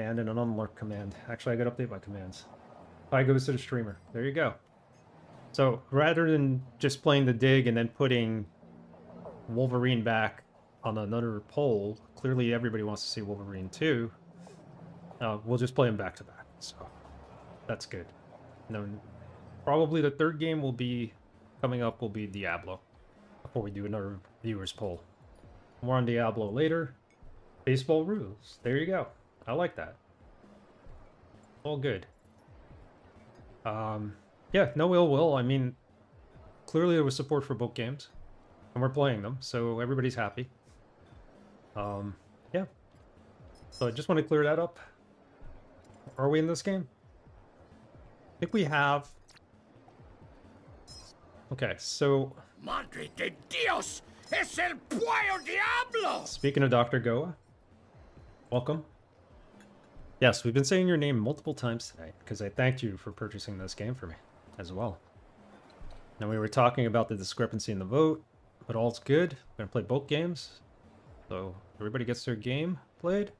command and an unlock command. Actually, I gotta update my commands. Pi goes to the streamer. There you go. So rather than just playing the dig and then putting Wolverine back on another poll, clearly everybody wants to see Wolverine too. We'll just play them back to back. So that's good. And then probably the third game will be coming up will be Diablo before we do another viewers poll. More on Diablo later. Baseball rules. There you go. I like that. All good. Yeah, no ill will. I mean, clearly there was support for both games, and we're playing them, so everybody's happy. Yeah. So I just want to clear that up. Are we in this game? I think we have. Okay, so. Madre de Dios! Es el Puyo Diablo! Speaking of Dr. Goa, welcome. Yes, we've been saying your name multiple times tonight because I thanked you for purchasing this game for me as well. Now, we were talking about the discrepancy in the vote, but all's good. We're going to play both games. So everybody gets their game played.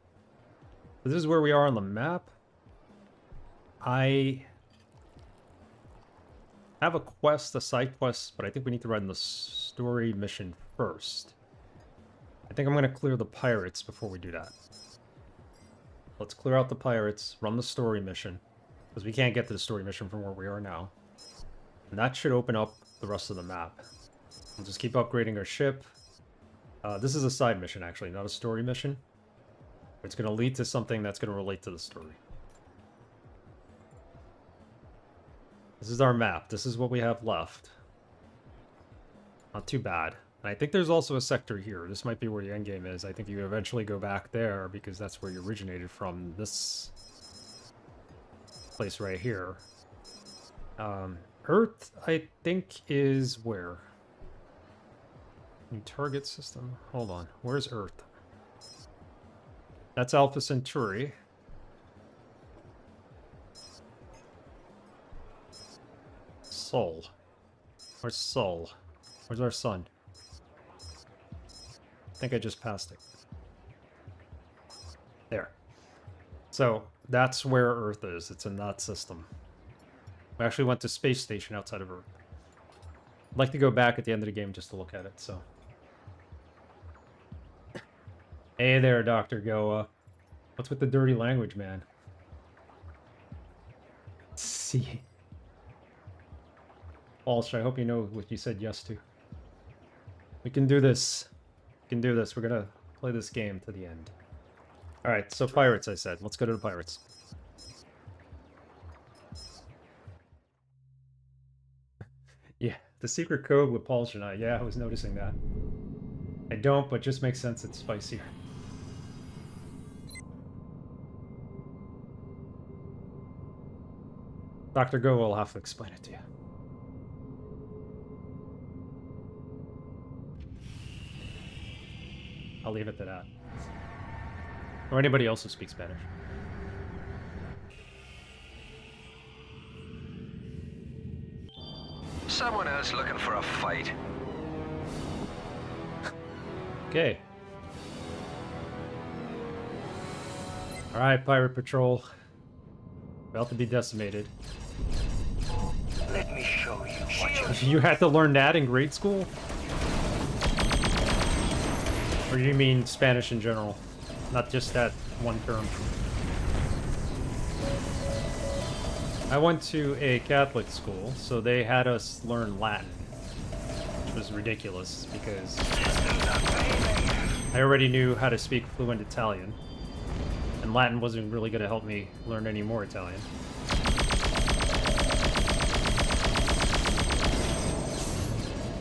So this is where we are on the map. I have a quest, a side quest, but I think we need to run the story mission first. I think I'm going to clear the pirates before we do that. Let's clear out the pirates, run the story mission, because we can't get to the story mission from where we are now. And that should open up the rest of the map. We'll just keep upgrading our ship. This is a side mission, actually, not a story mission. It's going to lead to something that's going to relate to the story. This is our map. This is what we have left. Not too bad. And I think there's also a sector here. This might be where the endgame is. I think you eventually go back there because that's where you originated from. This place right here. Earth, I think, is where? New target system. Hold on. Where's Earth? That's Alpha Centauri. Sol. Where's Sol? Where's our sun? I think I just passed it. There. So, that's where Earth is. It's in that system. We actually went to space station outside of Earth. I'd like to go back at the end of the game just to look at it, so. Hey there, Dr. Goa. What's with the dirty language, man? Let's see. Walsh, I hope you know what you said yes to. We can do this. We can do this. We're gonna play this game to the end. Alright, so pirates, I said. Let's go to the pirates. Yeah, the secret code with Paul and I. Yeah, I was noticing that. I don't, but just makes sense it's spicier. Dr. Go will have to explain it to you. I'll leave it to that. Or anybody else who speaks Spanish. Someone else looking for a fight. Okay. Alright, Pirate Patrol. About to be decimated. Let me show you what You had to learn that in grade school? Or do you mean Spanish in general? Not just that one term. I went to a Catholic school, so they had us learn Latin. Which was ridiculous, because I already knew how to speak fluent Italian. And Latin wasn't really going to help me learn any more Italian.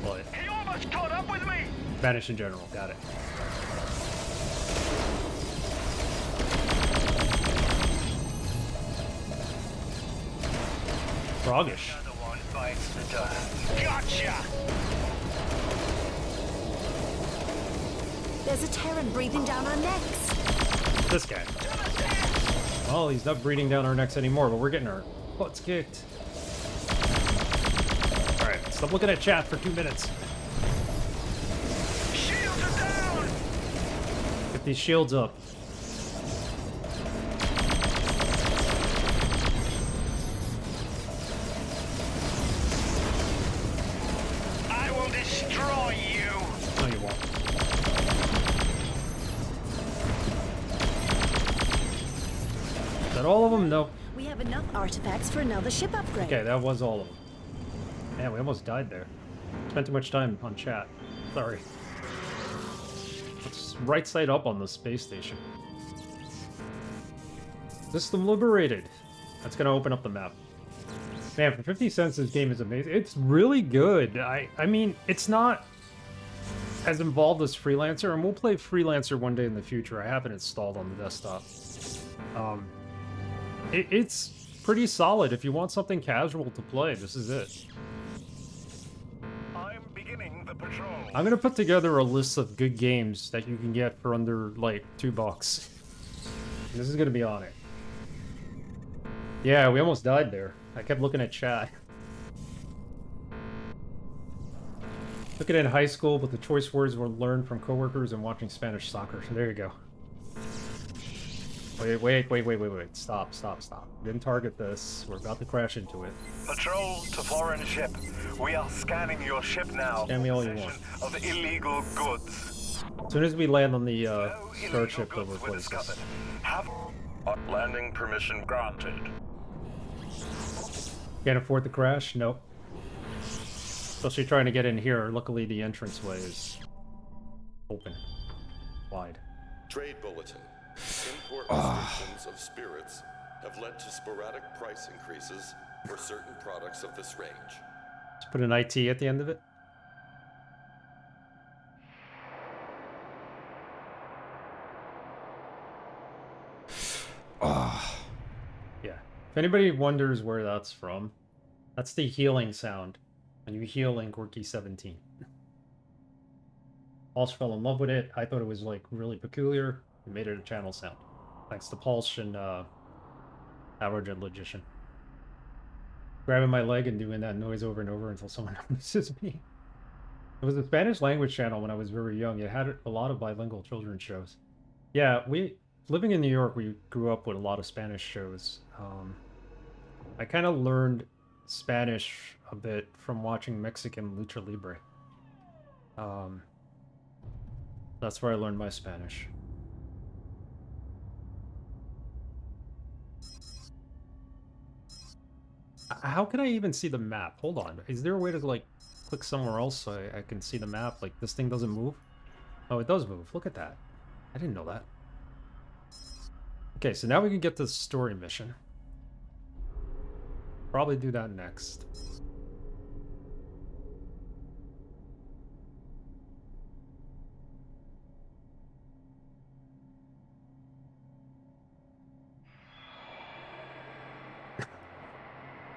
But He almost caught up with me. Spanish in general, got it. Froggish. Another one bites the dust. Gotcha. There's a Terran breathing down our necks. This guy. Well, he's not breathing down our necks anymore, but we're getting our butts kicked. Alright, stop looking at chat for 2 minutes. Shields are down. Get these shields up. that all of them? No. We have enough artifacts for another ship upgrade. Okay, that was all of them. Man, we almost died there. Spent too much time on chat. Sorry. Let's right side up on the space station. System liberated. That's gonna open up the map. Man, for 50 cents, this game is amazing. It's really good. I mean, it's not as involved as Freelancer, and we'll play Freelancer one day in the future. I have it installed on the desktop. It's pretty solid. If you want something casual to play, this is it. I'm beginning the patrol. I'm gonna put together a list of good games that you can get for under, like, $2. This is gonna be on it. Yeah, we almost died there. I kept looking at chat. Took it in high school, but the choice words were learned from coworkers and watching Spanish soccer. So there you go. Wait. Stop. Didn't target this. We're about to crash into it. Patrol to foreign ship. We are scanning your ship now. Scan me all you Possession want. of illegal goods. As soon as we land on the No starship, they'll illegal goods were replace us. discovered. Have landing permission granted. Can't afford the crash? Nope. Especially trying to get in here. Luckily, the entranceway is open. Wide. Trade bulletin. Import restrictions of spirits have led to sporadic price increases for certain products of this range. Let's put an IT at the end of it. Yeah. If anybody wonders where that's from, that's the healing sound when you heal in Quirky 17. Pulse fell in love with it. I thought it was like really peculiar. We made it a channel sound. Thanks to Pulse and Average and Logician. Grabbing my leg and doing that noise over and over until someone notices me. It was a Spanish language channel when I was very young. It had a lot of bilingual children's shows. Yeah, living in New York, we grew up with a lot of Spanish shows. I kind of learned Spanish a bit from watching Mexican Lucha Libre. That's where I learned my Spanish. How can I even see the map? Hold on. Is there a way to, like, click somewhere else so I can see the map? Like, this thing doesn't move? Oh, it does move. Look at that. I didn't know that. Okay, so now we can get to the story mission. Probably do that next.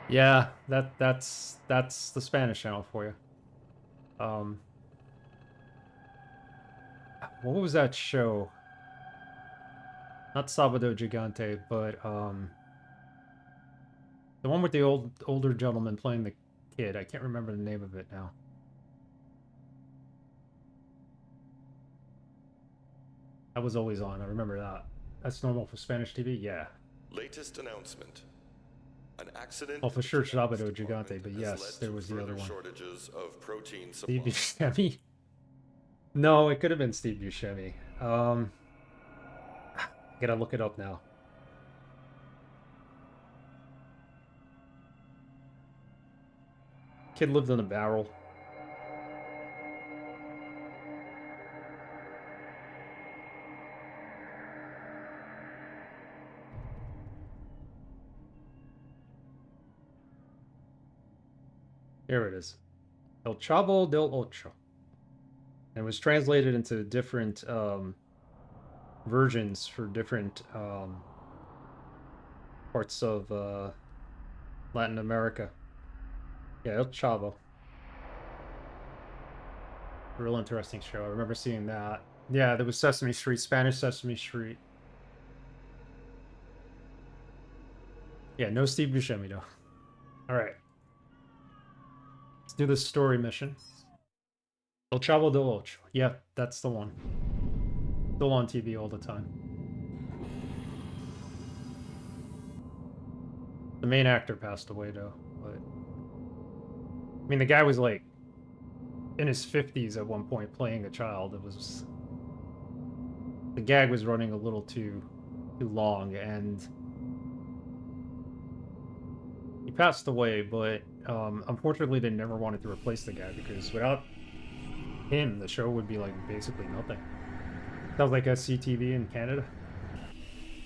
Yeah, that's the Spanish channel for you. What was that show? Not Sábado Gigante, but the one with the older gentleman playing the kid. I can't remember the name of it now. That was always on. I remember that. That's normal for Spanish TV. Yeah. Latest announcement. An accident. Oh, for sure, with the Sábado Defense Gigante, Department but has yes, led there to was the other further one. Shortages of protein Steve supply. Buscemi? No, it could have been Steve Buscemi. I gotta look it up now. Kid lived in a barrel. Here it is. El Chavo del Ocho. And it was translated into different versions for different parts of Latin America. Yeah, El Chavo. Real interesting show. I remember seeing that. Yeah, there was Sesame Street, Spanish Sesame Street. Yeah, no Steve Buscemi though. Alright. Let's do this story mission. El Chavo del Ocho. Yeah, that's the one. Still on TV all the time. The main actor passed away though, but I mean the guy was like in his 50s at one point playing a child. It was the gag was running a little too long, and passed away, but unfortunately they never wanted to replace the guy because without him, the show would be like basically nothing. Sounds like SCTV in Canada.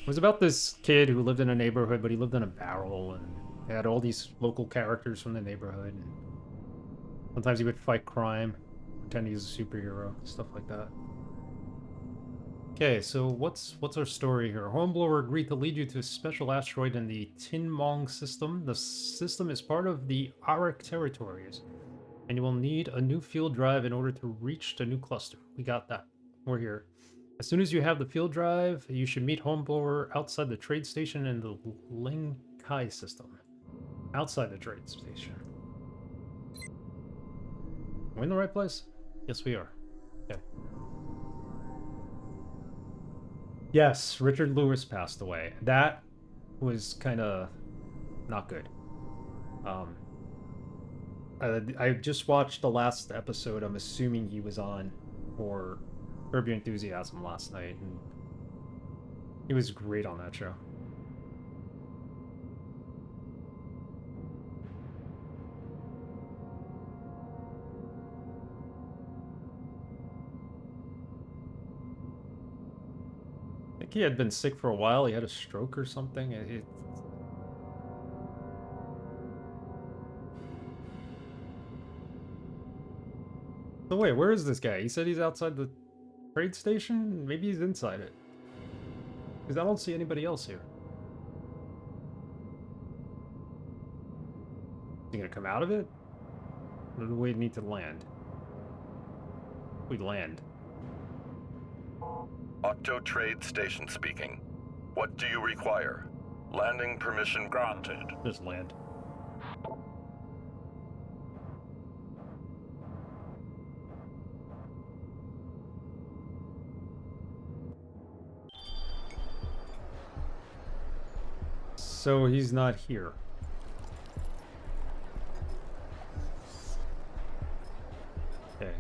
It was about this kid who lived in a neighborhood, but he lived in a barrel, and they had all these local characters from the neighborhood. And sometimes he would fight crime, pretend he's a superhero, stuff like that. Okay, so what's our story here? Hornblower agreed to lead you to a special asteroid in the Tin Mong system. The system is part of the Arak territories, and you will need a new field drive in order to reach the new cluster. We got that. We're here. As soon as you have the field drive, you should meet Hornblower outside the trade station in the Ling Kai system. Outside the trade station. Are we in the right place? Yes, we are. Okay. Yes, Richard Lewis passed away. That was kind of not good. I just watched the last episode. I'm assuming he was on for Curb Your Enthusiasm last night, and he was great on that show. I think he had been sick for a while. He had a stroke or something. So wait, where is this guy? He said he's outside the trade station? Maybe he's inside it. Because I don't see anybody else here. Is he gonna come out of it? Or do we need to land? We land. Octo Trade Station speaking. What do you require? Landing permission granted. Just land. So he's not here. Okay.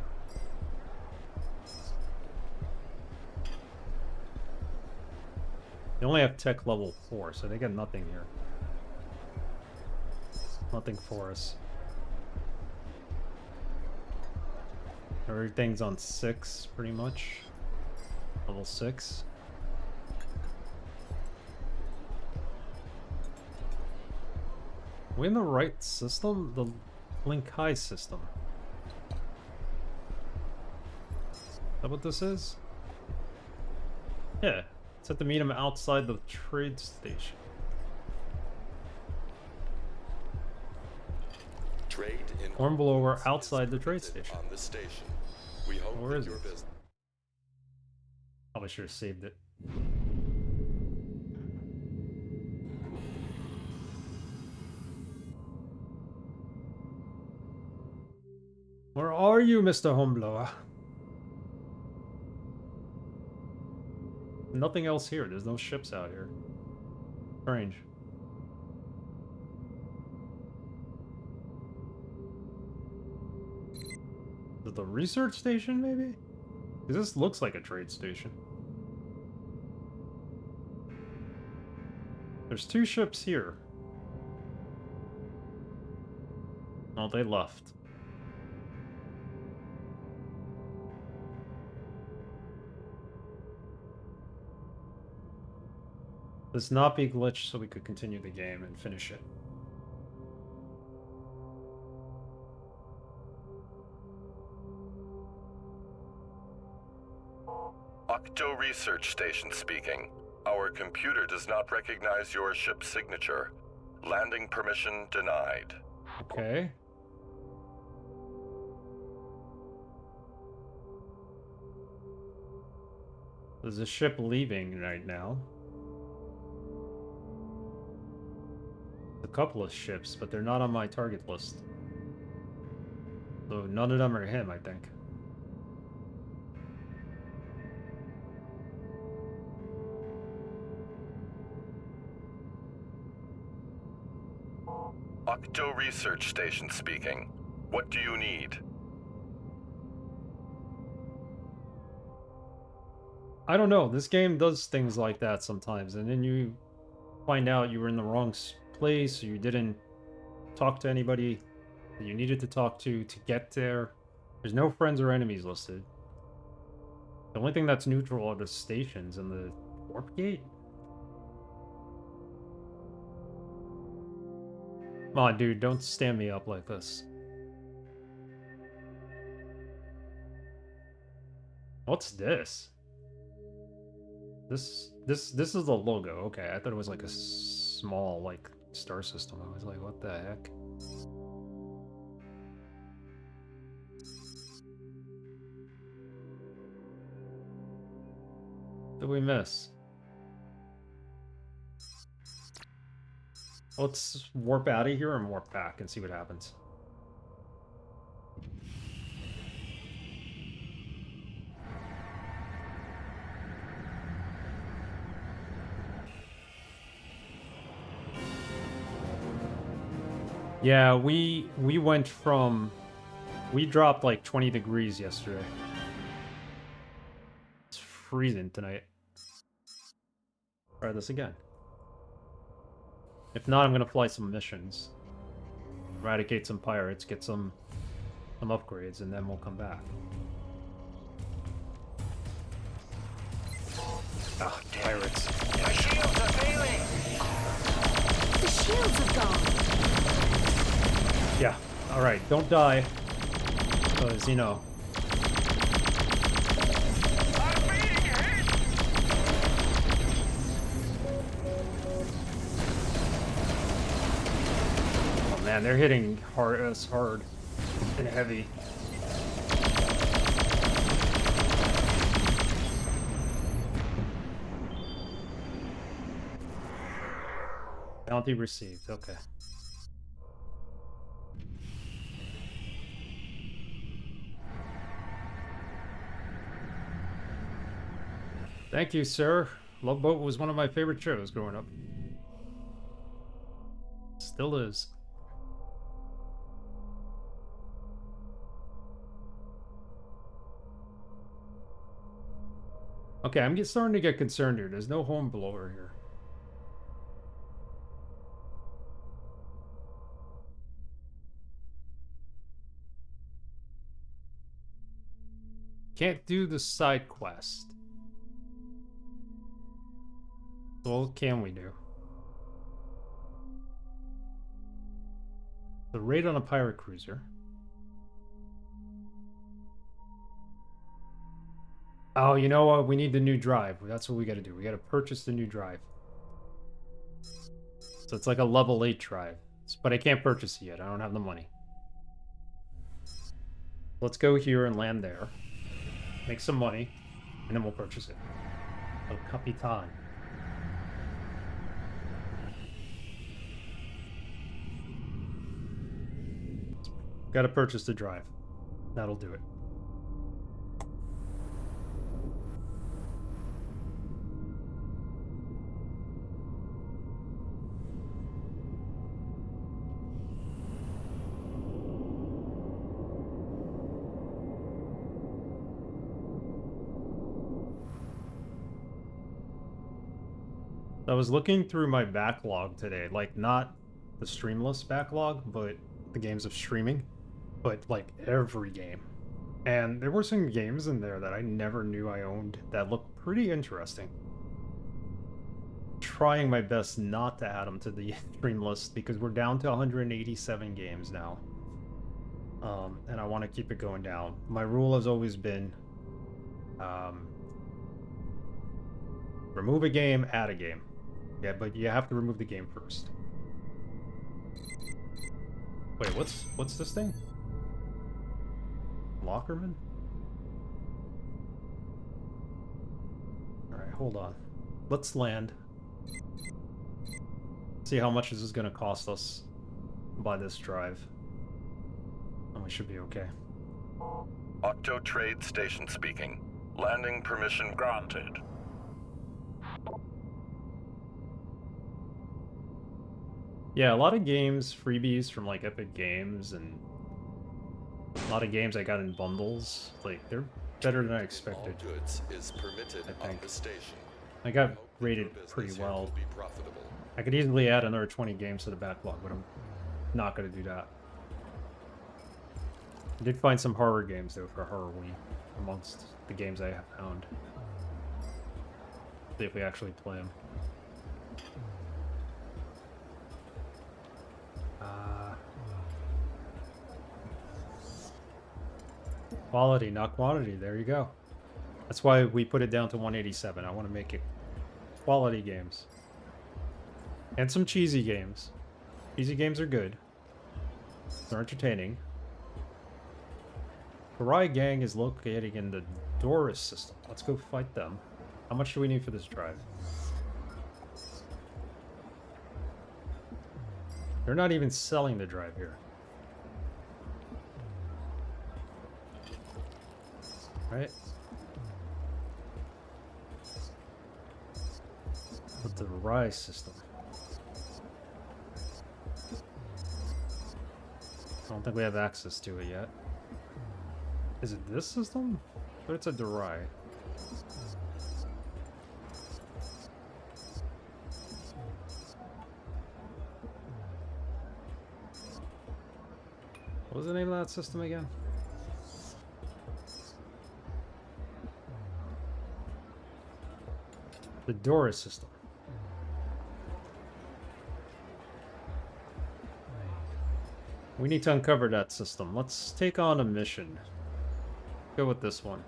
They only have tech level 4, so they got nothing here. Nothing for us. Everything's on 6, pretty much. Level 6. Are we in the right system? The Linkai system. Is that what this is? Yeah. It's have to meet him outside the trade station. Trade in Hornblower outside the trade station. on the station. We hope Where that is your it? business. Probably should have saved it. Where are you, Mr. Hornblower? Nothing else here. There's no ships out here. Strange. Is it the research station, maybe? 'Cause this looks like a trade station. There's 2 ships here. Oh, they left. Let's not be glitched so we could continue the game and finish it. Octo Research Station speaking. Our computer does not recognize your ship's signature. Landing permission denied. Okay. There's a ship leaving right now. A couple of ships, but they're not on my target list. So none of them are him, I think. Octo Research Station speaking. What do you need? I don't know. This game does things like that sometimes, and then you find out you were in the wrong place, or you didn't talk to anybody that you needed to talk to get there. There's no friends or enemies listed. The only thing that's neutral are the stations and the warp gate. Come on, dude, don't stand me up like this. What's this? This is the logo. Okay, I thought it was like a small like star system. I was like, what the heck? What did we miss? Let's warp out of here and warp back and see what happens. Yeah, we went from... We dropped like 20 degrees yesterday. It's freezing tonight. Try this again. If not, I'm gonna fly some missions. Eradicate some pirates, get some upgrades, and then we'll come back. Ah, pirates. My shields are failing! The shields have gone. Yeah, alright, don't die. Because, you know... I'm being hit! Oh man, they're hitting hard and heavy. Bounty received, okay. Thank you, sir. Love Boat was one of my favorite shows growing up. Still is. Okay, I'm starting to get concerned here. There's no home blower here. Can't do the side quest. So what can we do? The raid on a pirate cruiser. Oh, you know what? We need the new drive. That's what we gotta do. We gotta purchase the new drive. So it's like a level 8 drive. But I can't purchase it yet. I don't have the money. Let's go here and land there. Make some money. And then we'll purchase it. El Capitan. Gotta purchase the drive. That'll do it. I was looking through my backlog today, like not the streamless backlog, but the games of streaming, but like every game. And there were some games in there that I never knew I owned that looked pretty interesting. Trying my best not to add them to the stream list because we're down to 187 games now. And I want to keep it going down. My rule has always been remove a game, add a game. Yeah, but you have to remove the game first. Wait, what's this thing? Lockerman? Alright, hold on. Let's land. See how much this is going to cost us by this drive. And we should be okay. Octo Trade Station speaking. Landing permission granted. Yeah, a lot of games, freebies from like Epic Games, and a lot of games I got in bundles. Like, they're better than I expected. All goods is permitted I on think. the station. I got Hope that rated your business pretty here well. will be profitable. I could easily add another 20 games to the backlog, but not gonna do that. I did find some horror games though for Halloween amongst the games I have found. See if we actually play them. Quality, not quantity. There you go. That's why we put it down to 187. I want to make it quality games. And some cheesy games. Cheesy games are good. They're entertaining. Karai Gang is located in the Doris system. Let's go fight them. How much do we need for this drive? They're not even selling the drive here. Right? With the Rise system. I don't think we have access to it yet. Is it this system? But it's a Durai. What was the name of that system again? The Doris system. We need to uncover that system. Let's take on a mission. Go with this one.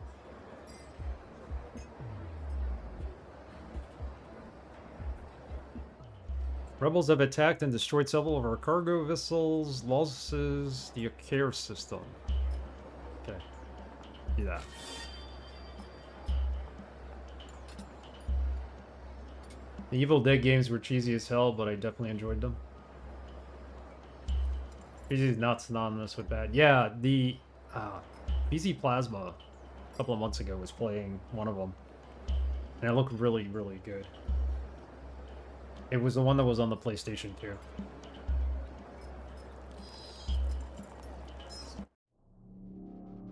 Rebels have attacked and destroyed several of our cargo vessels. Losses the care system. Okay. Do that. The Evil Dead games were cheesy as hell, but I definitely enjoyed them. Cheesy is not synonymous with bad. Yeah, the BZ Plasma a couple of months ago was playing one of them. And it looked really, really good. It was the one that was on the PlayStation 2.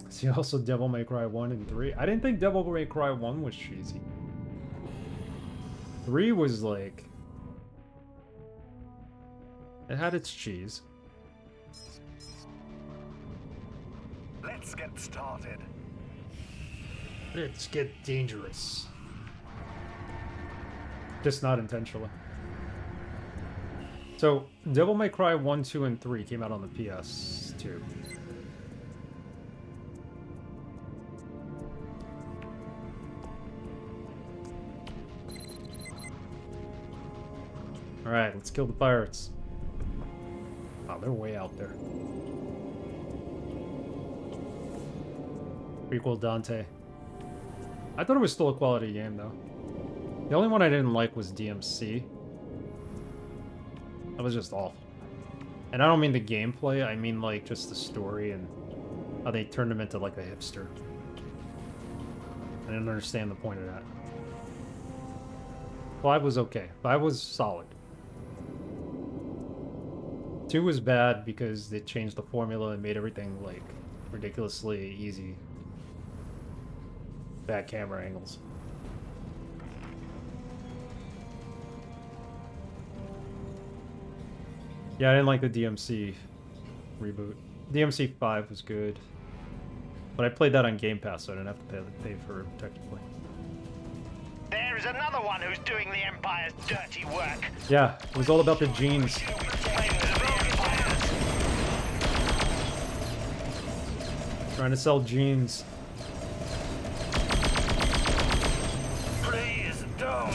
See, also Devil May Cry 1 and 3. I didn't think Devil May Cry 1 was cheesy. 3 was like... It had its cheese. Let's get started. Let's get dangerous. Just not intentionally. So, Devil May Cry 1, 2, and 3 came out on the PS2. Alright, let's kill the pirates. Oh, they're way out there. Prequel Dante. I thought it was still a quality game, though. The only one I didn't like was DMC. That was just awful. And I don't mean the gameplay, I mean like just the story and how they turned him into like a hipster. I didn't understand the point of that. 5 was okay. 5 was solid. 2 was bad because they changed the formula and made everything like ridiculously easy. Bad camera angles. Yeah, I didn't like the DMC reboot. DMC 5 was good. But I played that on Game Pass, so I didn't have to pay for it technically. There is another one who's doing the Empire's dirty work. Yeah, it was all about the genes. Trying to sell genes. Please don't.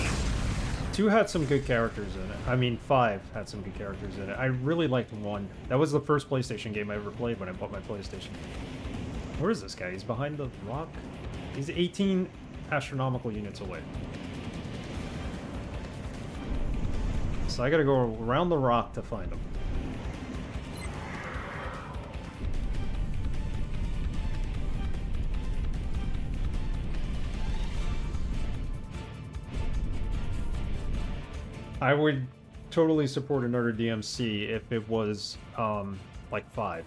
2 had some good characters in it. I mean, 5 had some good characters in it. I really liked 1. That was the first PlayStation game I ever played when I bought my PlayStation. Where is this guy? He's behind the rock? He's 18 astronomical units away. So I gotta go around the rock to find him. I would totally support another DMC if it was, like 5.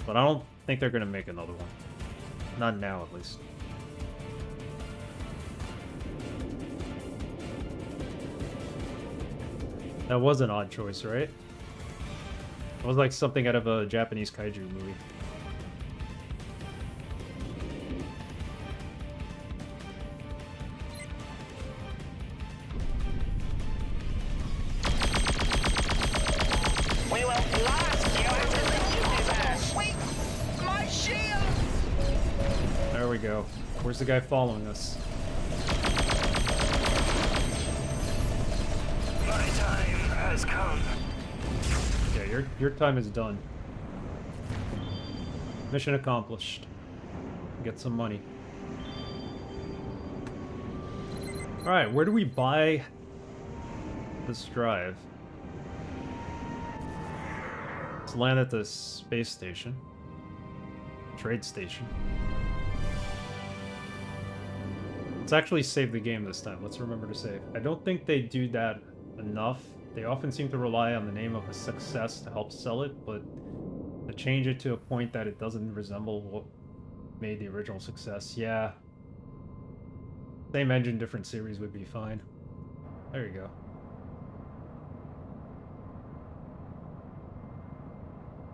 But I don't think they're gonna make another one. Not now, at least. That was an odd choice, right? It was like something out of a Japanese kaiju movie. We will blast you into the universe. Wait, my shield! There we go. Where's the guy following us? My time has come. Yeah, your time is done. Mission accomplished. Get some money. Alright, where do we buy this drive? Let's land at the space station. Trade station. Let's actually save the game this time. Let's remember to save. I don't think they do that enough. They often seem to rely on the name of a success to help sell it, but to change it to a point that it doesn't resemble what made the original success, yeah. Same engine, different series would be fine. There you go.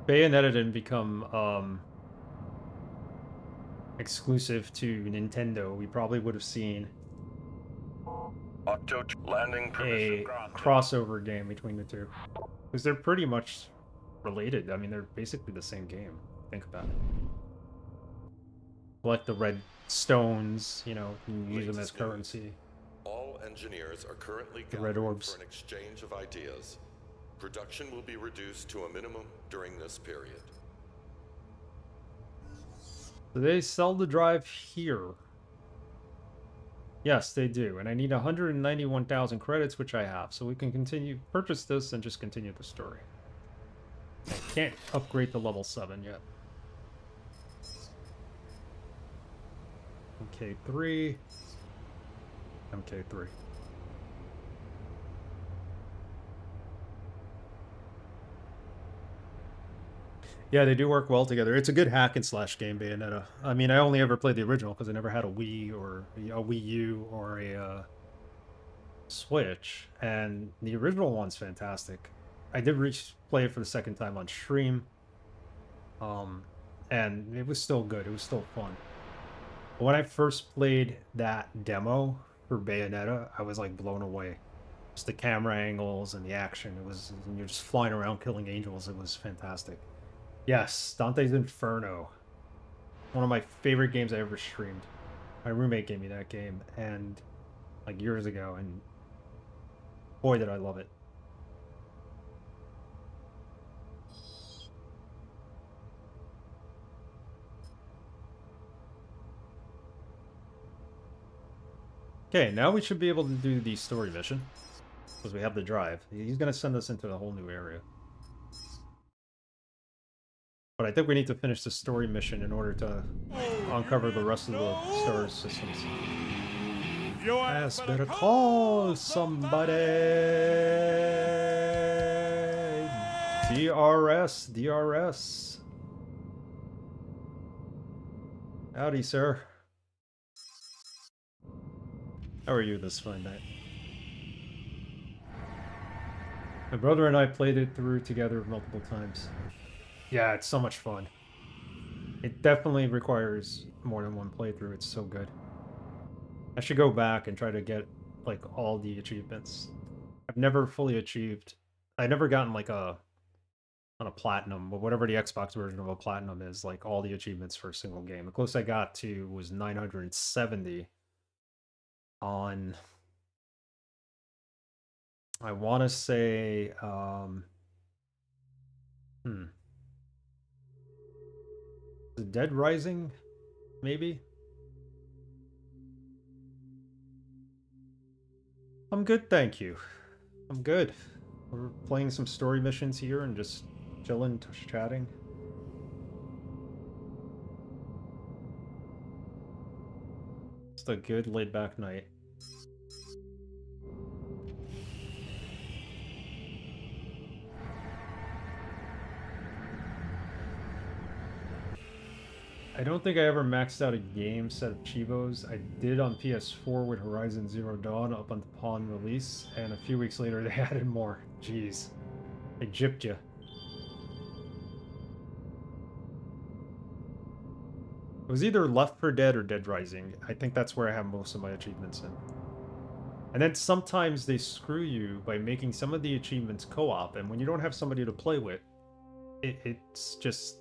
Bayonetta didn't become exclusive to Nintendo. We probably would have seen Landing a crossover game between the two. Because they're pretty much related. I mean, they're basically the same game. Think about it. Collect the red stones, you know, and use them as currency. All engineers are currently The red gathering orbs. for an exchange of ideas. Production will be reduced to a minimum during this period. Do they sell the drive here? Yes, they do. And I need 191,000 credits, which I have. So we can purchase this and just continue the story. I can't upgrade to level 7 yet. MK3. MK3. Yeah, they do work well together. It's a good hack and slash game, Bayonetta. I mean, I only ever played the original because I never had a Wii or a Wii U or a Switch, and the original one's fantastic. I did play it for the second time on stream, and it was still good. It was still fun. But when I first played that demo for Bayonetta, I was like blown away. Just the camera angles and the action. It was, and you're just flying around killing angels. It was fantastic. Yes, Dante's Inferno. One of my favorite games I ever streamed. My roommate gave me that game, and like years ago, and boy did I love it. Okay, now we should be able to do the story mission. Because we have the drive. He's going to send us into a whole new area. But I think we need to finish the story mission in order to uncover the rest of the star systems. Yes, better call somebody. DRS. Howdy, sir. How are you this fine night? My brother and I played it through together multiple times. Yeah, it's so much fun. It definitely requires more than one playthrough. It's so good. I should go back and try to get like all the achievements. I've never fully achieved. I've never gotten like not a platinum, but whatever the Xbox version of a platinum is, like all the achievements for a single game. The closest I got to was 970 on, I want to say, The Dead Rising, maybe? I'm good, thank you. I'm good. We're playing some story missions here and just chilling, chatting. It's a good laid-back night. I don't think I ever maxed out a game set of Chivos. I did on PS4 with Horizon Zero Dawn up upon release, and a few weeks later they added more. Jeez. I gypped ya. It was either Left 4 Dead or Dead Rising. I think that's where I have most of my achievements in. And then sometimes they screw you by making some of the achievements co-op, and when you don't have somebody to play with, it's just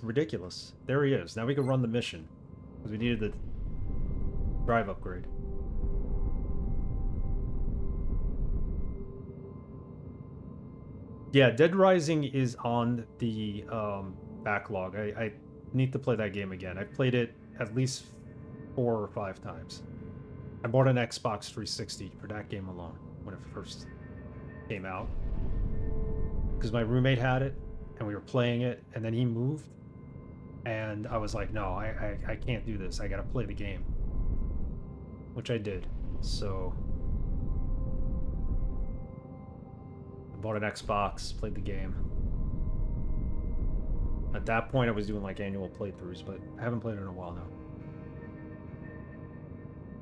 ridiculous. There he is. Now we can run the mission, because we needed the drive upgrade. Yeah, Dead Rising is on the backlog. I need to play that game again. I've played it at least 4 or 5 times. I bought an Xbox 360 for that game alone when it first came out, because my roommate had it and we were playing it, and then he moved, and I was like, no, I can't do this. I gotta play the game, which I did. So I bought an Xbox, played the game. At that point I was doing like annual playthroughs, but I haven't played it in a while now.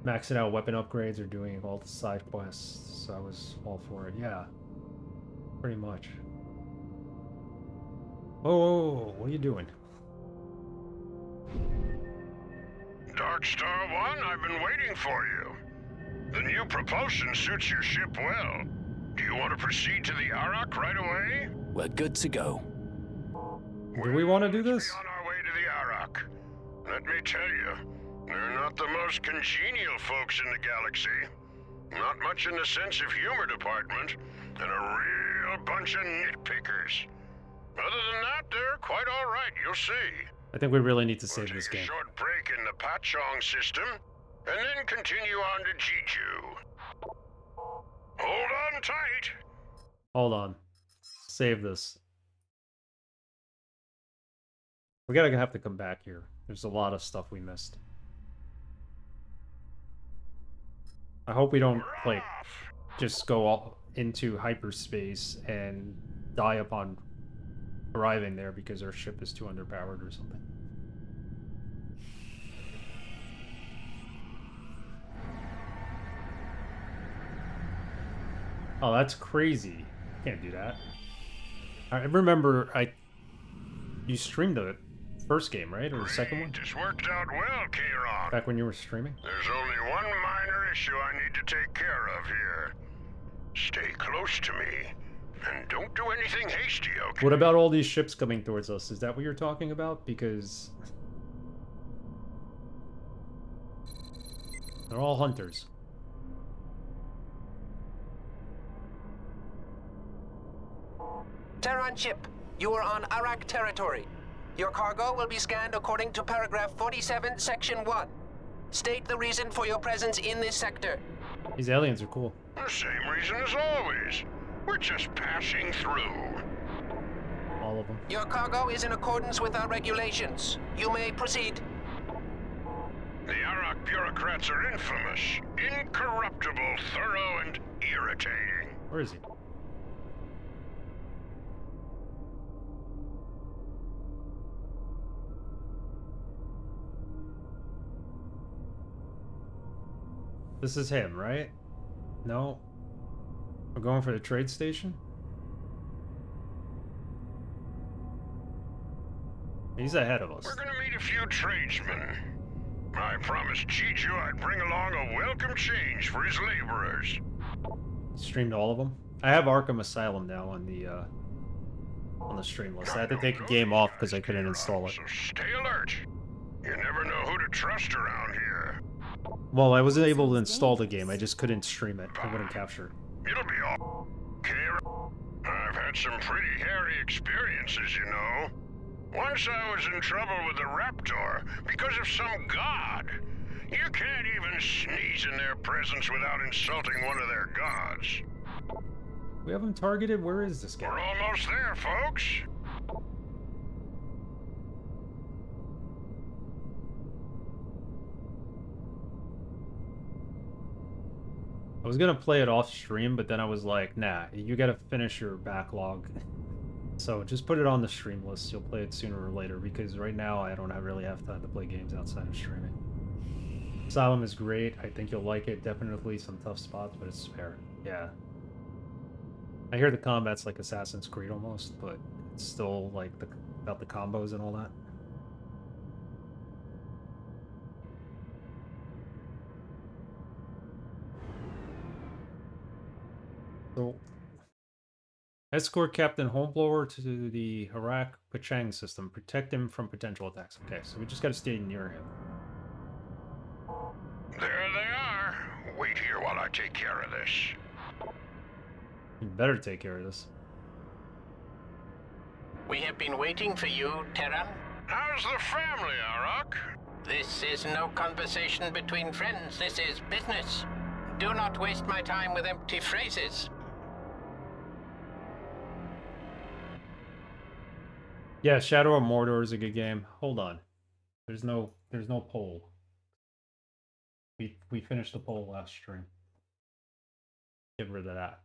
Maxing out weapon upgrades or doing all the side quests, so I was all for it. Yeah, pretty much. Whoa, what are you doing? Darkstar One, I've been waiting for you. The new propulsion suits your ship well. Do you want to proceed to the Arak right away? We're good to go. Do we want to do this? We're on our way to the Arak. Let me tell you, they're not the most congenial folks in the galaxy. Not much in the sense of humor department, and a real bunch of nitpickers. Other than that, they're quite all right, you'll see. I think we really need to We'll save this take a game. short break in the Pachong system, and then continue on to Jeju. Hold on tight. Hold on. Save this. We gotta have to come back here. There's a lot of stuff we missed. I hope we don't, like, just go all into hyperspace and die upon arriving there because our ship is too underpowered or something. Oh, that's crazy. Can't do that. I remember you streamed the first game, right? Or the second one? This worked out well, Kayron. Back when you were streaming? There's only one minor issue I need to take care of here. Stay close to me, and don't do anything hasty, okay? What about all these ships coming towards us? Is that what you're talking about? Because they're all hunters. Terran ship, you are on Arak territory. Your cargo will be scanned according to paragraph 47, section 1. State the reason for your presence in this sector. These aliens are cool. The same reason as always. We're just passing through. All of them. Your cargo is in accordance with our regulations. You may proceed. The Arak bureaucrats are infamous, incorruptible, thorough, and irritating. Where is he? This is him, right? No. We're going for the trade station? He's ahead of us. We're gonna meet a few tradesmen. I promised Jeju I'd bring along a welcome change for his laborers. Streamed all of them. I have Arkham Asylum now on the stream list. I had to take a game off because I couldn't install it. So stay alert. You never know who to trust around here. Well, I wasn't able to install the game. I just couldn't stream it. I wouldn't capture it. It'll be all. Kayron, I've had some pretty hairy experiences, you know. Once I was in trouble with the Raptor because of some god. You can't even sneeze in their presence without insulting one of their gods. We have him targeted? Where is this We're guy? almost there, folks. I was gonna play it off stream, but then I was like, nah, you gotta finish your backlog So just put it on the stream list. You'll play it sooner or later, because right now I don't really have time to play games outside of streaming. Asylum is great. I think you'll like it. Definitely some tough spots, but it's fair. Yeah. I hear the combat's like Assassin's Creed almost, but it's still like about the combos and all that. So, escort Captain Homeblower to the Iraq Pachang system. Protect him from potential attacks. Okay, so we just got to stay near him. There they are. Wait here while I take care of this. You better take care of this. We have been waiting for you, Terran. How's the family, Arak? This is no conversation between friends. This is business. Do not waste my time with empty phrases. Yeah, Shadow of Mordor is a good game. Hold on. There's no poll. We finished the poll last stream. Get rid of that.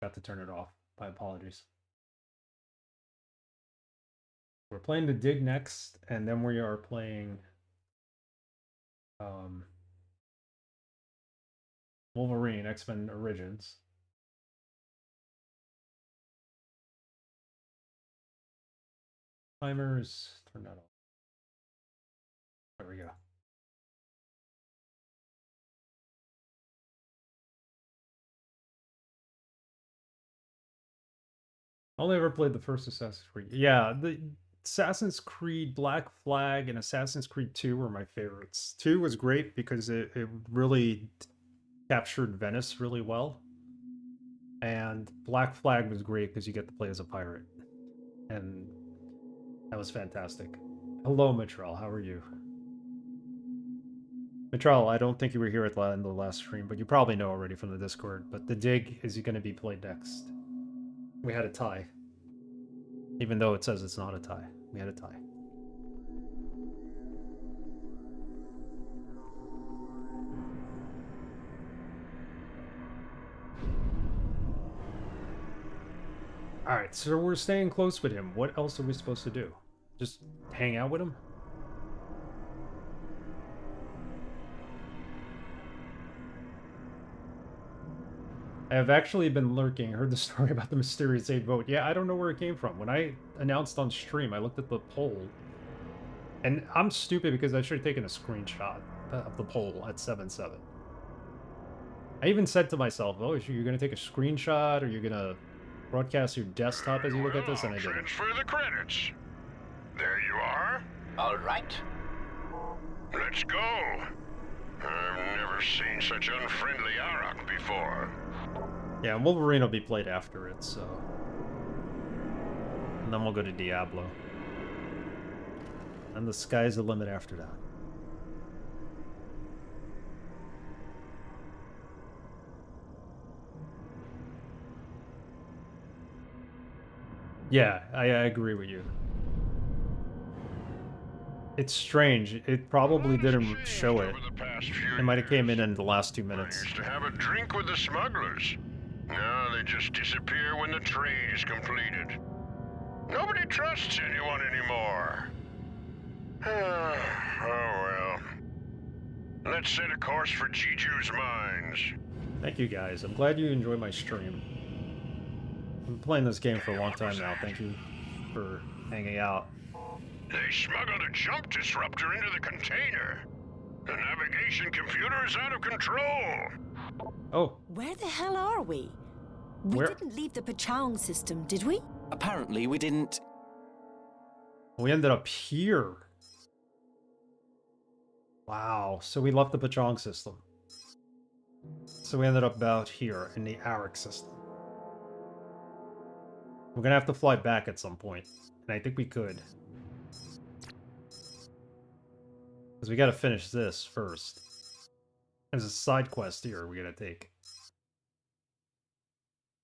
Got to turn it off. My apologies. We're playing the Dig next, and then we are playing Wolverine, X-Men Origins. Timers, turn that off. There we go. Only ever played the first Assassin's Creed. Yeah, the Assassin's Creed Black Flag and Assassin's Creed 2 were my favorites. 2 was great because it really captured Venice really well. And Black Flag was great because you get to play as a pirate. And that was fantastic. Hello, Mitral. How are you? Mitral, I don't think you were here at the end of the last stream, but you probably know already from the Discord. But the Dig is going to be played next. We had a tie. Even though it says it's not a tie. We had a tie. Alright, so we're staying close with him. What else are we supposed to do? Just hang out with him? I have actually been lurking. Heard the story about the mysterious 8 vote. Yeah, I don't know where it came from. When I announced on stream, I looked at the poll. And I'm stupid because I should have taken a screenshot of the poll at 7-7. I even said to myself, oh, you're going to take a screenshot or you're going to broadcast your desktop as you look at this? And I didn't. Transfer the credits. There you are. All right. Let's go. I've never seen such unfriendly Arak before. Yeah, Wolverine will be played after it, so... And then we'll go to Diablo. And the sky's the limit after that. Yeah, I agree with you. It's strange. It probably didn't show it. It might have came in the last 2 minutes. I used to have a drink with the smugglers. Now they just disappear when the trade is completed. Nobody trusts anyone anymore. Oh well. Let's set a course for Jiju's mines. Thank you guys. I'm glad you enjoyed my stream. I've been playing this game for a long time now. Thank you for hanging out. They smuggled a jump disruptor into the container. The navigation computer is out of control. Oh. Where the hell are we? We didn't leave the Pachang system, did we? Apparently we didn't. We ended up here. Wow. So we left the Pachang system. So we ended up about here in the Arak system. We're gonna have to fly back at some point. And I think we could. Because we gotta finish this first. There's a side quest here we gotta take.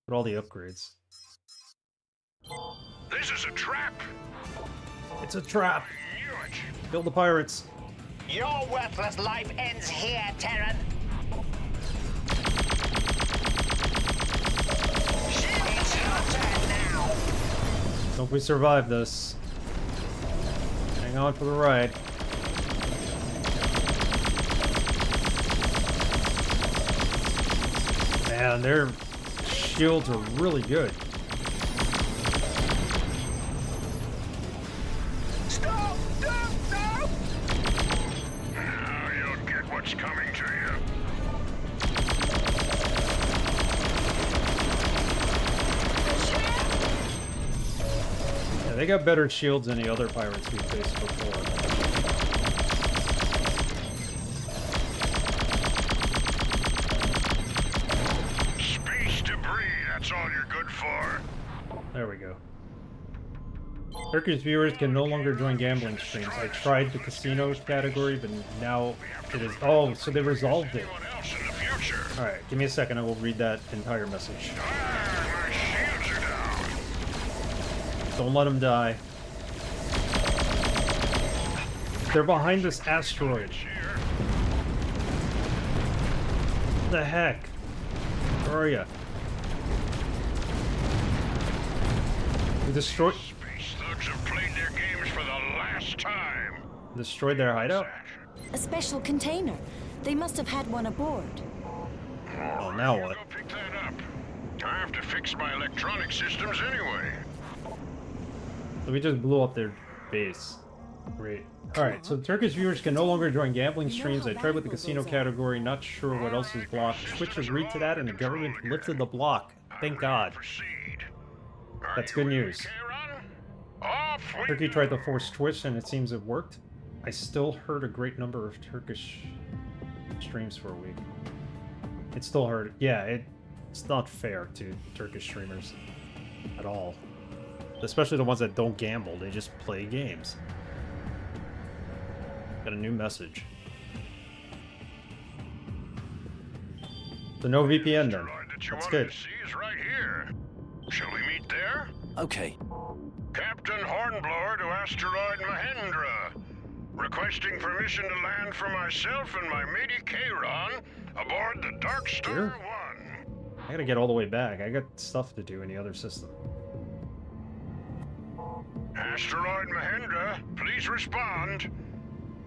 With all the upgrades. This is a trap. It's a trap. I knew it. Kill the pirates. Your worthless life ends here, Terran. It's your turn now. Hope we survive this. Hang on for the ride. Man, their shields are really good. Stop! Stop! Stop! Now you'll get what's coming to you. Yeah, they got better shields than the other pirates we faced before. Space debris, that's all you're good for. There we go. Turkish viewers can no longer join gambling streams. I tried the casino category, but now it is... Oh, so they resolved it. Anyone else in the future? Alright, give me a second. I will read that entire message. My shields are down. Don't let them die. They're behind this asteroid. Here. What the heck? Where are ya? We destroyed... Space thugs have played their games for the last time. Destroyed their hideout? A special container. They must have had one aboard. Oh, now what? Go pick that up. I have to fix my electronic systems anyway. So we just blew up their base. Great. Alright, so Turkish viewers can no longer join gambling streams. I tried with the casino category, not sure what else is blocked. Twitch agreed to that and the government lifted the block. Thank God. Proceed. That's good news. Kayron? Off we Turkey tried to force Twitch and it seems it worked. I still heard a great number of Turkish streams for a week. It still heard. Yeah, it's not fair to Turkish streamers at all. Especially the ones that don't gamble, they just play games. Got a new message. So no VPN then. Asteroid that you That's wanted good. to see is right here. Shall we meet there? Okay. Captain Hornblower to Asteroid Mahendra. Requesting permission to land for myself and my matey Kayron aboard the Darkstar Here? One. I gotta get all the way back. I got stuff to do in the other system. Asteroid Mahendra, please respond.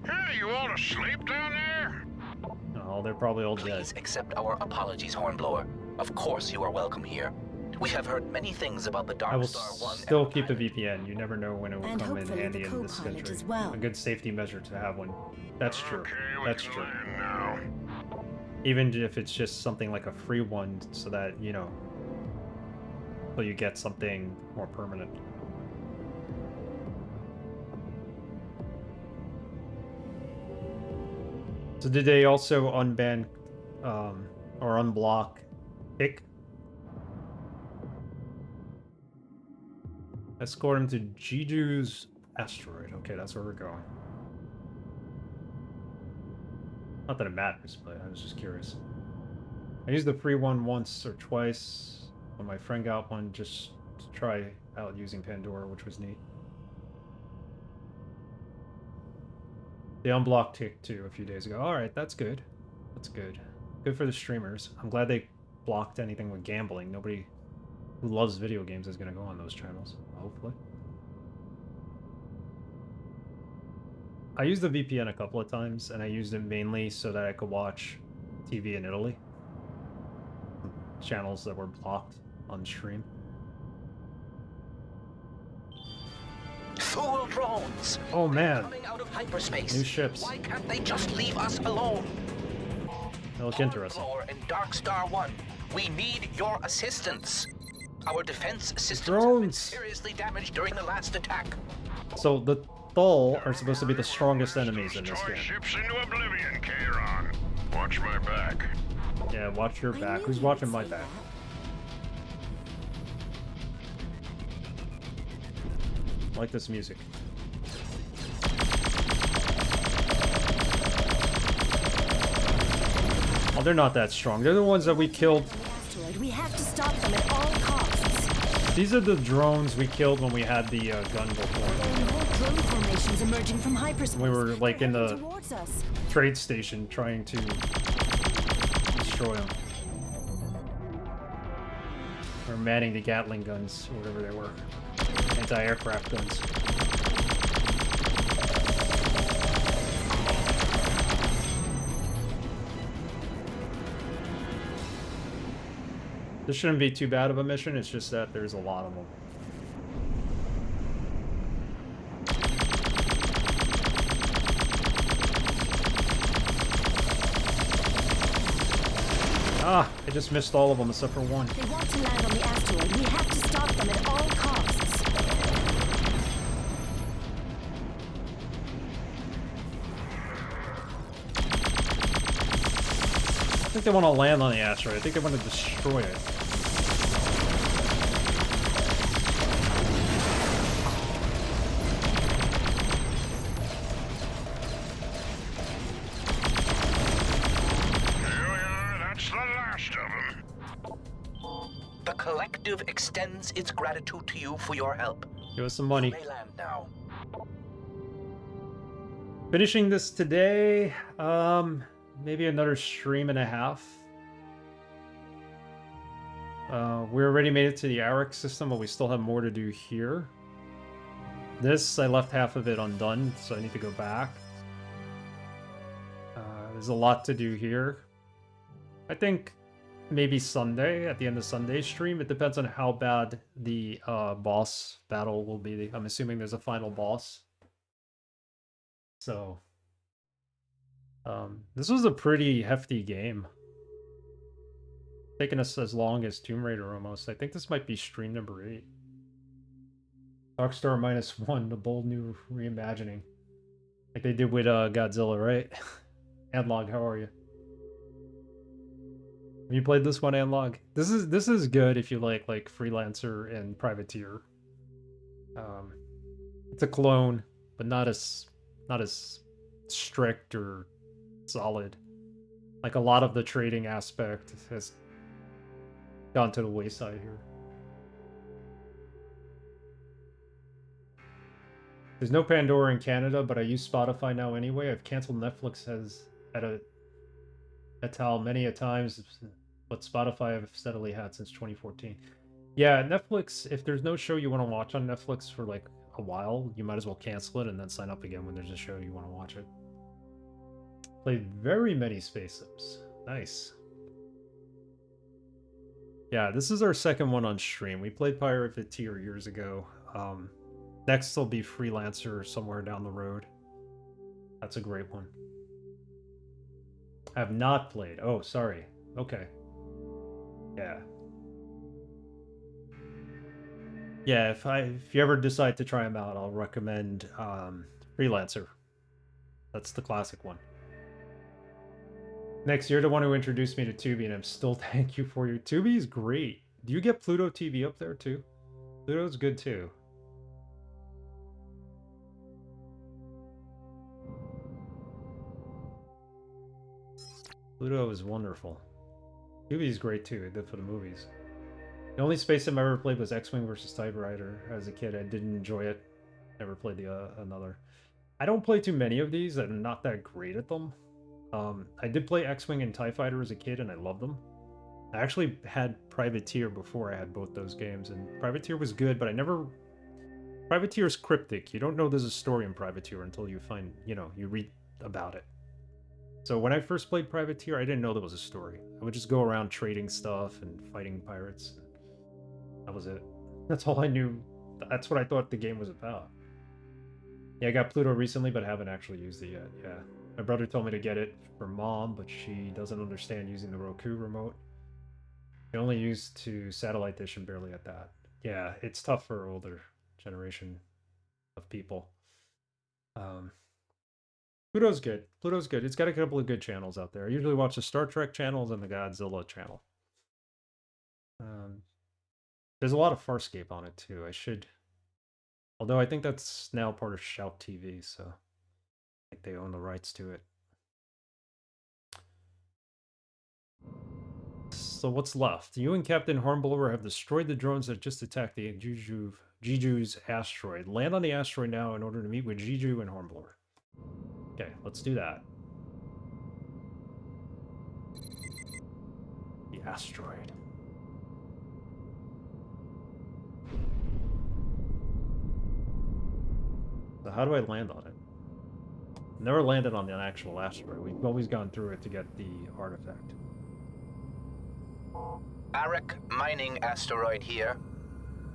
Hey, you all asleep down there? Oh, they're probably all dead. Please accept our apologies, Hornblower. Of course you are welcome here. We have heard many things about the I will Darkstar One. still keep the VPN. You never know when it will And come in hopefully handy the in this co-pilot country. as well. A good safety measure to have one. That's true. Okay, we That's can true. land now. Even if it's just something like a free one, so that, you know, so you get something more permanent. So did they also unban or unblock Hick? Escort him to Jiju's asteroid. Okay, that's where we're going. Not that it matters, but I was just curious. I used the free one once or twice when my friend got one just to try out using Pandora, which was neat. They unblocked Tick too a few days ago. Alright, that's good. That's good. Good for the streamers. I'm glad they blocked anything with gambling. Nobody who loves video games is going to go on those channels, hopefully. I used the VPN a couple of times, and I used it mainly so that I could watch TV in Italy. Channels that were blocked on stream. Fool drones! Oh man, Coming out of hyperspace. new ships. Why can't they just leave us alone? They look interesting. Hornblower and Darkstar One, we need your assistance. Our defense systems have been Drones. seriously damaged during the last attack. So the Thul are supposed to be the strongest enemies in this Destroy game. ships into oblivion, Kayron. Watch my back. Yeah, watch your I back. knew Who's you'd watching say my back? that. I like this music. Oh, they're not that strong. They're the ones that we killed. The asteroid. We have to stop them at all costs. These are the drones we killed when we had the gun There before. are more drone formations emerging from hyperspace. We were, like, They're in heading the- towards us. Trade station trying to destroy them. Or manning the Gatling guns, or whatever they were. anti-aircraft guns. This shouldn't be too bad of a mission, it's just that there's a lot of them. Ah, I just missed all of them except for one. They want to land on the asteroid. We have to stop them at all costs. I think they want to land on the asteroid. I think they want to destroy it. The collective extends its gratitude to you for your help. Give us some money. You may land now. Finishing this today, maybe another stream and a half. We already made it to the ARIC system, but we still have more to do here. This, I left half of it undone, so I need to go back. There's a lot to do here. I think maybe Sunday, at the end of Sunday's stream. It depends on how bad the boss battle will be. I'm assuming there's a final boss. So, this was a pretty hefty game. Taking us as long as Tomb Raider almost. I think this might be stream number 8. Darkstar -1, the bold new reimagining. Like they did with Godzilla, right? Adlog, how are you? Have you played this one, Analog? This is good if you like Freelancer and Privateer. It's a clone, but not as strict or solid. Like a lot of the trading aspect has gone to the wayside here. There's no Pandora in Canada, but I use Spotify now anyway. I've canceled Netflix many a times, but Spotify I've steadily had since 2014. Yeah, Netflix, if there's no show you want to watch on Netflix for like a while, you might as well cancel it and then sign up again when there's a show you want to watch it. Played very many space sims. Nice. Yeah, this is our second one on stream. We played Privateer years ago. Next will be Freelancer somewhere down the road. That's a great one. I have not played. Oh, sorry. Okay. Yeah. Yeah, if you ever decide to try them out, I'll recommend Freelancer. That's the classic one. Next, you're the one who introduced me to Tubi, and I'm still thank you for your Tubi is great. Do you get Pluto TV up there too? Pluto's good too. Pluto is wonderful. Tubi is great too, good for the movies. The only space sim I ever played was X-Wing versus Typewriter as a kid. I didn't enjoy it. Never played the another. I don't play too many of these. I'm not that great at them. I did play X-Wing and TIE Fighter as a kid, and I loved them. I actually had Privateer before I had both those games, and Privateer was good, but I never... Privateer is cryptic. You don't know there's a story in Privateer until you find, you read about it. So when I first played Privateer, I didn't know there was a story. I would just go around trading stuff and fighting pirates. That was it. That's all I knew. That's what I thought the game was about. Yeah, I got Pluto recently, but I haven't actually used it yet. Yeah. My brother told me to get it for Mom, but she doesn't understand using the Roku remote. She only used to satellite dish and barely at that. Yeah, it's tough for older generation of people. Pluto's good. Pluto's good. It's got a couple of good channels out there. I usually watch the Star Trek channels and the Godzilla channel. There's a lot of Farscape on it too. I should... Although I think that's now part of Shout TV, so... I think they own the rights to it. So what's left? You and Captain Hornblower have destroyed the drones that just attacked the Jiju's asteroid. Land on the asteroid now in order to meet with Jiju and Hornblower. Okay, let's do that. The asteroid. So how do I land on it? Never landed on the actual asteroid. We've always gone through it to get the artifact. Arak mining asteroid here.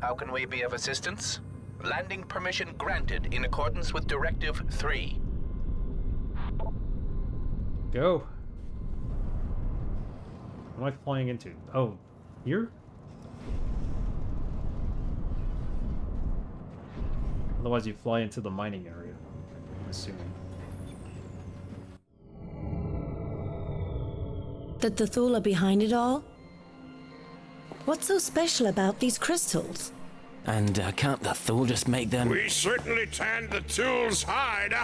How can we be of assistance? Landing permission granted in accordance with Directive 3. Go. What am I flying into? Oh, here? Otherwise you fly into the mining area, I'm assuming. That the Thule are behind it all? What's so special about these crystals? And can't the Thule just make them... We certainly tanned the Thule's hide.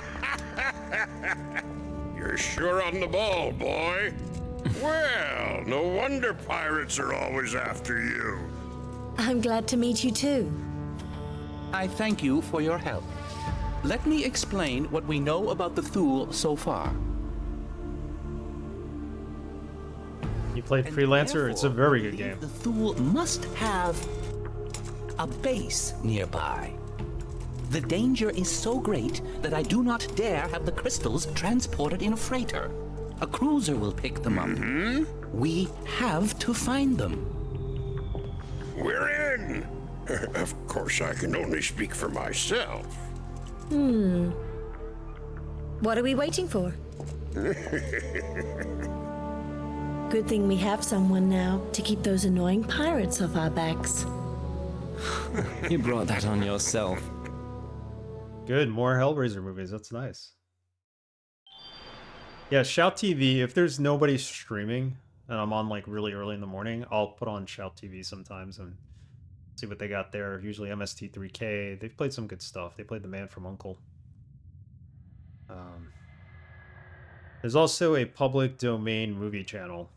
You're sure on the ball, boy. Well, no wonder pirates are always after you. I'm glad to meet you too. I thank you for your help. Let me explain what we know about the Thule so far. You played Freelancer? It's a very good game. The Thule must have a base nearby. The danger is so great that I do not dare have the crystals transported in a freighter. A cruiser will pick them up. We have to find them. We're in. Of course, I can only speak for myself. What are we waiting for? Good thing we have someone now to keep those annoying pirates off our backs. You brought that on yourself. Good, more Hellraiser movies. That's nice. Yeah, Shout TV, if there's nobody streaming and I'm on like really early in the morning, I'll put on Shout TV sometimes and see what they got there. Usually MST3K. They've played some good stuff. They played The Man from U.N.C.L.E. There's also a public domain movie channel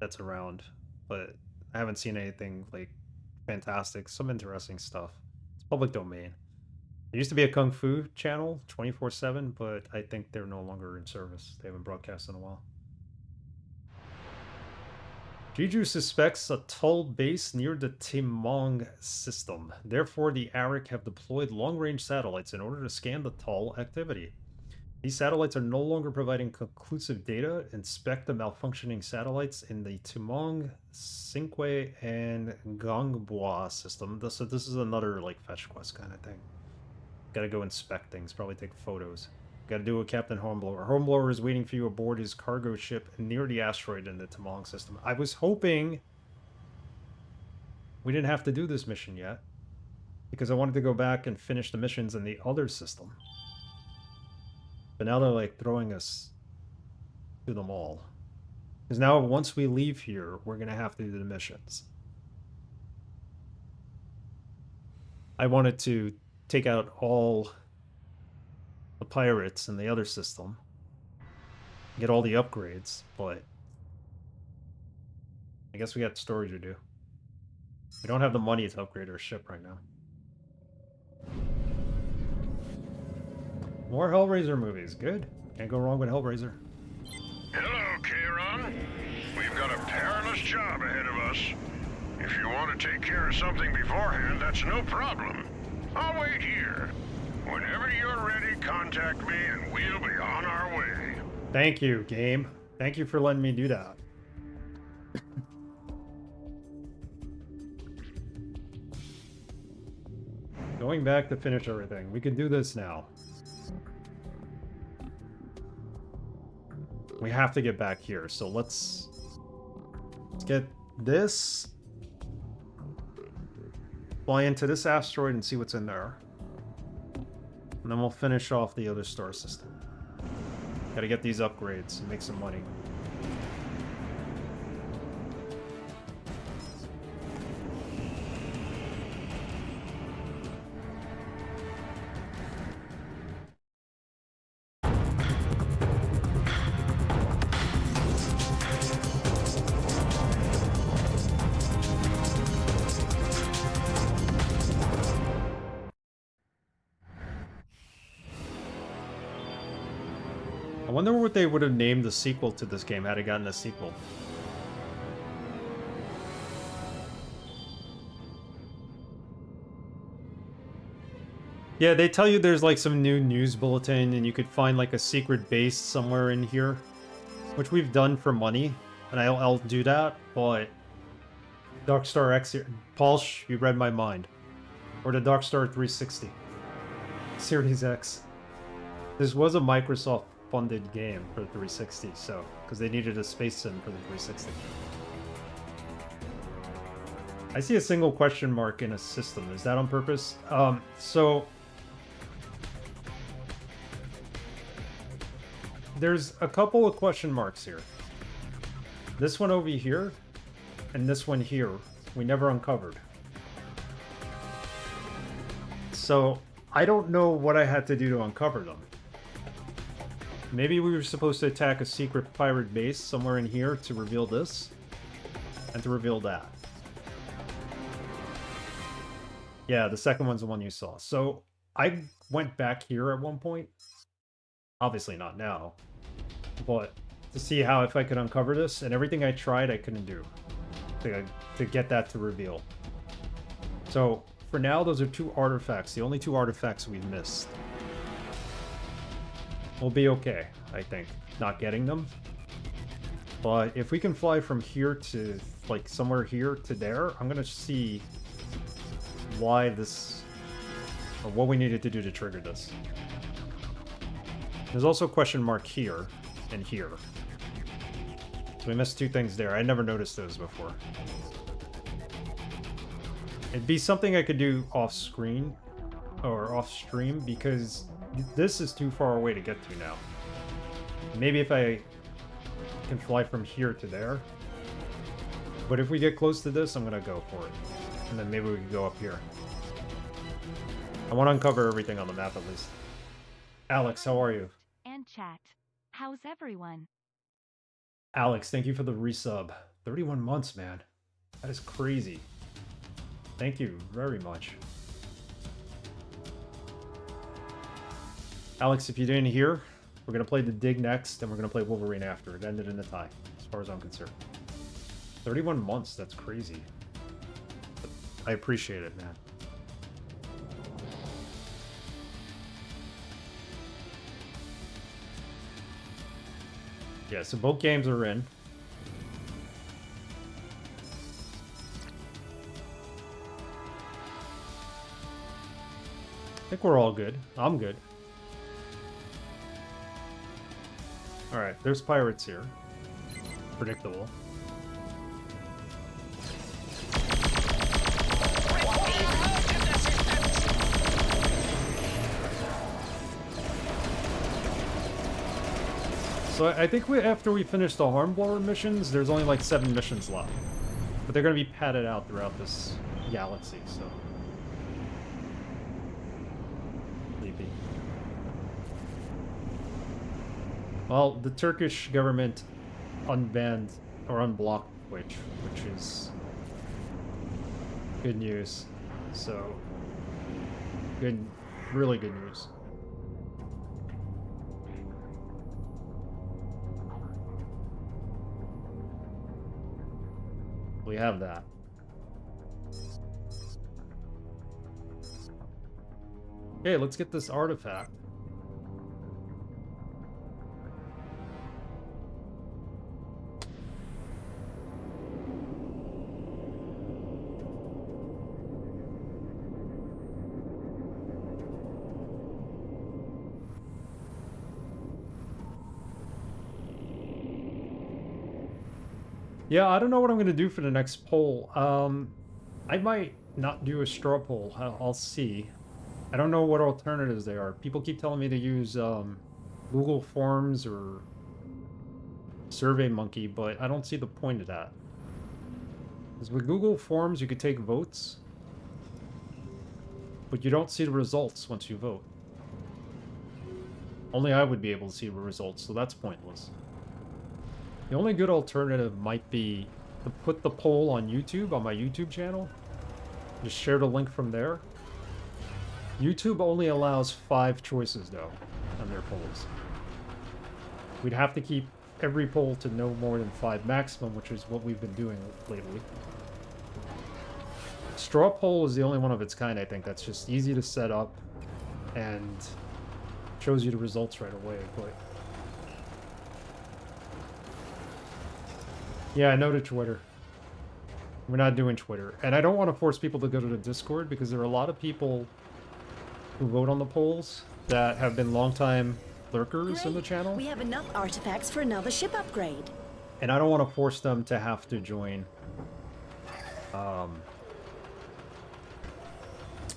that's around, but I haven't seen anything like fantastic. Some interesting stuff. It's public domain. There used to be a Kung Fu channel, 24/7, but I think they're no longer in service. They haven't broadcast in a while. Jeju suspects a Tull base near the Timong system. Therefore, the Arak have deployed long-range satellites in order to scan the Tull activity. These satellites are no longer providing conclusive data. Inspect the malfunctioning satellites in the Timong, Cinque, and Gongbwa system. So this is another like fetch quest kind of thing. Gotta go inspect things, probably take photos. Gotta do a Captain Hornblower. Hornblower is waiting for you aboard his cargo ship near the asteroid in the Timong system. I was hoping we didn't have to do this mission yet, because I wanted to go back and finish the missions in the other system. But now they're like throwing us to them all. Because now once we leave here, we're gonna have to do the missions. I wanted to take out all the pirates in the other system, get all the upgrades, but I guess we got storage to do. We don't have the money to upgrade our ship right now. More Hellraiser movies. Good. Can't go wrong with Hellraiser. Hello, Kayron. We've got a perilous job ahead of us. If you want to take care of something beforehand, that's no problem. I'll wait here. Whenever you're ready, contact me and we'll be on our way. Thank you, game. Thank you for letting me do that. Going back to finish everything. We can do this now. We have to get back here, so let's get this. Fly into this asteroid and see what's in there. And then we'll finish off the other star system. Gotta get these upgrades and make some money. I wonder what they would have named the sequel to this game had it gotten a sequel. Yeah, they tell you there's like some new news bulletin and you could find like a secret base somewhere in here, which we've done for money, and I'll do that, but Darkstar X here. Paulsh, you read my mind. Or the Darkstar 360. Series X. This was a Microsoft funded game for the 360, so because they needed a space sim for the 360. I see a single question mark in a system. Is that on purpose? So there's a couple of question marks here. This one over here and this one here we never uncovered. So I don't know what I had to do to uncover them. Maybe we were supposed to attack a secret pirate base somewhere in here to reveal this and to reveal that. Yeah, the second one's the one you saw. So I went back here at one point. Obviously not now. But to see how if I could uncover this, and everything I tried I couldn't do to get that to reveal. So for now, those are two artifacts, the only two artifacts we've missed. We'll be okay, I think, not getting them. But if we can fly from here to, like, somewhere here to there, I'm gonna see why this, or what we needed to do to trigger this. There's also a question mark here and here. So we missed two things there. I never noticed those before. It'd be something I could do off-screen or off-stream because this is too far away to get to now. Maybe if I can fly from here to there. But if we get close to this, I'm gonna go for it. And then maybe we can go up here. I want to uncover everything on the map at least. Alex, how are you? And chat. How's everyone? Alex, thank you for the resub. 31 months, man. That is crazy. Thank you very much. Alex, if you didn't hear, we're going to play the Dig next, and we're going to play Wolverine after. It ended in a tie, as far as I'm concerned. 31 months, that's crazy. But I appreciate it, man. Yeah, so both games are in. I think we're all good. I'm good. Alright, there's pirates here. Predictable. So I think after we finish the Hornblower missions, there's only like 7 missions left. But they're going to be padded out throughout this galaxy, so... Sleepy. Well, the Turkish government unbanned or unblocked Twitch, which is good news. So, good, really good news. We have that. Okay, let's get this artifact. Yeah, I don't know what I'm going to do for the next poll. I might not do a straw poll. I'll see. I don't know what alternatives there are. People keep telling me to use Google Forms or SurveyMonkey, but I don't see the point of that. Because with Google Forms, you could take votes, but you don't see the results once you vote. Only I would be able to see the results, so that's pointless. The only good alternative might be to put the poll on YouTube, on my YouTube channel. Just share the link from there. YouTube only allows 5 choices, though, on their polls. We'd have to keep every poll to no more than 5 maximum, which is what we've been doing lately. Straw poll is the only one of its kind, I think, that's just easy to set up. and shows you the results right away, but yeah, no to Twitter. We're not doing Twitter. And I don't want to force people to go to the Discord because there are a lot of people who vote on the polls that have been longtime lurkers in the channel. We have enough artifacts for another ship upgrade. And I don't want to force them to have to join. I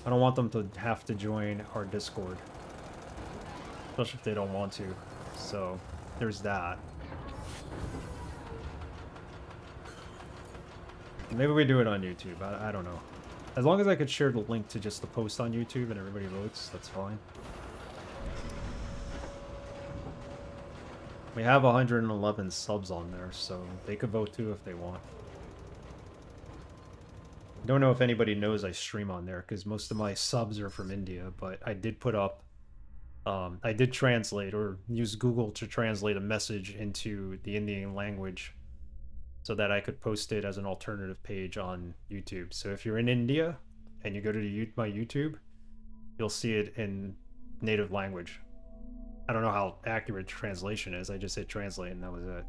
don't want them to have to join our Discord. Especially if they don't want to. So, there's that. Maybe we do it on YouTube. I don't know. As long as I could share the link to just the post on YouTube and everybody votes, that's fine. We have 111 subs on there, so they could vote too if they want. Don't know if anybody knows I stream on there, because most of my subs are from India, but I did put up... I did translate, or use Google to translate a message into the Indian language so that I could post it as an alternative page on YouTube. So if you're in India and you go to my YouTube, you'll see it in native language. I don't know how accurate translation is. I just hit translate and that was it.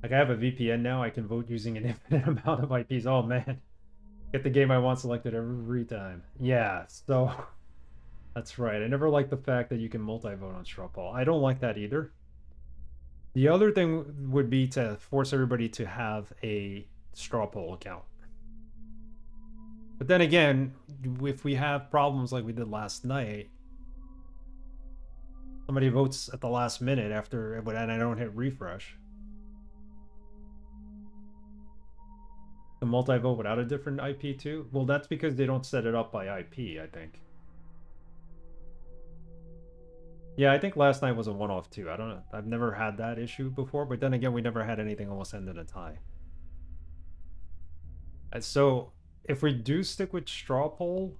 Like, I have a VPN now. I can vote using an infinite amount of IPs. Oh man, get the game I want selected every time. Yeah, so that's right. I never liked the fact that you can multi-vote on straw poll. I don't like that either. The other thing would be to force everybody to have a straw poll account. But then again, if we have problems like we did last night, somebody votes at the last minute after, and I don't hit refresh. The multi-vote without a different IP too? Well, that's because they don't set it up by IP, I think. Yeah, I think last night was a one-off too. I don't know. I've never had that issue before, but then again, we never had anything almost end in a tie. And so, if we do stick with straw poll,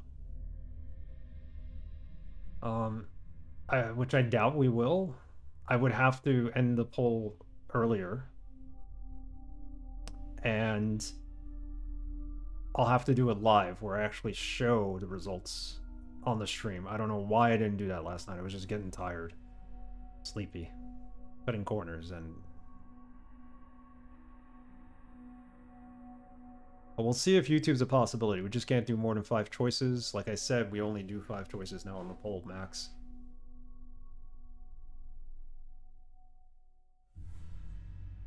which I doubt we will, I would have to end the poll earlier. And I'll have to do it live where I actually show the results on the stream. I don't know why I didn't do that last night. I was just getting tired, sleepy, cutting corners, and but we'll see if YouTube's a possibility. We just can't do more than 5 choices. Like I said, we only do 5 choices now on the poll max.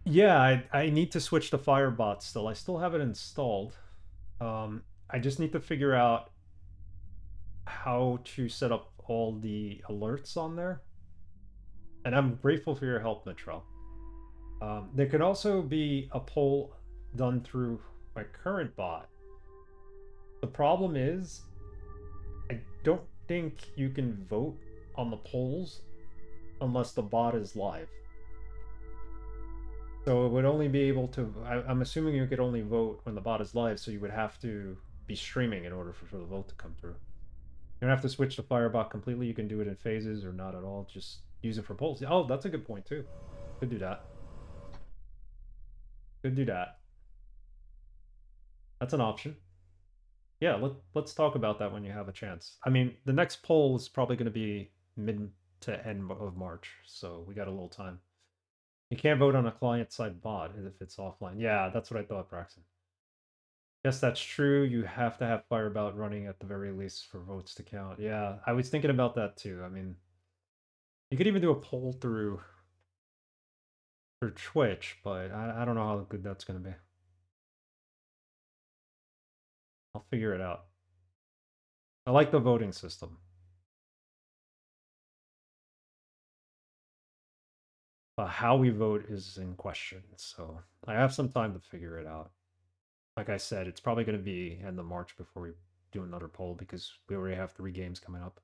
Yeah, I need to switch to Firebot still. I still have it installed. I just need to figure out how to set up all the alerts on there. And I'm grateful for your help, Mitchell. There could also be a poll done through my current bot. The problem is, I don't think you can vote on the polls unless the bot is live. So it would only be able to... I'm assuming you could only vote when the bot is live, so you would have to be streaming in order for the vote to come through. You don't have to switch to Firebot completely. You can do it in phases or not at all. Just use it for polls. Oh, that's a good point too. Could do that. Could do that. That's an option. Yeah, let's talk about that when you have a chance. I mean, the next poll is probably going to be mid to end of March, so we got a little time. You can't vote on a client-side bot if it's offline. Yeah, that's what I thought, Braxton. Yes, that's true. You have to have Firebot running at the very least for votes to count. Yeah, I was thinking about that too. I mean, you could even do a poll through Twitch, but I don't know how good that's going to be. I'll figure it out. I like the voting system. But how we vote is in question, so I have some time to figure it out. Like I said, it's probably going to be end of March before we do another poll because we already have 3 games coming up.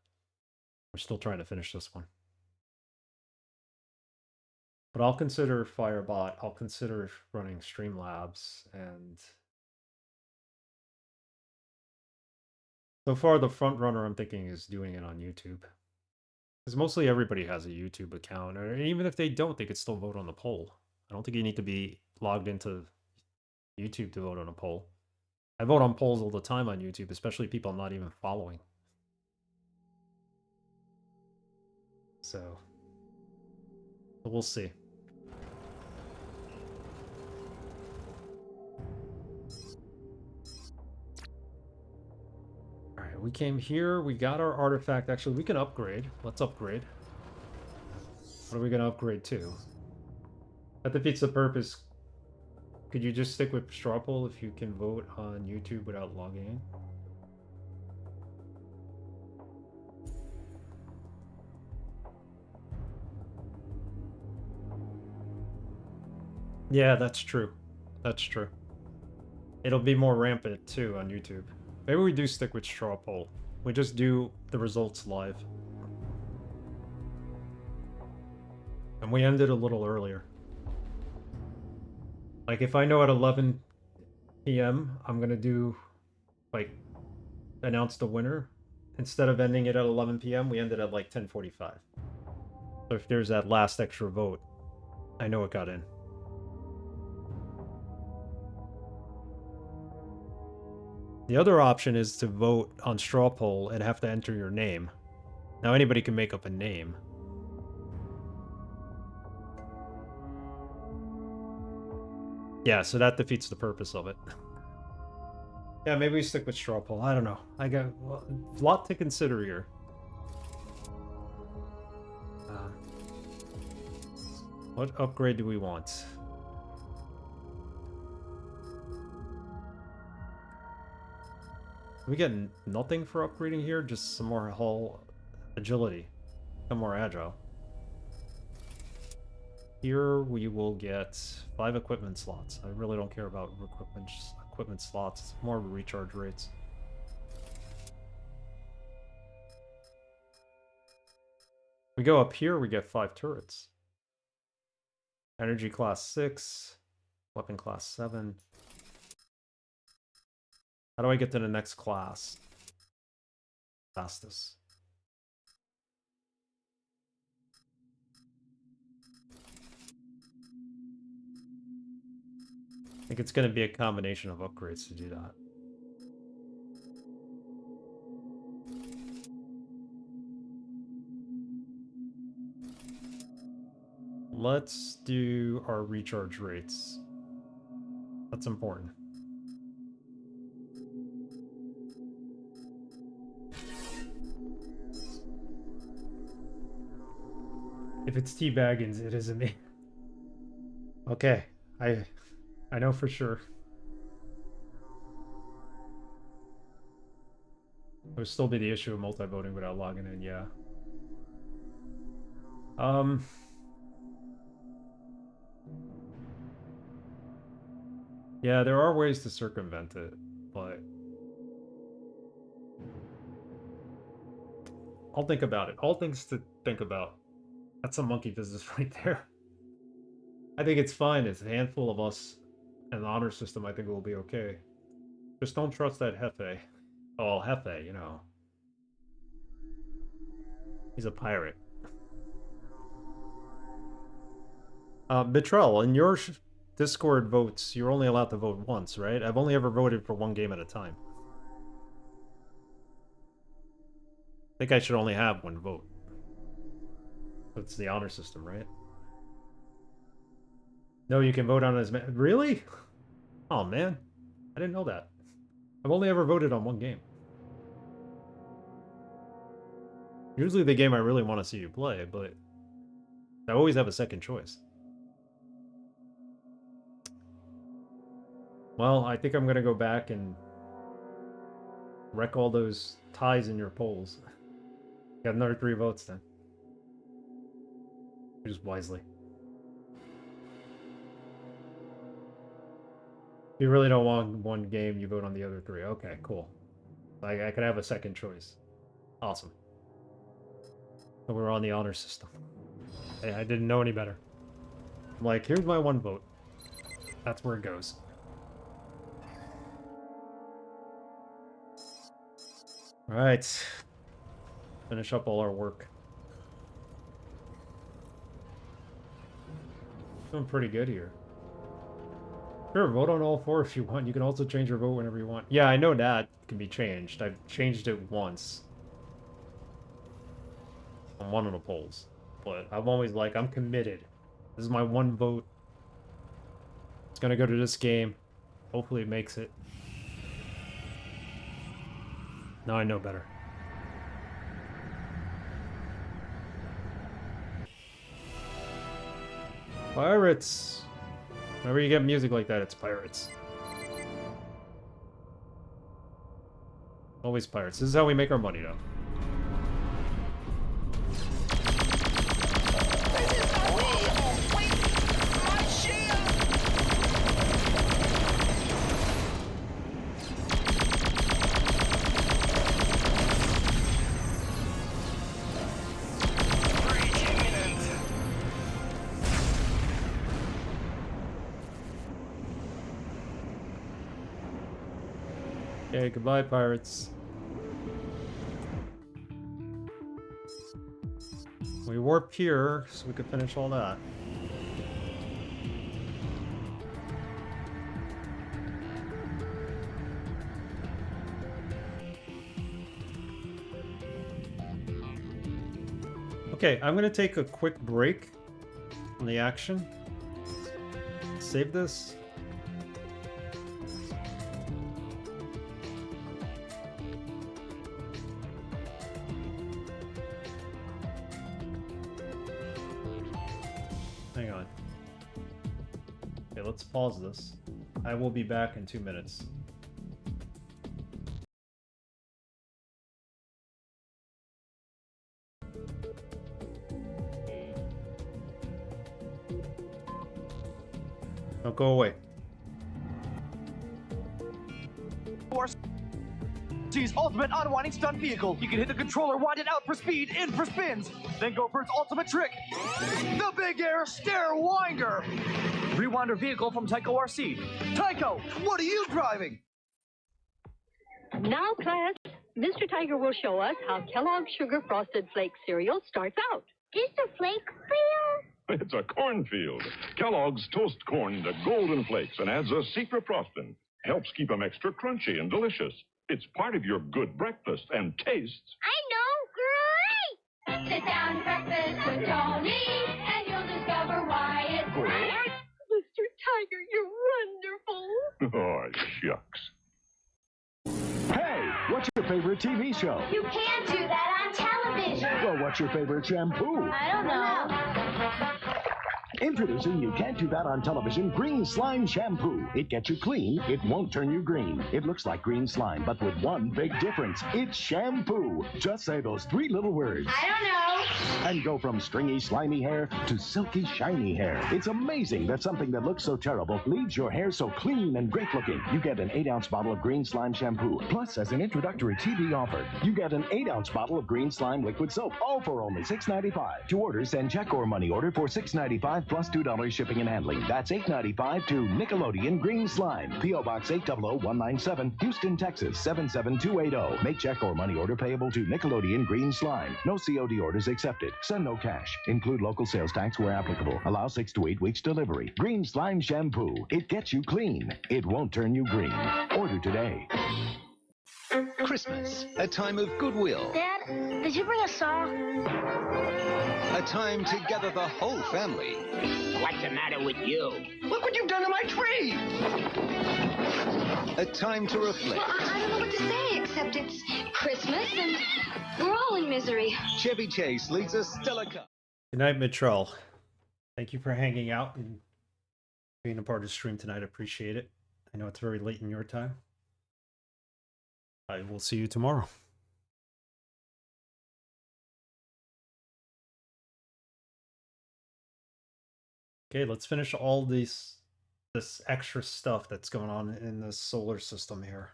We're still trying to finish this one. But I'll consider Firebot, I'll consider running Streamlabs, and so far the front runner I'm thinking is doing it on YouTube. Because mostly everybody has a YouTube account, or even if they don't, they could still vote on the poll. I don't think you need to be logged into YouTube to vote on a poll. I vote on polls all the time on YouTube, especially people I'm not even following. So we'll see. Alright, we came here, we got our artifact. Actually, we can upgrade. Let's upgrade. What are we gonna upgrade to? That defeats the purpose. Could you just stick with straw poll if you can vote on YouTube without logging in? Yeah, that's true. That's true. It'll be more rampant too on YouTube. Maybe we do stick with straw poll. We just do the results live. And we ended a little earlier. Like, if I know at 11 p.m. I'm gonna do, like, announce the winner. Instead of ending it at 11 p.m., we ended at, like, 10:45. So if there's that last extra vote, I know it got in. The other option is to vote on straw poll and have to enter your name. Now, anybody can make up a name. Yeah, so that defeats the purpose of it. Yeah, maybe we stick with straw poll. I don't know. I got a lot to consider here. What upgrade do we want? We get nothing for upgrading here, just some more hull agility, some more agile. Here we will get 5 equipment slots. I really don't care about equipment slots. It's more recharge rates. We go up here, we get 5 turrets. Energy class 6, weapon class 7. How do I get to the next class? Fastest. I think it's going to be a combination of upgrades to do that. Let's do our recharge rates. That's important. If it's T Baggins, it isn't me. Okay, I know for sure. There would still be the issue of multi-voting without logging in, yeah. Yeah, there are ways to circumvent it, but I'll think about it. All things to think about. That's some monkey business right there. I think it's fine. It's a handful of us and the honor system. I think it will be okay. Just don't trust that Hefe. Oh, Hefe, you know. He's a pirate. Betrell, in your Discord votes, you're only allowed to vote once, right? I've only ever voted for one game at a time. I think I should only have one vote. It's the honor system, right? No, you can vote on as many. Really? Oh, man. I didn't know that. I've only ever voted on one game. Usually the game I really want to see you play, but I always have a second choice. Well, I think I'm going to go back and wreck all those ties in your polls. Got another 3 votes then. Just wisely. If you really don't want one game, you vote on the other 3. Okay, cool. I could have a second choice. Awesome. So we're on the honor system. I didn't know any better. I'm like, here's my 1 vote. That's where it goes. Alright. Finish up all our work. Doing pretty good here. Sure, vote on all 4 if you want. You can also change your vote whenever you want. Yeah, I know that can be changed. I've changed it once. On one of the polls. But I'm always like, I'm committed. This is my one vote. It's gonna go to this game. Hopefully it makes it. Now I know better. Pirates! Whenever you get music like that, it's pirates. Always pirates. This is how we make our money, though. Okay, goodbye, pirates. We warp here, so we could finish all that. Okay, I'm gonna take a quick break from the action. Save this. Hang on. Okay, let's pause this. I will be back in 2 minutes. Don't go away. Force's ultimate unwinding stunt vehicle. You can hit the controller, wind it out for speed, in for spins, then go for its ultimate trick, the Big Air Stair Winder. Rewinder vehicle from Tycho RC. Tycho, what are you driving? Now, class, Mr. Tiger will show us how Kellogg's Sugar Frosted Flake cereal starts out. Is the flake real? It's a cornfield. Kellogg's toast corn to golden flakes and adds a secret frosting. Helps keep them extra crunchy and delicious. It's part of your good breakfast and tastes. I know, great! Sit down, breakfast with Tony, and you'll discover why it's great. Mr. Tiger, you're wonderful. Oh, shucks. Hey, what's your favorite TV show? You can't do that on television. Well, what's your favorite shampoo? I don't know. Introducing You Can't Do That on Television Green Slime Shampoo. It gets you clean. It won't turn you green. It looks like green slime, but with one big difference. It's shampoo. Just say those 3 little words. I don't know. And go from stringy, slimy hair to silky, shiny hair. It's amazing that something that looks so terrible leaves your hair so clean and great looking. You get an 8-ounce bottle of Green Slime Shampoo. Plus, as an introductory TV offer, you get an 8-ounce bottle of Green Slime Liquid Soap. All for only $6.95. To order, send check or money order for $6.95 plus $2 shipping and handling. That's $8.95 to Nickelodeon Green Slime. P.O. Box 800197, Houston, Texas 77280. Make check or money order payable to Nickelodeon Green Slime. No COD orders accepted. Send no cash. Include local sales tax where applicable. Allow 6 to 8 weeks delivery. Green Slime Shampoo. It gets you clean. It won't turn you green. Order today. Christmas, a time of goodwill. Dad, did you bring a saw? A time to gather the whole family. What's the matter with you? Look what you've done to my tree! A time to reflect. Well, I don't know what to say, except it's Christmas and we're all in misery. Chevy Chase leads a stellar cup. Good night, Mitchell. Thank you for hanging out and being a part of the stream tonight. I appreciate it. I know it's very late in your time. I will see you tomorrow. Okay, let's finish all this extra stuff that's going on in the solar system here.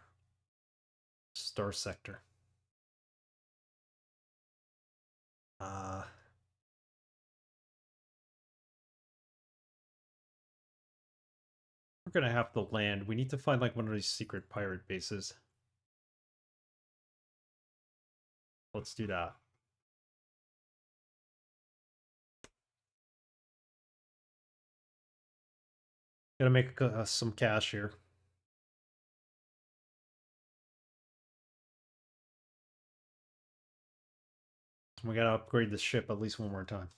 Star sector. We're gonna have to land. We need to find like one of these secret pirate bases. Let's do that. Gotta make some cash here. We gotta upgrade the ship at least one more time.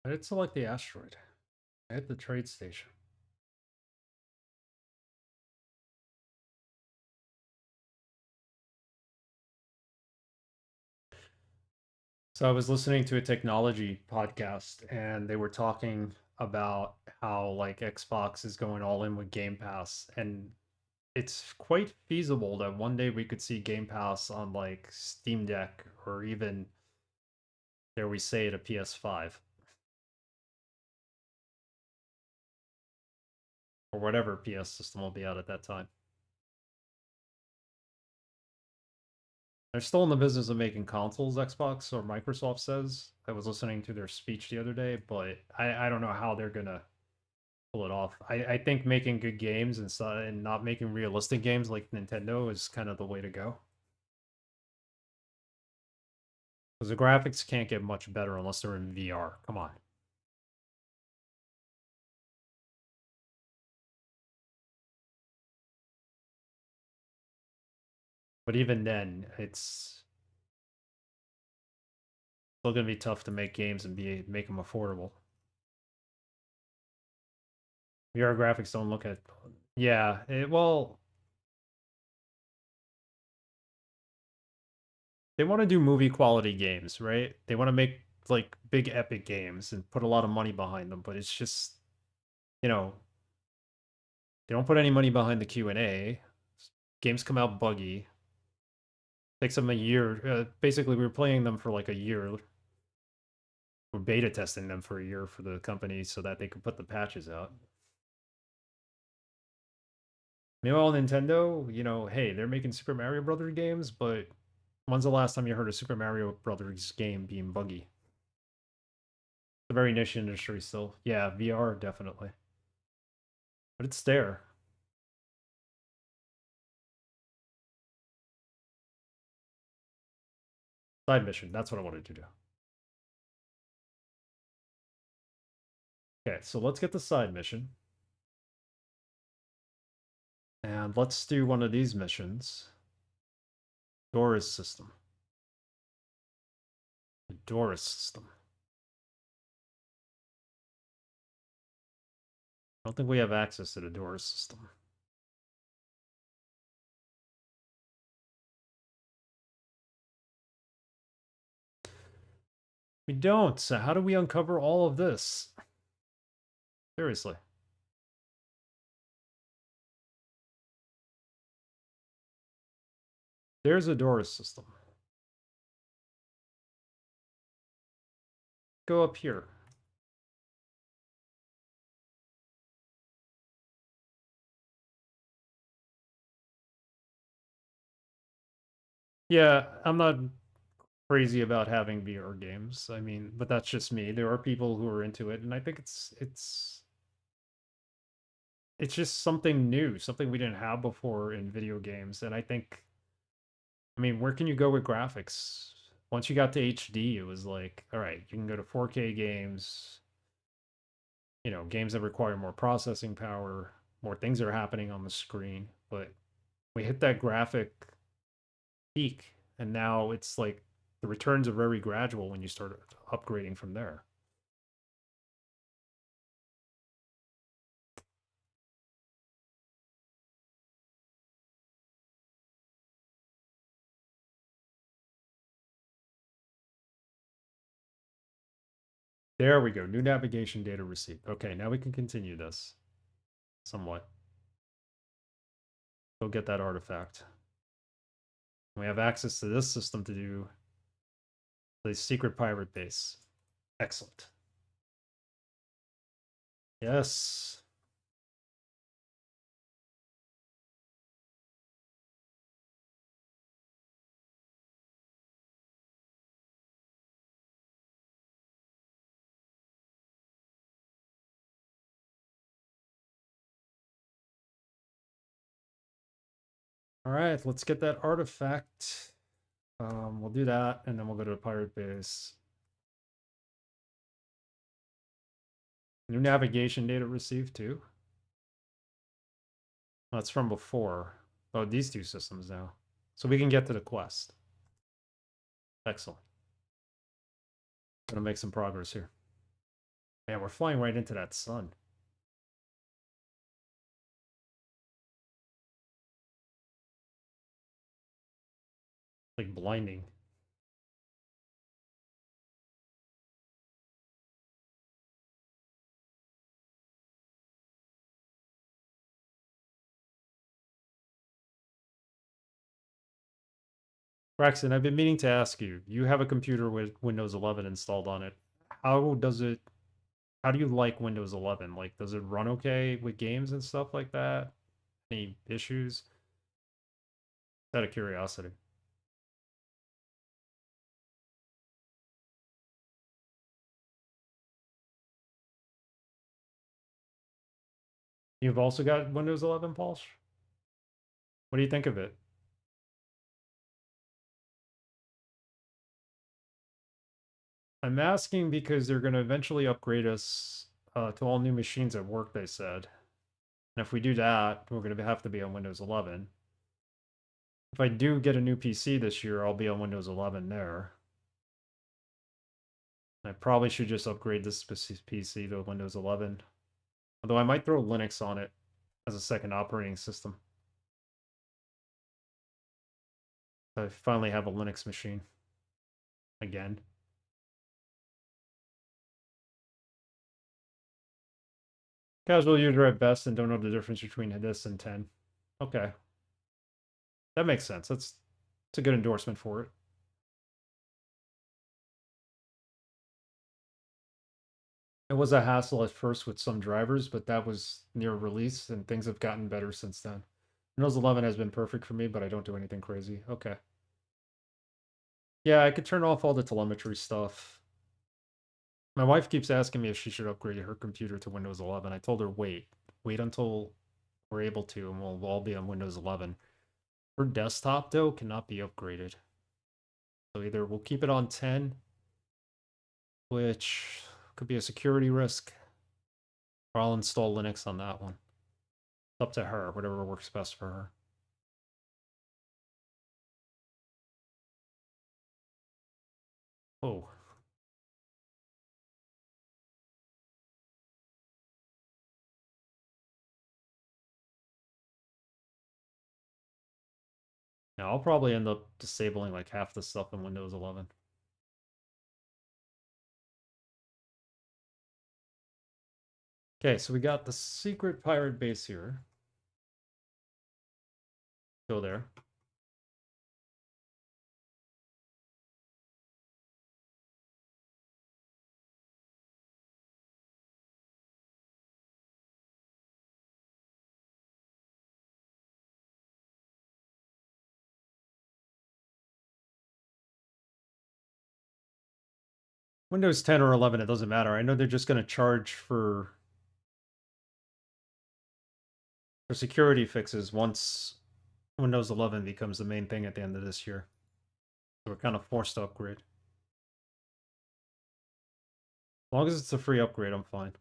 I did select the asteroid. I hit the trade station. So I was listening to a technology podcast and they were talking about how like Xbox is going all in with Game Pass, and it's quite feasible that one day we could see Game Pass on like Steam Deck or even, dare we say it, a PS5 or whatever PS system will be out at that time. They're still in the business of making consoles, Xbox or Microsoft says. I was listening to their speech the other day, but I don't know how they're gonna pull it off. I think making good games and not making realistic games like Nintendo is kind of the way to go. Because the graphics can't get much better unless they're in VR. Come on. But even then, it's still gonna be tough to make games and make them affordable. VR graphics don't look at. Yeah, well, they want to do movie quality games, right? They want to make like big epic games and put a lot of money behind them, but it's just, you know, they don't put any money behind the Q&A. Games come out buggy. Takes them a year. Basically, we were playing them for like a year. We're beta testing them for a year for the company so that they could put the patches out. Meanwhile, Nintendo, you know, hey, they're making Super Mario Brothers games, but when's the last time you heard a Super Mario Brothers game being buggy? It's a very niche industry still. Yeah, VR, definitely. But it's there. Side mission, that's what I wanted to do. Okay, so let's get the side mission. And let's do one of these missions. Doris system. The Doris system. I don't think we have access to the Doris system. We don't. So how do we uncover all of this? Seriously. There's a Doris system. Go up here. Yeah, I'm not crazy about having VR games. I mean, but that's just me. There are people who are into it, and I think it's just something new, something we didn't have before in video games. And I think, I mean, where can you go with graphics? Once you got to HD, it was like, all right, you can go to 4K games, you know, games that require more processing power, more things are happening on the screen. But we hit that graphic peak, and now it's like the returns are very gradual when you start upgrading from there. There we go. New navigation data received. Okay, now we can continue this somewhat. Go get that artifact. We have access to this system to do the secret pirate base. Excellent. Yes. All right, let's get that artifact. We'll do that, and then we'll go to a pirate base. New navigation data received too. That's from before. Oh, these two systems now. So we can get to the quest. Excellent. Gonna make some progress here. Man, we're flying right into that sun. Like blinding. Braxton, I've been meaning to ask you. You have a computer with Windows 11 installed on it. How does it? How do you like Windows 11? Like, does it run okay with games and stuff like that? Any issues? Out of curiosity. You've also got Windows 11, Paul? What do you think of it? I'm asking because they're going to eventually upgrade us to all new machines at work, they said. And if we do that, we're going to have to be on Windows 11. If I do get a new PC this year, I'll be on Windows 11 there. I probably should just upgrade this PC to Windows 11. Although I might throw Linux on it as a second operating system. I finally have a Linux machine. Again. Casual user at best and don't know the difference between this and 10. Okay. That makes sense. That's a good endorsement for it. It was a hassle at first with some drivers, but that was near release, and things have gotten better since then. Windows 11 has been perfect for me, but I don't do anything crazy. Okay. Yeah, I could turn off all the telemetry stuff. My wife keeps asking me if she should upgrade her computer to Windows 11. I told her, wait until we're able to, and we'll all be on Windows 11. Her desktop, though, cannot be upgraded. So either we'll keep it on 10, which could be a security risk, or I'll install Linux on that one. It's up to her, whatever works best for her. Oh. Now, I'll probably end up disabling like half the stuff in Windows 11. Okay, so we got the secret pirate base here. Go there. Windows 10 or 11, it doesn't matter. I know they're just going to charge for security fixes once Windows 11 becomes the main thing at the end of this year. So we're kind of forced to upgrade. As long as it's a free upgrade, I'm fine.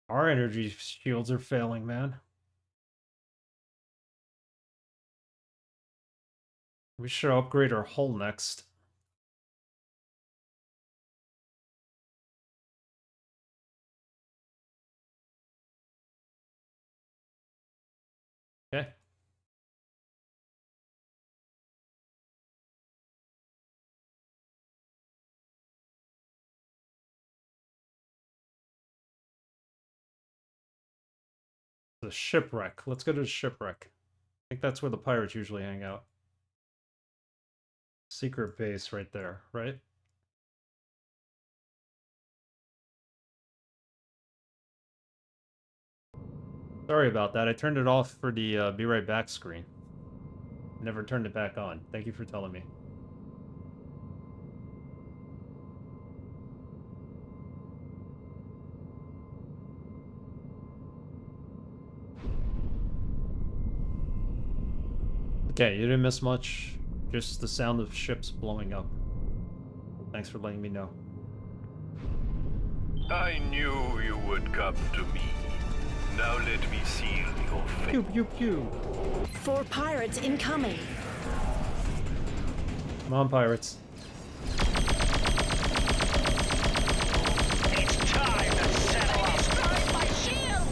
Our energy shields are failing, man. We should upgrade our hull next. Okay. The shipwreck. Let's go to the shipwreck. I think that's where the pirates usually hang out. Secret base right there, right? Sorry about that. I turned it off for the be right back screen. Never turned it back on. Thank you for telling me. Okay, you didn't miss much. Just the sound of ships blowing up. Thanks for letting me know. I knew you would come to me. Now let me seal your fate. Pew pew pew. 4 pirates incoming. Come on, pirates. It's time to settle up. Destroyed my shield!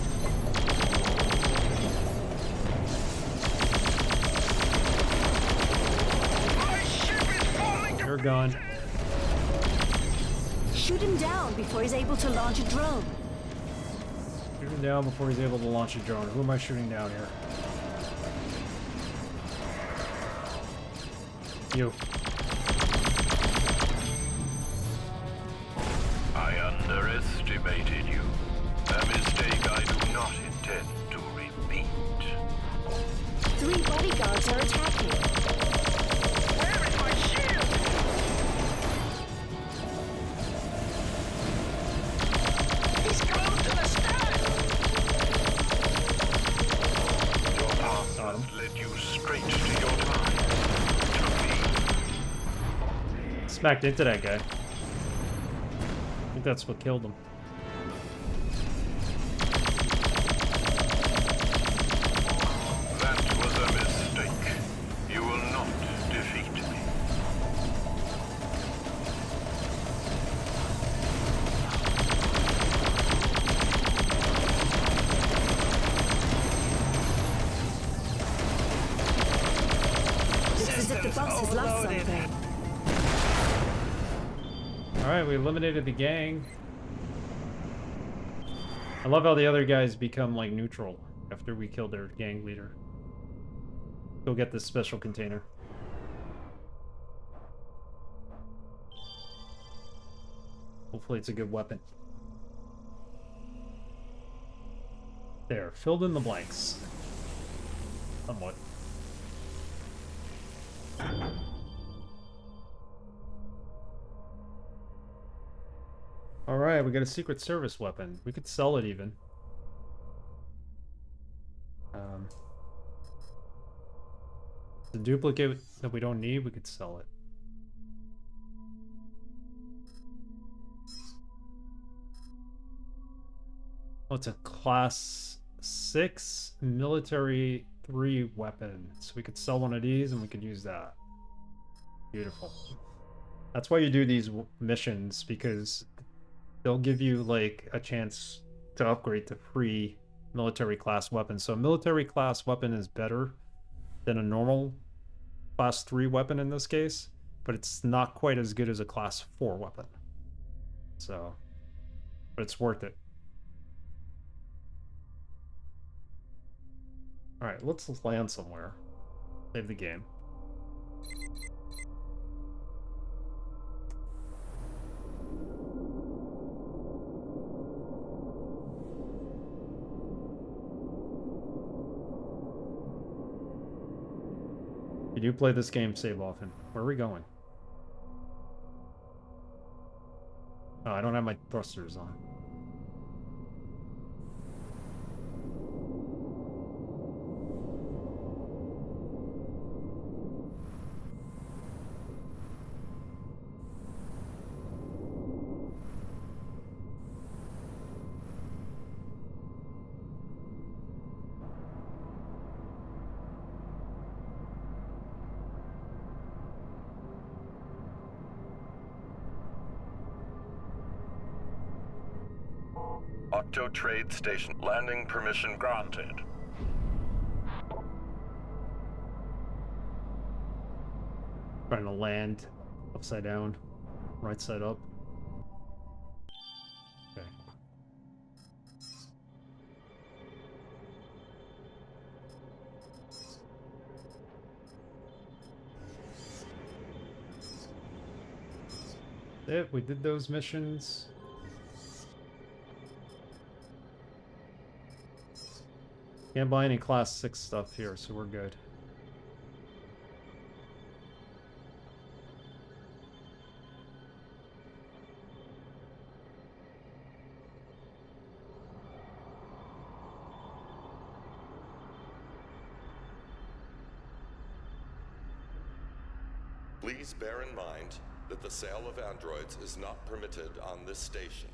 My ship is falling to You're gone. Shoot him down before he's able to launch a drone. Shoot him down before he's able to launch a drone. Who am I shooting down here? You. I underestimated you. A mistake I do not intend to repeat. 3 bodyguards are attacking. Where is my shield? He's glued to the stand! Your path must lead you straight to your time. To me. Smacked into that guy. I think that's what killed him. That was a mistake. You will not defeat me. Looks as if the boss has lost something. Alright, we eliminated the gang. I love how the other guys become, like, neutral after we killed their gang leader. Go get this special container. Hopefully it's a good weapon. There, filled in the blanks. Somewhat. Alright, we got a Secret Service weapon. We could sell it even. The duplicate that we don't need, we could sell it. Oh, it's a Class 6 Military 3 weapon. So we could sell one of these and we could use that. Beautiful. That's why you do these missions, because they'll give you, like, a chance to upgrade to free military class weapons. So a military class weapon is better than a normal class 3 weapon in this case, but it's not quite as good as a class 4 weapon. So, but it's worth it. Alright, let's land somewhere. Save the game. You do play this game, save often. Where are we going? Oh, I don't have my thrusters on. Octo Trade Station. Landing permission granted. Trying to land upside down, right side up. Okay. If we did those missions. Can't buy any class 6 stuff here, so we're good. Please bear in mind that the sale of androids is not permitted on this station.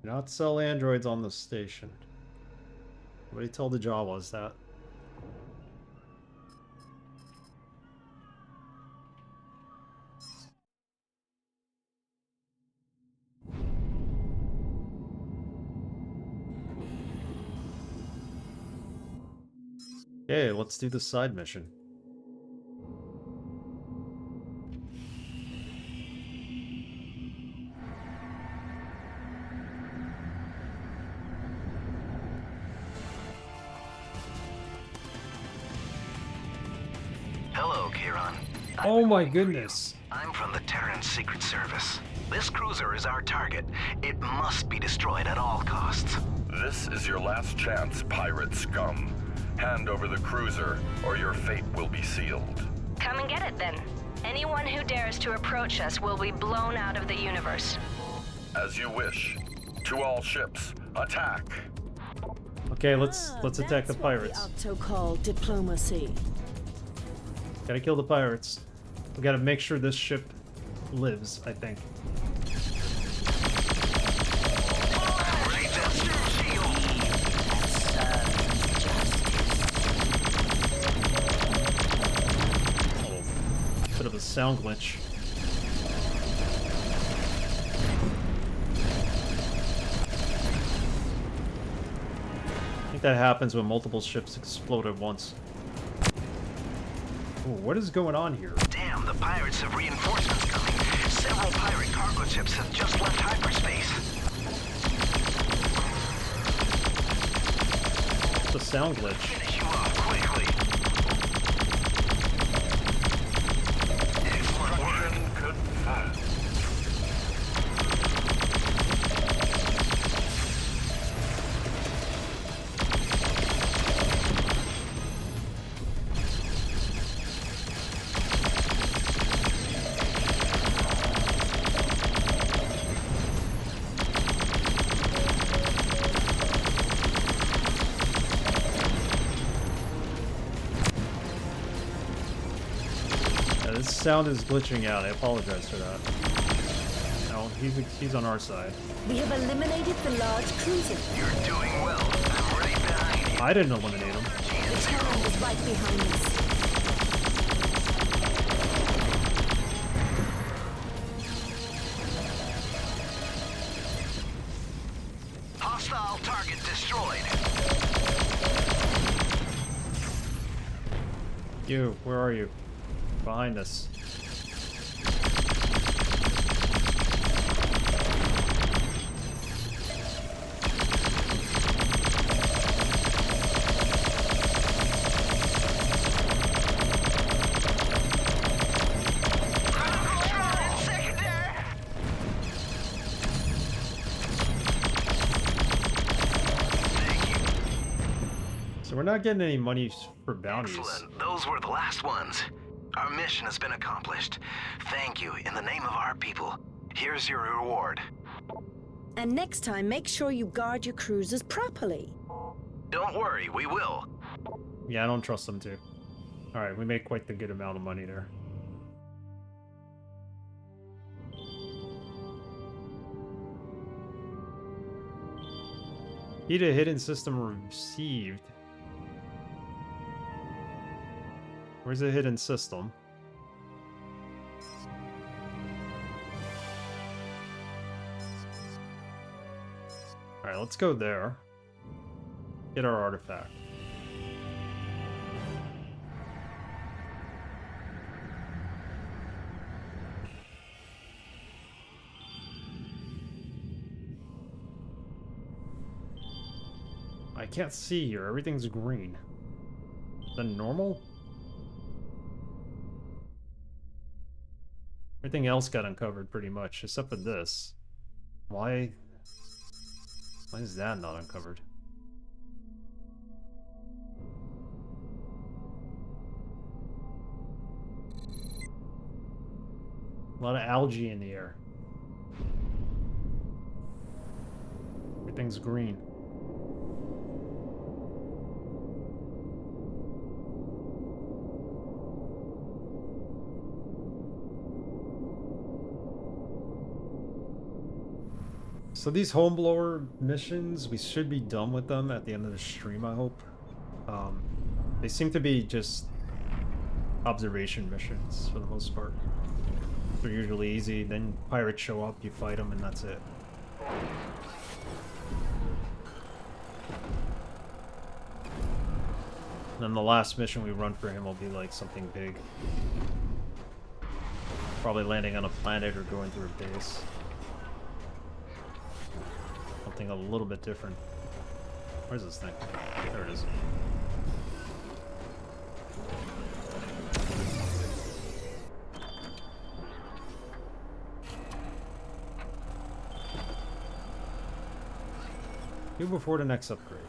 Do not sell androids on the station. Somebody told the Jawas that. Okay, let's do the side mission. Hello, Kayron. Oh my goodness. I'm from the Terran Secret Service. This cruiser is our target. It must be destroyed at all costs. This is your last chance, pirate scum. Hand over the cruiser, or your fate will be sealed. Come and get it then. Anyone who dares to approach us will be blown out of the universe. As you wish. To all ships, attack! Okay, let's attack the That's pirates. what the Octo call diplomacy. Gotta kill the pirates. We gotta make sure this ship lives, I think. Oh, bit of a sound glitch. I think that happens when multiple ships explode at once. Ooh, what is going on here? Damn, the pirates have reinforcements coming. Several pirate cargo ships have just left hyperspace. The sound glitch. Finish you off quickly. Destruction confirmed. This sound is glitching out. I apologize for that. No, he's on our side. We have eliminated the large cruiser. You're doing well. I'm right behind you. I didn't eliminate him. The Terran is right behind us. Hostile target destroyed. You, where are you? Behind us. So we're not getting any money for bounties. Excellent. Those were the last ones. Our mission has been accomplished. Thank you in the name of our people. Here's your reward. And next time, make sure you guard your cruisers properly. Don't worry, we will. Yeah, I don't trust them to. Alright, we made quite the good amount of money there. Key to hidden system received. Where's the hidden system? Alright, let's go there. Get our artifact. I can't see here. Everything's green. Is that normal? Everything else got uncovered pretty much, except for this. Why is that not uncovered? A lot of algae in the air. Everything's green. So these homeblower missions, we should be done with them at the end of the stream, I hope. They seem to be just observation missions for the most part. They're usually easy, then pirates show up, you fight them, and that's it. And then the last mission we run for him will be like something big. Probably landing on a planet or going through a base. Something a little bit different. Where's this thing? There it is. Do before the next upgrade.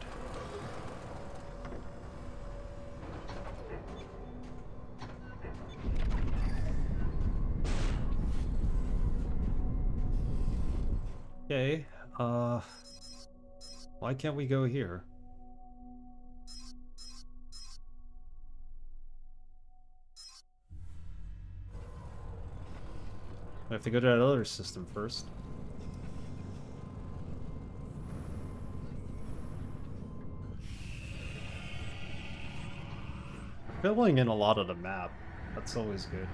Okay, why can't we go here? I have to go to that other system first. Filling in a lot of the map. That's always good.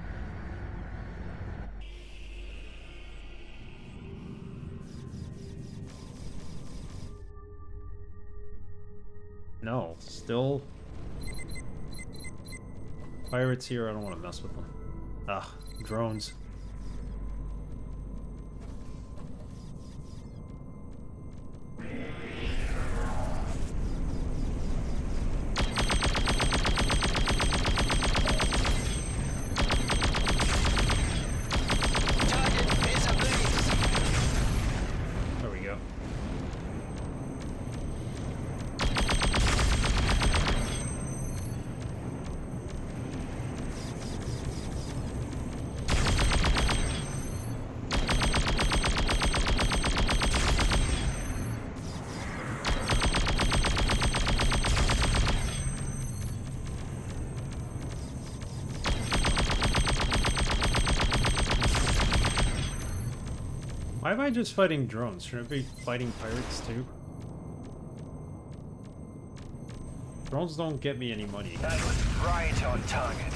No, still pirates here. I don't want to mess with them. Ugh, drones. There we go. Why am I just fighting drones? Shouldn't I be fighting pirates too? Drones don't get me any money. That was right on target.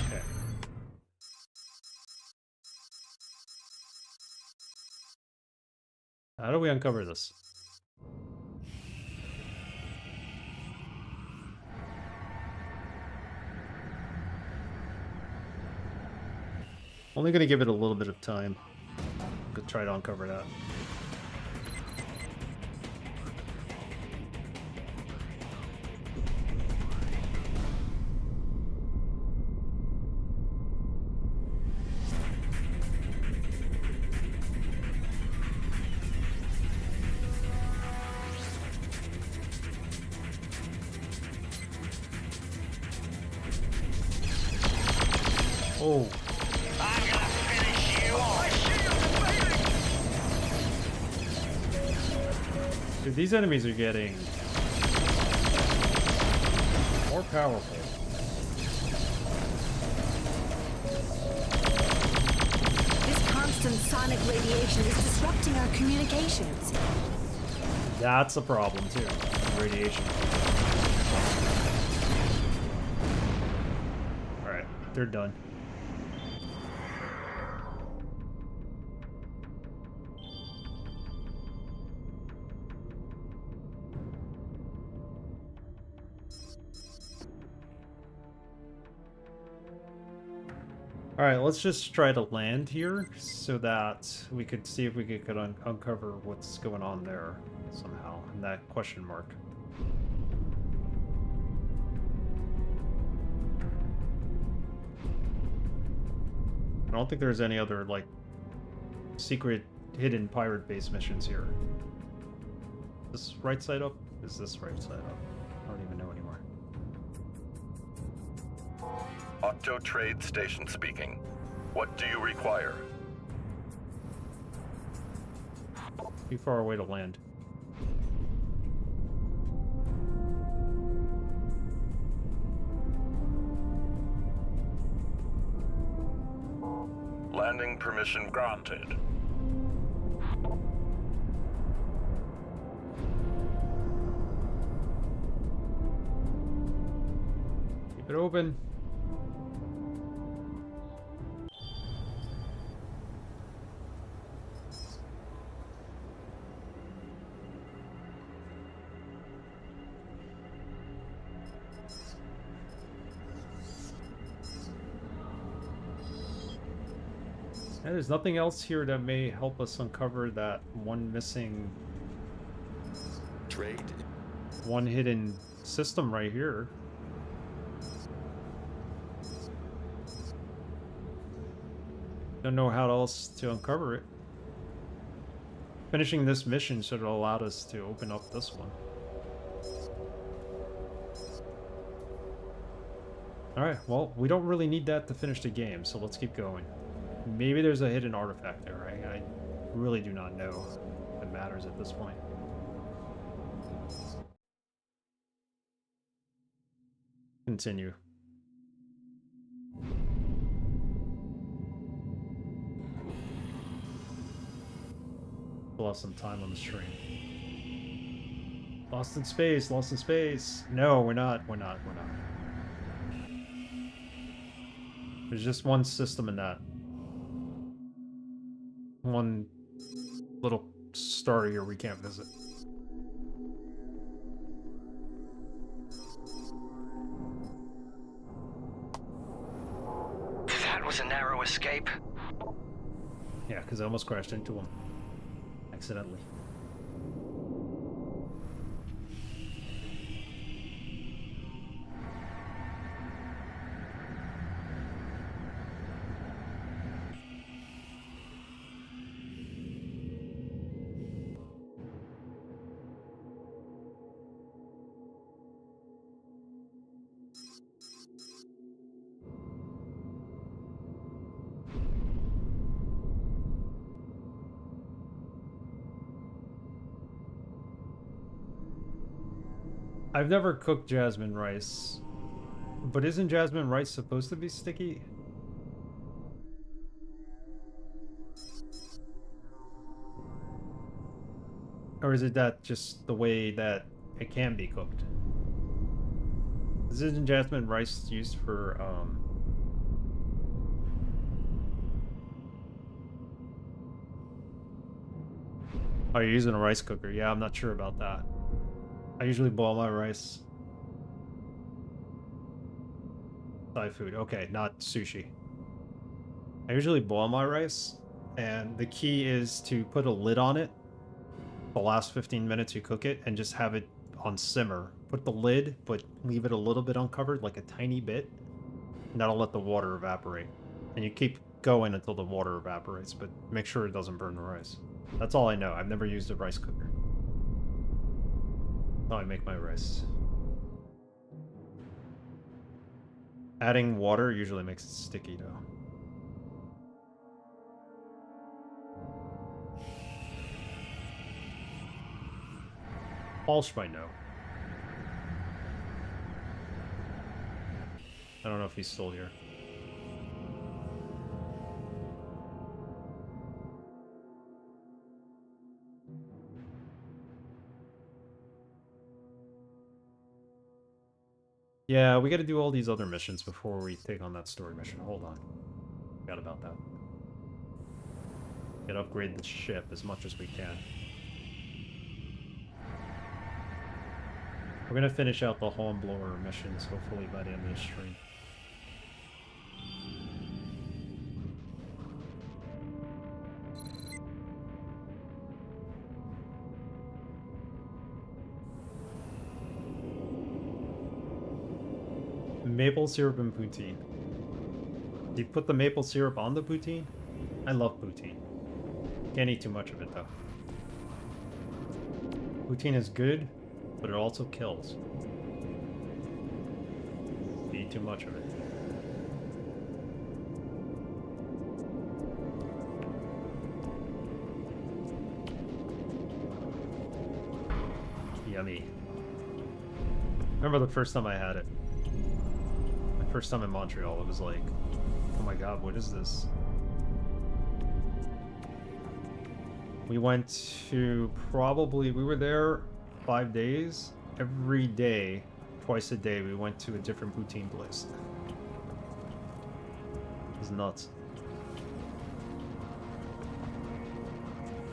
Okay. How do we uncover this? Only gonna give it a little bit of time. Could try to uncover that. Oh. Dude, these enemies are getting more powerful. This constant sonic radiation is disrupting our communications. That's a problem too. Radiation. Alright, they're done. Alright, let's just try to land here so that we could see if we could uncover what's going on there somehow, in that question mark. I don't think there's any other, like, secret hidden pirate base missions here. Is this right side up? Is this right side up? I don't even know anymore. Octo Trade Station speaking. What do you require? Too far away to land. Landing permission granted. Keep it open. And there's nothing else here that may help us uncover that one missing Trade. one hidden system right here. Don't know how else to uncover it. Finishing this mission should have allowed us to open up this one. Alright, well, we don't really need that to finish the game, so let's keep going. Maybe there's a hidden artifact there, right? I really do not know if it matters at this point. Continue. Lost some time on the stream. Lost in space, lost in space. No, we're not. There's just one system in that. One little star here we can't visit. That was a narrow escape. Yeah, because I almost crashed into him. Accidentally. I've never cooked jasmine rice, but isn't jasmine rice supposed to be sticky? Or is it that just the way that it can be cooked? Isn't jasmine rice used for, Oh, you're using a rice cooker. Yeah, I'm not sure about that. I usually boil my rice. Thai food. Okay, not sushi. I usually boil my rice, and the key is to put a lid on it the last 15 minutes you cook it, and just have it on simmer. Put the lid, but leave it a little bit uncovered, like a tiny bit, and that'll let the water evaporate. And you keep going until the water evaporates, but make sure it doesn't burn the rice. That's all I know. I've never used a rice cooker. How I make my rice. Adding water usually makes it sticky though. Walsh might know. I don't know if he's still here. Yeah, we gotta do all these other missions before we take on that story mission. Hold on. Forgot about that. Gotta upgrade the ship as much as we can. We're gonna finish out the Hornblower missions, hopefully by the end of the stream. Maple syrup and poutine. Do you put the maple syrup on the poutine? I love poutine. Can't eat too much of it though. Poutine is good, but it also kills. If you eat too much of it. Yummy. Remember the first time I had it? First time in Montreal, it was like, oh my god, what is this? We went to we were there 5 days. Every day, twice a day, we went to a different poutine place. It was nuts.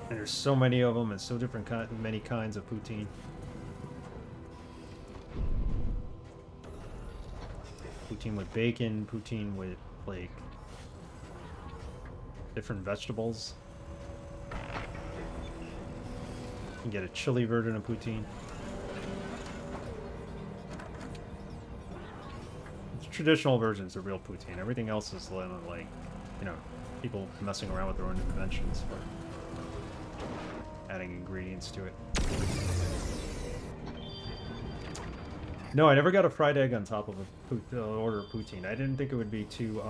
And there's so many of them and so many kinds of poutine. Poutine with bacon, poutine with, like, different vegetables. You can get a chili version of poutine. The traditional versions of real poutine. Everything else is like, you know, people messing around with their own inventions for adding ingredients to it. No, I never got a fried egg on top of a order of poutine. I didn't think it would be too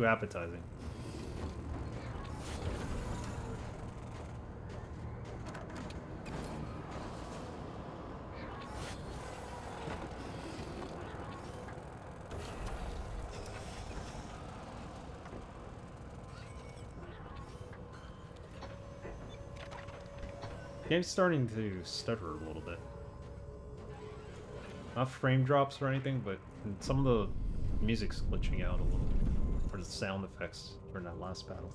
appetizing. Game's starting to stutter a little bit. Not frame drops or anything, but some of the music's glitching out a little, for the sound effects during that last battle.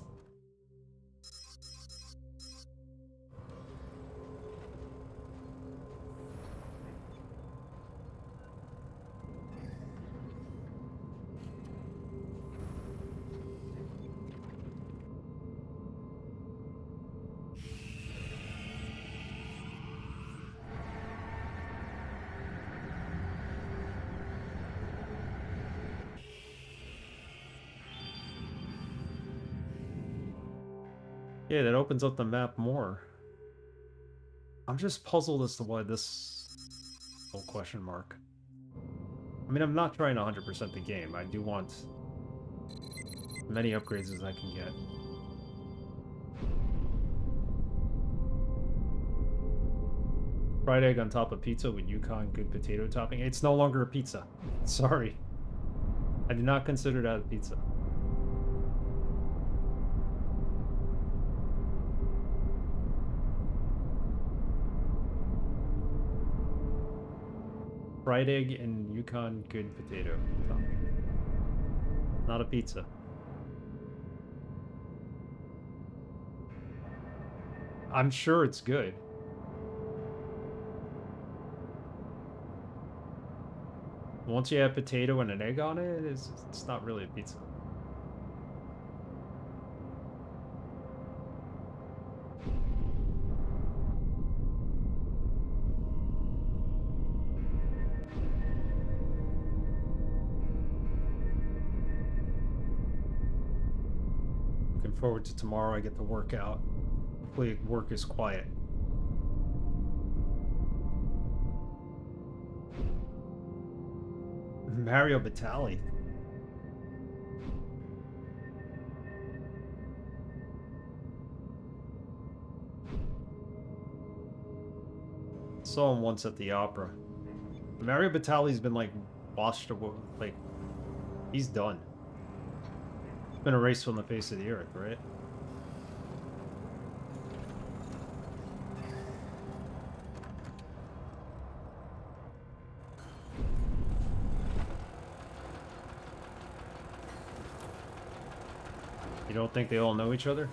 Yeah, that opens up the map more. I'm just puzzled as to why this whole question mark. I mean, I'm not trying to 100% the game. I do want as many upgrades as I can get. Fried egg on top of pizza with Yukon good potato topping. It's no longer a pizza. Sorry. I do not consider that a pizza. Fried egg and Yukon good potato topping. Not a pizza. I'm sure it's good. Once you have potato and an egg on it, it's not really a pizza. Looking forward to tomorrow. I get to work out. Hopefully work is quiet. Mario Batali. Saw him once at the opera. Mario Batali's been like washed away, like he's done. He's been erased from the face of the earth, right? You don't think they all know each other?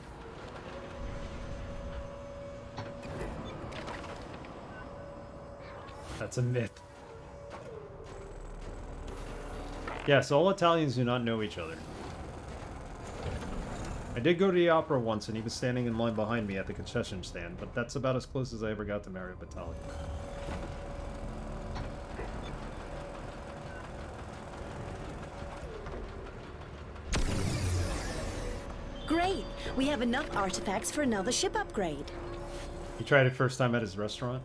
That's a myth. Yes, all Italians do not know each other. I did go to the opera once and he was standing in line behind me at the concession stand, but that's about as close as I ever got to Mario Batali. Great! We have enough artifacts for another ship upgrade. You tried it first time at his restaurant?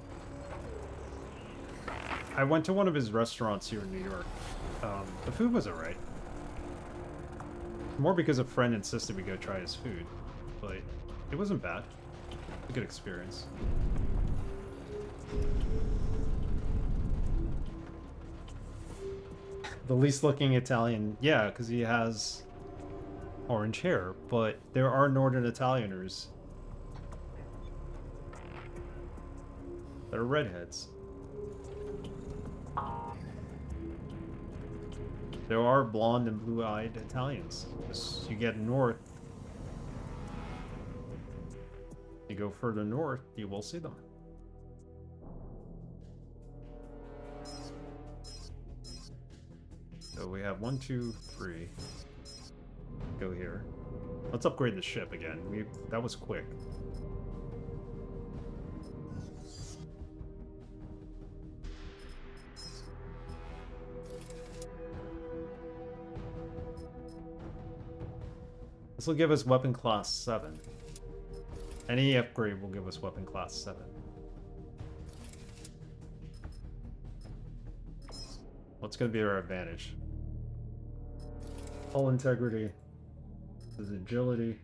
I went to one of his restaurants here in New York. The food was alright. More because a friend insisted we go try his food. But it wasn't bad. A good experience. The least looking Italian, yeah, because he has orange hair, but there are Northern Italianers They're redheads. There are blonde and blue-eyed Italians. As you get north, you go further north, you will see them. So we have 1, 2, 3. Go here. Let's upgrade the ship again. That was quick. This will give us weapon class 7. Any upgrade will give us weapon class 7. What's going to be our advantage? Hull integrity. This is agility.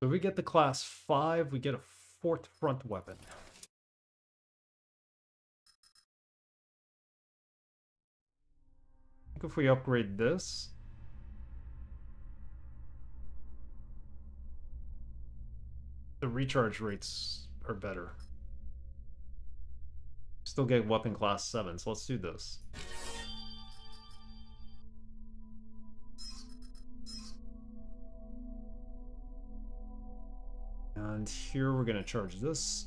So if we get the class 5, we get a 4th front weapon. I think if we upgrade this, the recharge rates are better. Still get weapon class 7, so let's do this. And here we're going to charge this.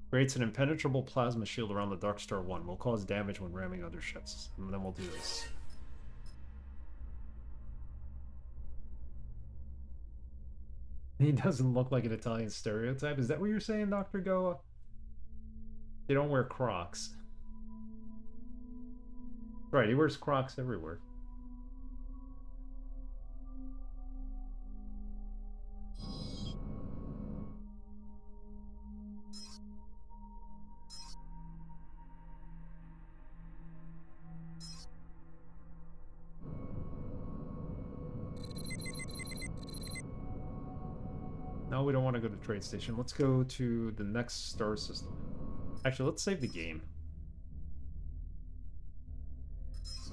Creates an impenetrable plasma shield around the Darkstar One. Will cause damage when ramming other ships. And then we'll do this. He doesn't look like an Italian stereotype. Is that what you're saying, Dr. Goa? They don't wear Crocs. Right, he wears Crocs everywhere. No, we don't want to go to the trade station. Let's go to the next star system. Actually, let's save the game.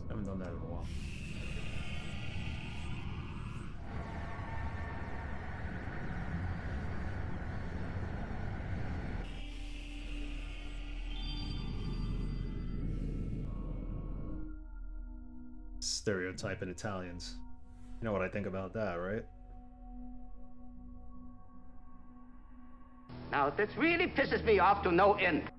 Haven't done that in a while. Stereotyping Italians. You know what I think about that, right? Now, this really pisses me off to no end.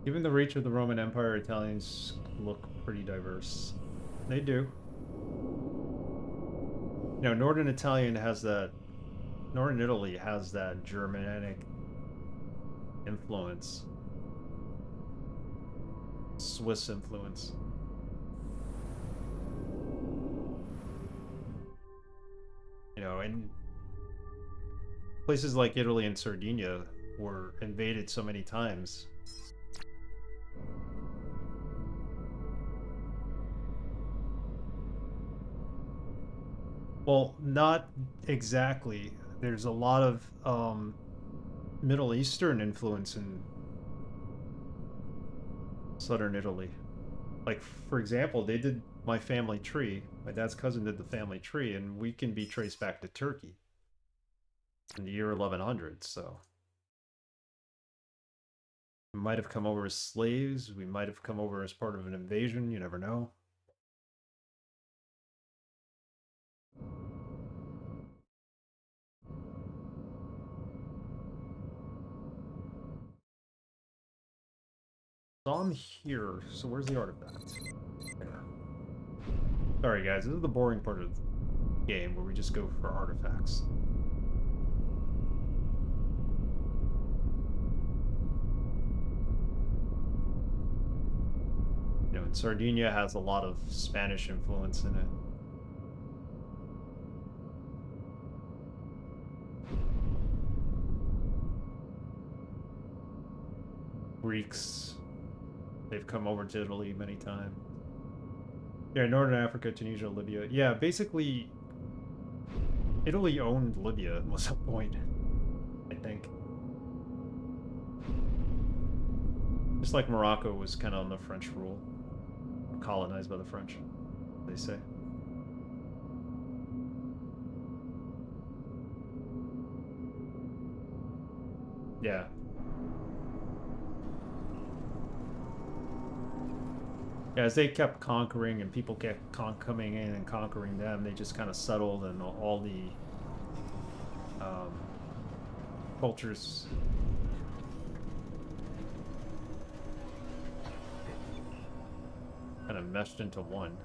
Given the reach of the Roman Empire, Italians look pretty diverse. They do. You know, Northern Italian has that... Northern Italy has that Germanic influence. Swiss influence. You know, and places like Italy and Sardinia were invaded so many times. Well, not exactly. There's a lot of Middle Eastern influence in southern Italy. Like, for example, they did my family tree. My dad's cousin did the family tree, and we can be traced back to Turkey in the year 1100, so... We might have come over as slaves, we might have come over as part of an invasion, you never know. So I'm here, so where's the artifact? There. Sorry guys, this is the boring part of the game where we just go for artifacts. You know, and Sardinia has a lot of Spanish influence in it. Greeks, they've come over to Italy many times. Yeah, Northern Africa, Tunisia, Libya. Yeah, basically, Italy owned Libya at some point, I think. Just like Morocco was kind of on the French rule. Colonized by the French, they say. Yeah. Yeah, as they kept conquering and people kept coming in and conquering them, they just kind of settled, and all the cultures kind of meshed into one.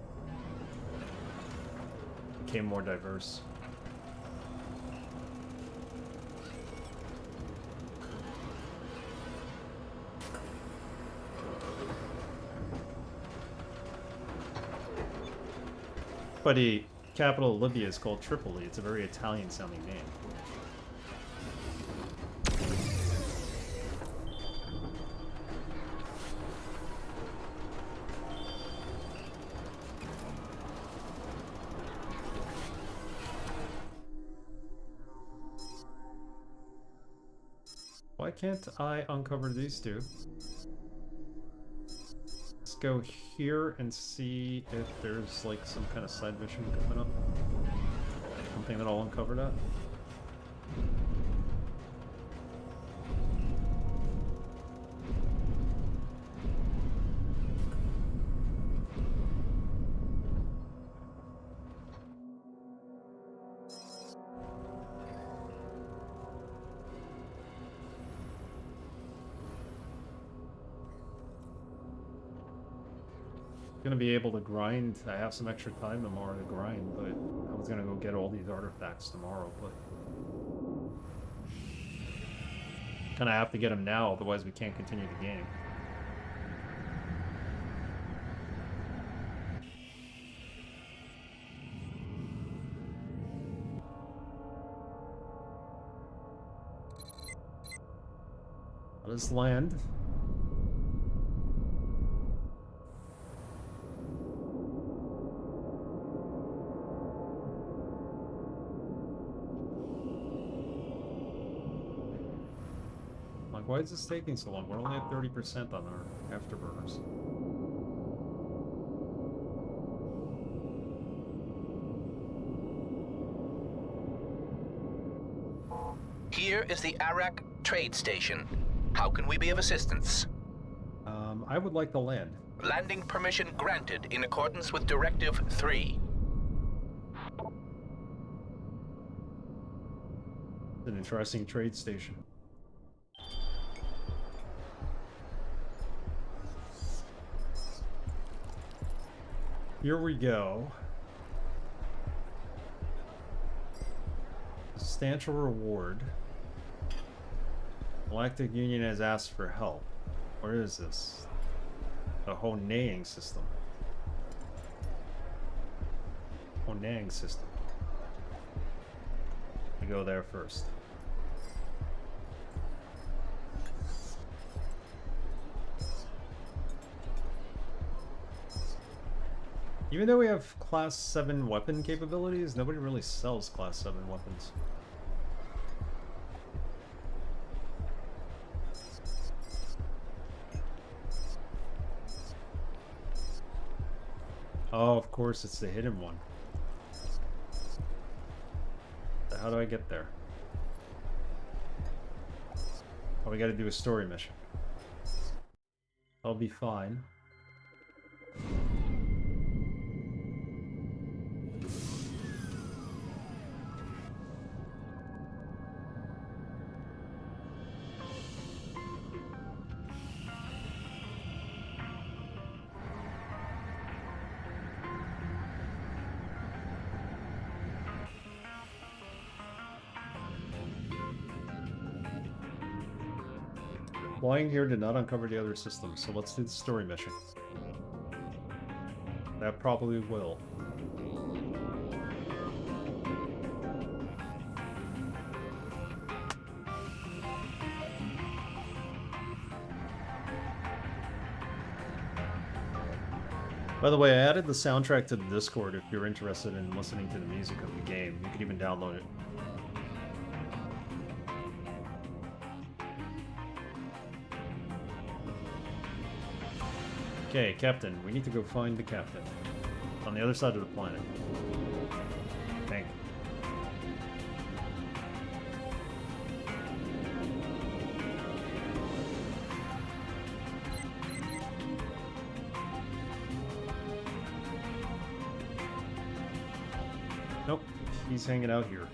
Became more diverse. But the capital of Libya is called Tripoli. It's a very Italian-sounding name. Why can't I uncover these two? Let's go here and see if there's like some kind of side mission coming up. Something that I'll uncover that. Gonna be able to grind. I have some extra time tomorrow to grind, but I was gonna go get all these artifacts tomorrow, but kind of have to get them now, otherwise we can't continue the game. Let us land. Why is this taking so long? We're only at 30% on our afterburners. Here is the Arak trade station. How can we be of assistance? I would like to land. Landing permission granted in accordance with Directive 3. It's an interesting trade station. Here we go. Substantial reward. Galactic Union has asked for help. Where is this? The Honaying system. Honaying system. We go there first. Even though we have Class 7 weapon capabilities, nobody really sells Class 7 weapons. Oh, of course, it's the hidden one. So how do I get there? Oh, we gotta do a story mission. I'll be fine. Flying here did not uncover the other systems, so let's do the story mission. That probably will. By the way, I added the soundtrack to the Discord if you're interested in listening to the music of the game. You can even download it. Okay, Captain. We need to go find the captain. On the other side of the planet. Dang. Nope, he's hanging out here.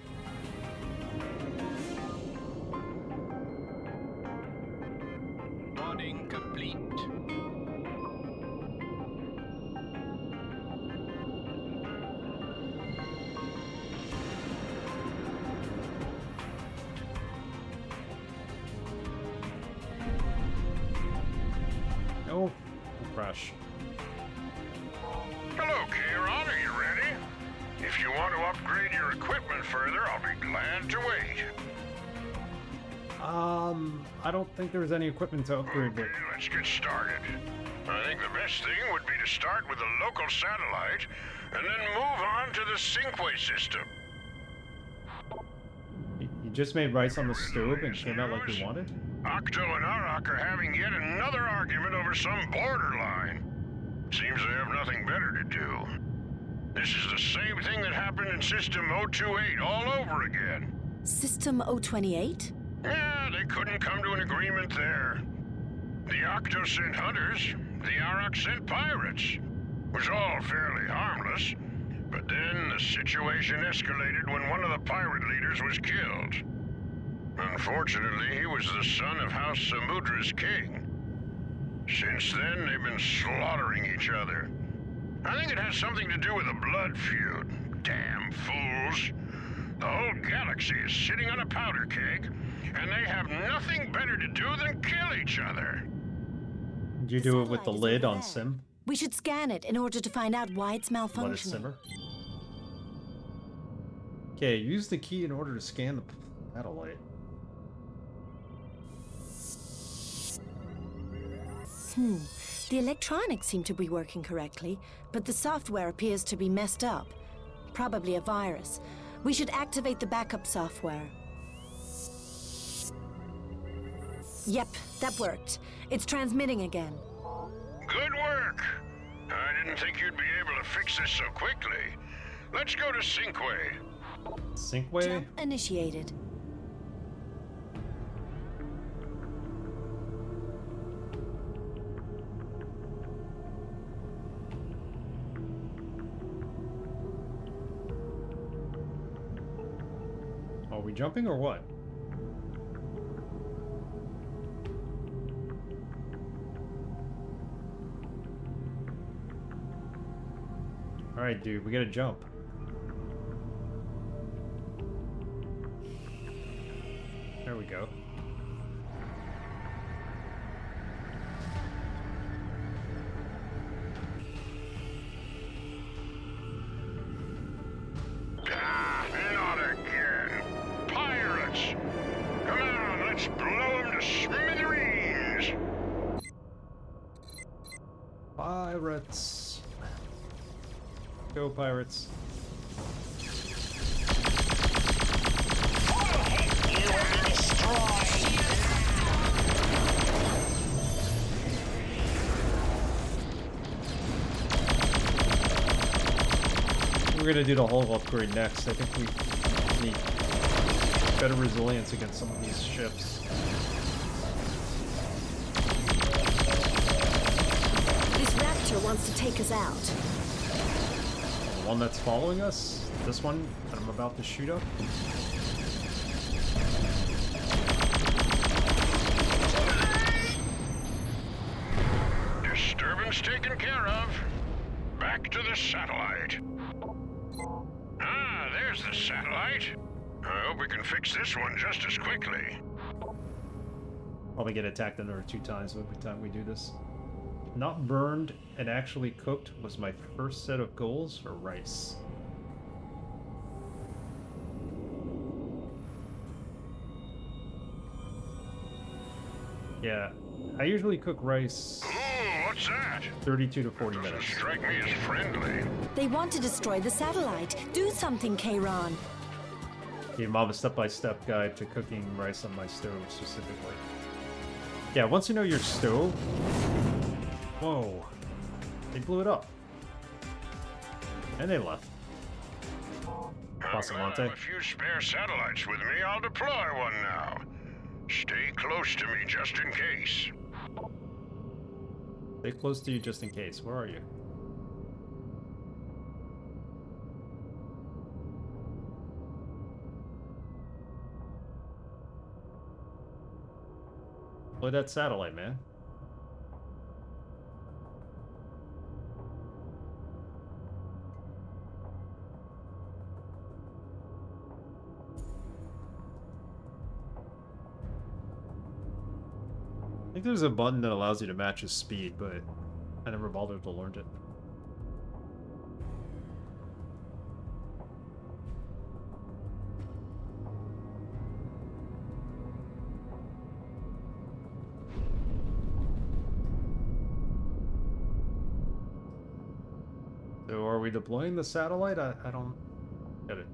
Boarding complete. No, crash. Hello, Kayron. Are you ready? If you want to upgrade your equipment further, I'll be glad to wait. I don't think there's any equipment to upgrade, but... Okay, let's get started. I think the best thing would be to start with a local satellite, and then move on to the Sinkway system. You just made rice on the stove and came out like you wanted? Octo and Arak are having yet another argument over some borderline. Seems they have nothing better to do. This is the same thing that happened in System 028 all over again. System 028? Yeah, they couldn't come to an agreement there. The Octo sent hunters, the Arak sent pirates. It was all fairly harmless, but then the situation escalated when one of the pirate leaders was killed. Unfortunately, he was the son of House Samudra's king. Since then, they've been slaughtering each other. I think it has something to do with a blood feud. Damn fools. The whole galaxy is sitting on a powder keg, and they have nothing better to do than kill each other. Did you do it with the lid on Sim? We should scan it in order to find out why it's Let it malfunctioning. simmer. Okay, use the key in order to scan the satellite. The electronics seem to be working correctly, but the software appears to be messed up. Probably a virus. We should activate the backup software. Yep, that worked. It's transmitting again. Good work. I didn't think you'd be able to fix this so quickly. Let's go to Sinkway. Sinkway? Jump initiated. Are we jumping or what? Alright, dude, we gotta jump. There we go. Not again. Pirates! Come on, let's blow them to smithereens! Pirates. Go, pirates. We're gonna do the hull upgrade next. I think we need better resilience against some of these ships. This raptor wants to take us out. The one that's following us? This one that I'm about to shoot up? Disturbance taken care of. Back to the satellite. Ah, there's the satellite. I hope we can fix this one just as quickly. Probably get attacked another 2 times every time we do this. Not burned and actually cooked was my first set of goals for rice. Yeah, I usually cook rice What's that? 32 to 40 Doesn't minutes. strike me as friendly. They want to destroy the satellite. Do something, Kayron. Gave Mom a step-by-step guide to cooking rice on my stove specifically. Yeah, once you know your stove... Whoa. They blew it up. And they left. I have a few spare satellites with me. I'll deploy one now. Stay close to me just in case. Stay close to you just in case. Where are you? Deploy that satellite, man. I think there's a button that allows you to match his speed, but I never bothered to learn it. So are we deploying the satellite? I don't get it.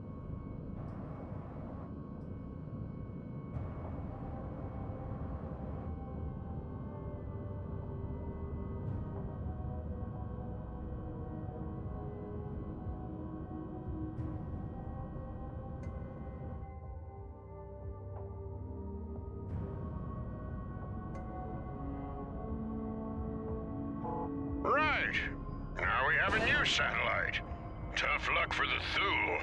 Right. Now we have a new satellite. Tough luck for the Thule.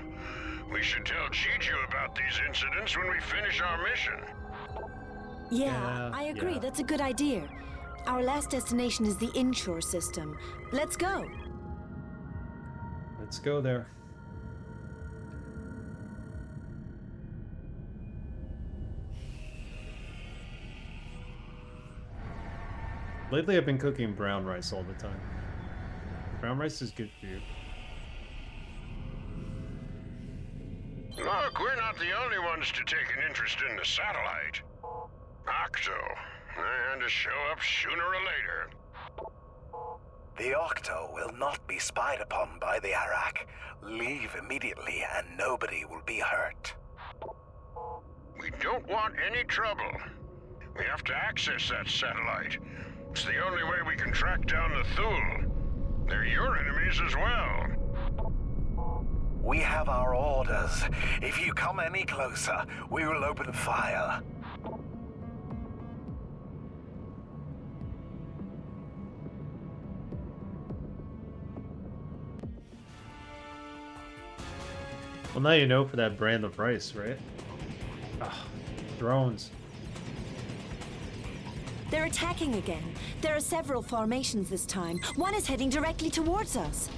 We should tell Jiju about these incidents when we finish our mission. Yeah, I agree. yeah. That's a good idea. Our last destination is the inshore system. Let's go. Let's go there. Lately I've been cooking brown rice all the time. Brown rice is good for you. Look, we're not the only ones to take an interest in the satellite. Octo. And to show up sooner or later. The Octo will not be spied upon by the Arak. Leave immediately and nobody will be hurt. We don't want any trouble. We have to access that satellite. It's the only way we can track down the Thule. They're your enemies as well. We have our orders. If you come any closer, we will open fire. Well, now you know for that brand of rice, right? Ah, drones. They're attacking again. There are several formations this time. One is heading directly towards us.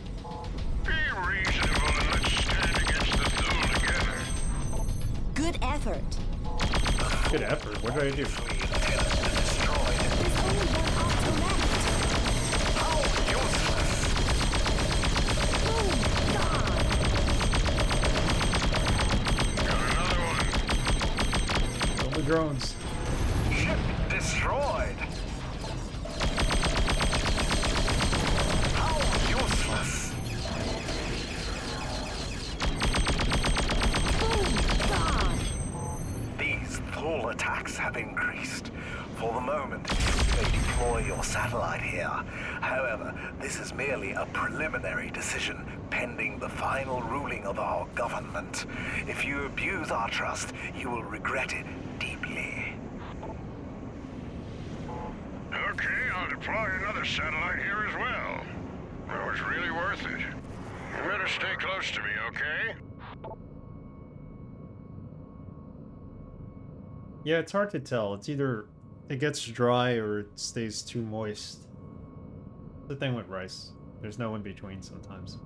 Be reasonable and let's stand against the Thule together. Good effort. Good effort. What did I do? There's only one Octo left. Boom! Gone. Kill the drones. Ship destroyed. How useless. Boom! Gone. These Thule attacks have increased. For the moment, you may deploy your satellite here. However, this is merely a preliminary decision pending the final ruling of our government. If you abuse our trust, you will regret it deeply. Okay, I'll deploy another satellite here as well. That was really worth it. You better stay close to me, okay? Yeah, it's hard to tell. It's either it gets dry or it stays too moist. The thing with rice. There's no in between sometimes.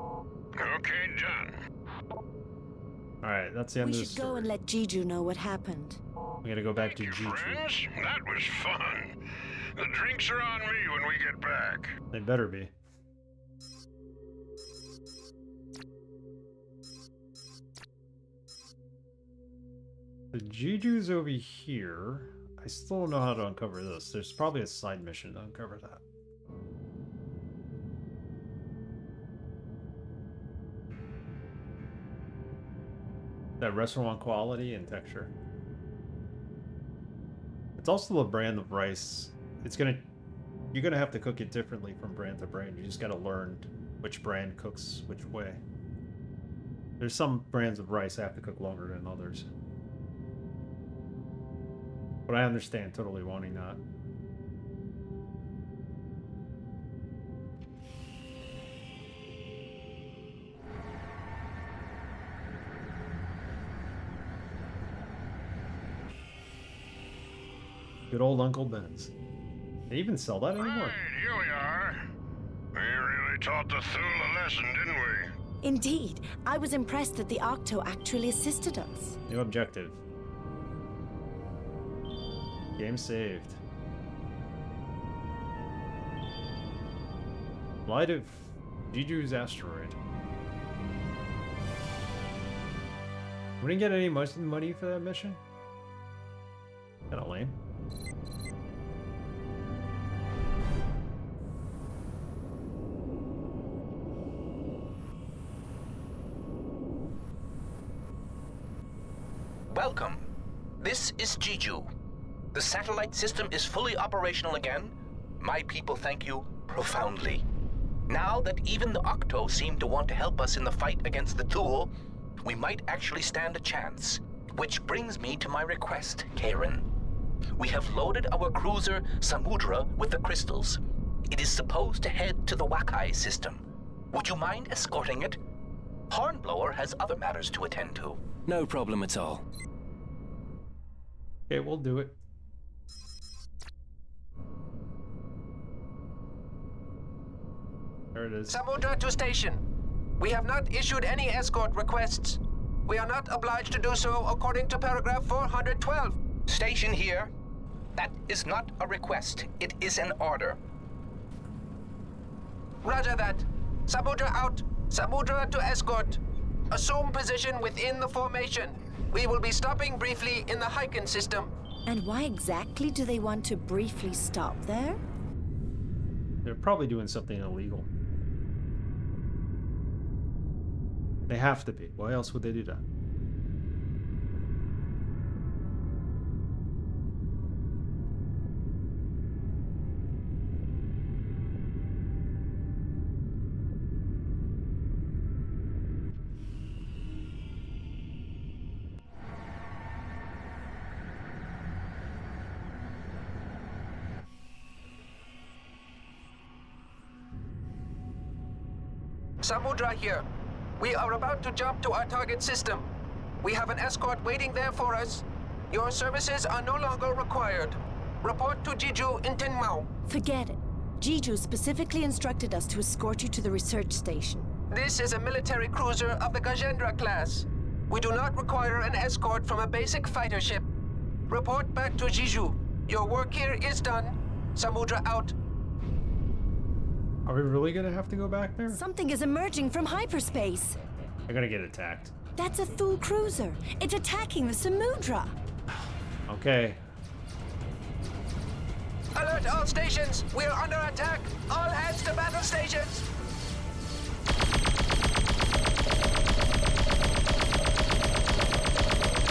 Okay, done. Alright, that's the end We of the should go story. and let Jiju know what happened. We gotta go back to Jiju. Friends, that was fun. The drinks are on me when we get back. They better be. The Jiju's over here. I still don't know how to uncover this. There's probably a side mission to uncover that. That restaurant quality and texture. It's also a brand of rice. You're gonna have to cook it differently from brand to brand. You just gotta learn which brand cooks which way. There's some brands of rice that have to cook longer than others. But I understand totally wanting that. Good old Uncle Ben's. They even sell that anymore? Right, here we are. We really taught the Thule a lesson, didn't we? Indeed. I was impressed that the Octo actually assisted us. New objective. Game saved. Light of Jiju's asteroid. We didn't get any money for that mission? Kinda lame. Welcome. This is Jiju. The satellite system is fully operational again. My people thank you profoundly. Now that even the Octo seem to want to help us in the fight against the Thule, we might actually stand a chance. Which brings me to my request, Kayron. We have loaded our cruiser Samudra with the crystals. It is supposed to head to the Wakai system. Would you mind escorting it? Hornblower has other matters to attend to. No problem at all. Okay, we'll do it. There it is. Samudra to station. We have not issued any escort requests. We are not obliged to do so according to paragraph 412. Station here. That is not a request. It is an order. Roger that. Samudra out. Samudra to escort. Assume position within the formation. We will be stopping briefly in the Hyken system. And why exactly do they want to briefly stop there? They're probably doing something illegal. They have to be. Why else would they do that? Samudra here. We are about to jump to our target system. We have an escort waiting there for us. Your services are no longer required. Report to Jiju in Tinmao. Forget it. Jiju specifically instructed us to escort you to the research station. This is a military cruiser of the Gajendra class. We do not require an escort from a basic fighter ship. Report back to Jiju. Your work here is done. Samudra out. Are we really gonna have to go back there? Something is emerging from hyperspace. I'm gonna get attacked. That's a Thule cruiser. It's attacking the Samudra. Okay. Alert all stations! We are under attack! All hands to battle stations!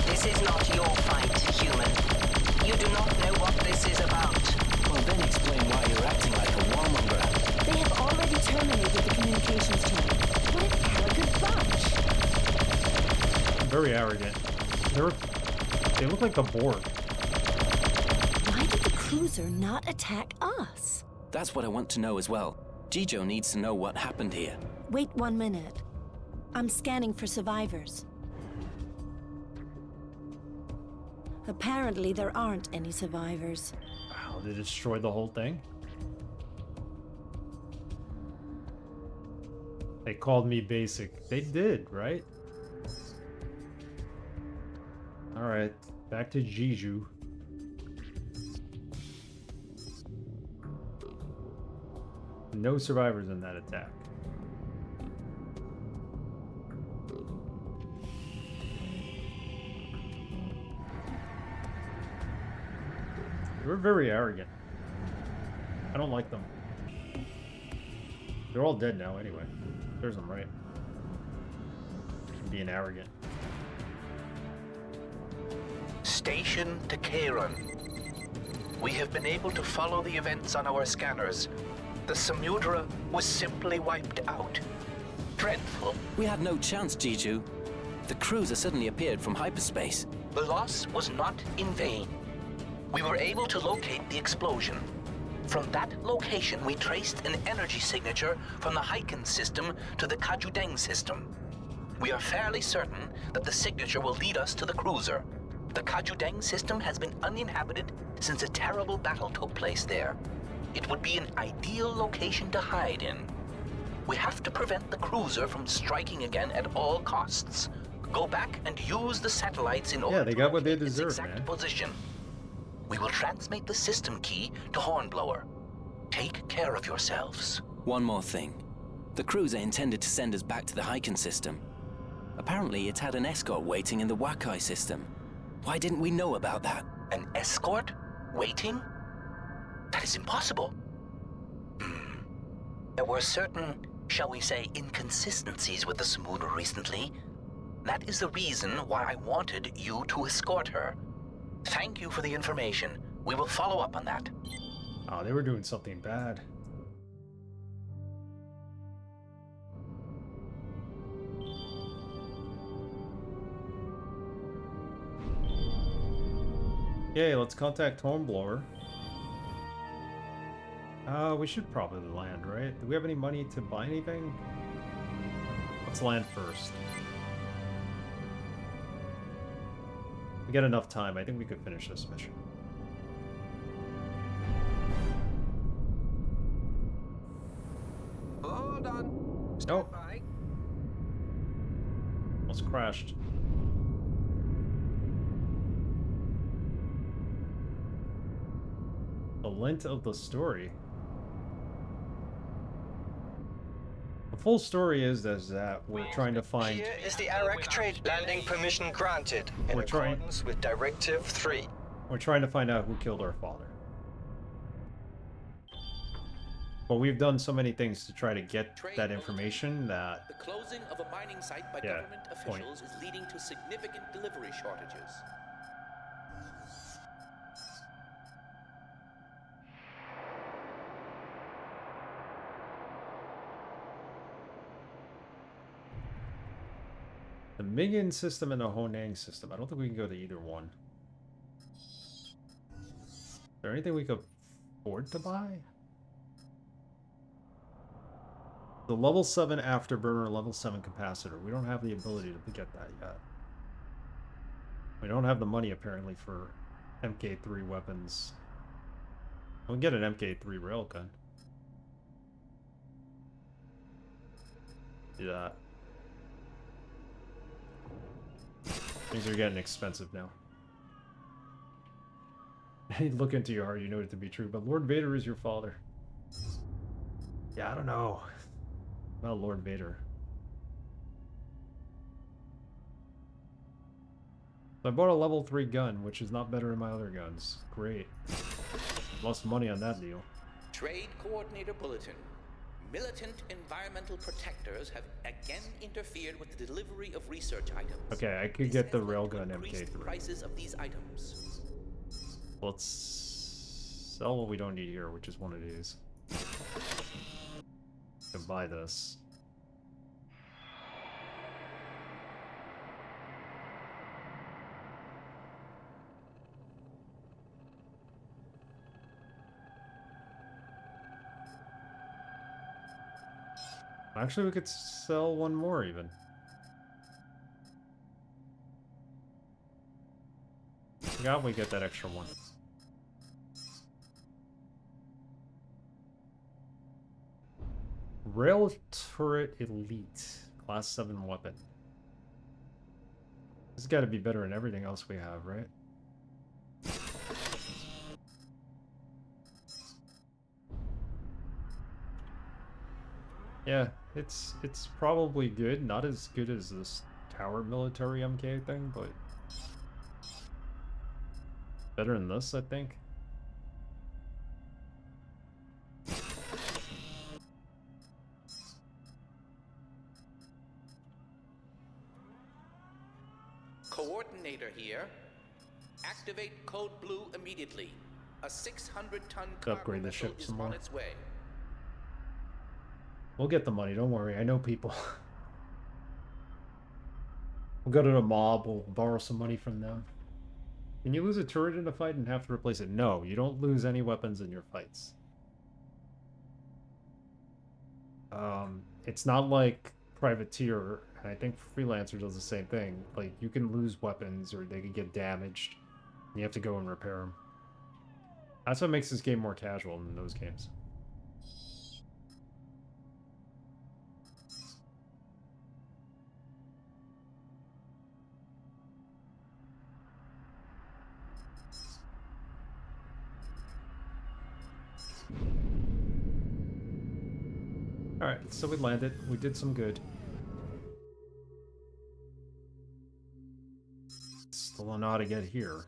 This is not your fight, human. You do not know what this is about. Well, then explain why you're acting like a warmonger. They have already terminated the communications channel. What an arrogant bunch! Very arrogant. They look like the Borg. Why did the cruiser not attack us? That's what I want to know as well. Jijo needs to know what happened here. Wait 1 minute. I'm scanning for survivors. Apparently there aren't any survivors. Wow, they destroyed the whole thing? They called me basic. They did, right? Alright, back to Jiju. No survivors in that attack. They're very arrogant. I don't like them. They're all dead now anyway. There's them, right? Being arrogant. Station to Kayron. We have been able to follow the events on our scanners. The Samudra was simply wiped out. Dreadful. We had no chance, Jiju. The cruiser suddenly appeared from hyperspace. The loss was not in vain. We were able to locate the explosion. From that location, we traced an energy signature from the Hyken system to the Kajudeng system. We are fairly certain that the signature will lead us to the cruiser. The Kajudeng system has been uninhabited since a terrible battle took place there. It would be an ideal location to hide in. We have to prevent the cruiser from striking again at all costs. Go back and use the satellites in order they to got what they locate its deserve, exact man. position. We will transmit the system key to Hornblower. Take care of yourselves. One more thing. The cruiser intended to send us back to the Hyken system. Apparently, it had an escort waiting in the Wakai system. Why didn't we know about that? An escort? Waiting? That is impossible. There were certain, shall we say, inconsistencies with the Samudra recently. That is the reason why I wanted you to escort her. Thank you for the information. We will follow up on that. Oh, they were doing something bad. Okay, let's contact Hornblower. We should probably land, right? Do we have any money to buy anything? Let's land first. We got enough time. I think we could finish this mission. Hold on. Nope. Almost crashed. The length of the story. The full story is that we're trying to find... Here is the Arak trade landing permission granted in accordance with Directive 3. We're trying to find out who killed our father. But we've done so many things to try to get that information that... The closing of a mining site by government officials is leading to significant delivery shortages. The Mingin system and the Honang system. I don't think we can go to either one. Is there anything we could afford to buy? The level 7 afterburner, level 7 capacitor. We don't have the ability to get that yet. We don't have the money apparently for MK3 weapons. We'll get an MK3 railgun. Do that. Things are getting expensive now. Look into your heart, you know it to be true, but Lord Vader is your father. Yeah, I don't know about Lord Vader. So I bought a level 3 gun, which is not better than my other guns. Great. Lost money on that deal. Trade Coordinator Bulletin. Militant environmental protectors have again interfered with the delivery of research items. Okay, I could get the railgun MK3. The prices of these items. Let's sell what we don't need here, which is one of these. Can buy this. Actually, we could sell one more even. Yeah, we get that extra one. Rail Turret Elite. Class 7 weapon. This has got to be better than everything else we have, right? Yeah, it's probably good. Not as good as this Tower Military MK thing, but better than this, I think. Coordinator here. Activate Code Blue immediately. A 600-ton to upgrade the vessel ship is some on more. its way. We'll get the money, don't worry. I know people. We'll go to the mob, we'll borrow some money from them. Can you lose a turret in a fight and have to replace it? No, you don't lose any weapons in your fights. It's not like Privateer, and I think Freelancer does the same thing. Like, you can lose weapons or they can get damaged. And you have to go and repair them. That's what makes this game more casual than those games. Alright, so we landed. We did some good. Still don't know how to get here.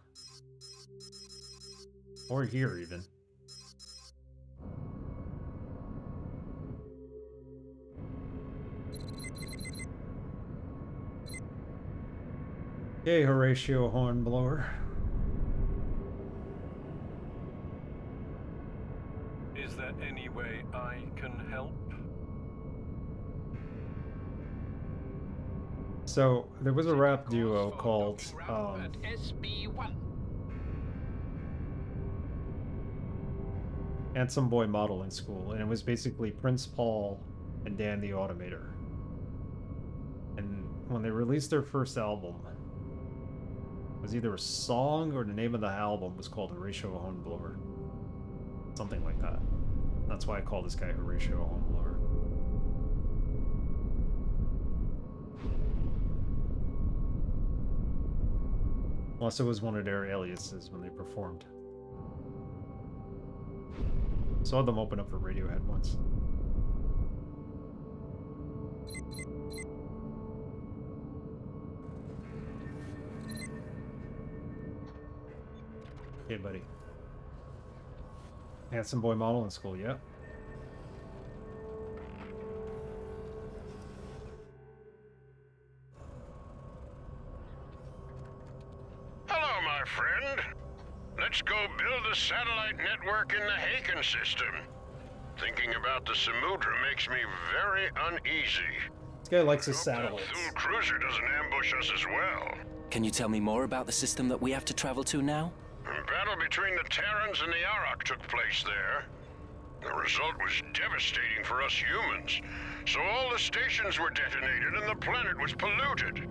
Or here, even. Yay, Horatio Hornblower. Is there any way I can help? So, there was a rap duo called, SB1. Handsome Boy Modeling School, and it was basically Prince Paul and Dan the Automator. And when they released their first album, it was either a song or the name of the album was called Horatio Hornblower. Something like that. That's why I call this guy Horatio Hornblower. Unless it was one of their aliases when they performed. Saw them open up for Radiohead once. Hey, buddy. Handsome Boy Modeling School, yeah. Hello, my friend. Let's go build a satellite network in the Haken system. Thinking about the Samudra makes me very uneasy. This guy likes his satellites. The Thule cruiser doesn't ambush us as well. Can you tell me more about the system that we have to travel to now? A battle between the Terrans and the Arak took place there. The result was devastating for us humans. So all the stations were detonated and the planet was polluted.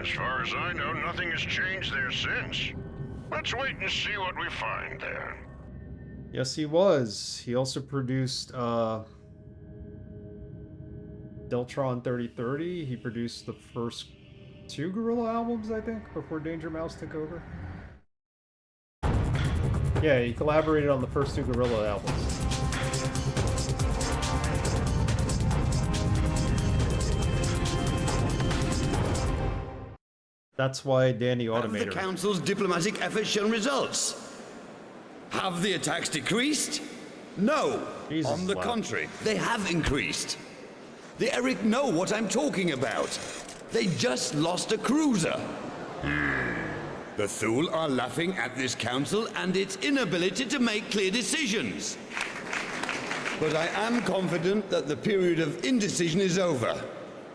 As far as I know, nothing has changed there since. Let's wait and see what we find there. Yes, he was. He also produced Deltron 3030. He produced the first 2 Gorilla albums, I think, before Danger Mouse took over. Yeah, he collaborated on the first 2 Gorilla albums. That's why Danny Automator... Have the Council's diplomatic efforts shown results? Have the attacks decreased? No. Jesus, on the contrary, they have increased. The Eric know what I'm talking about. They just lost a cruiser. The Thule are laughing at this council and its inability to make clear decisions. But I am confident that the period of indecision is over.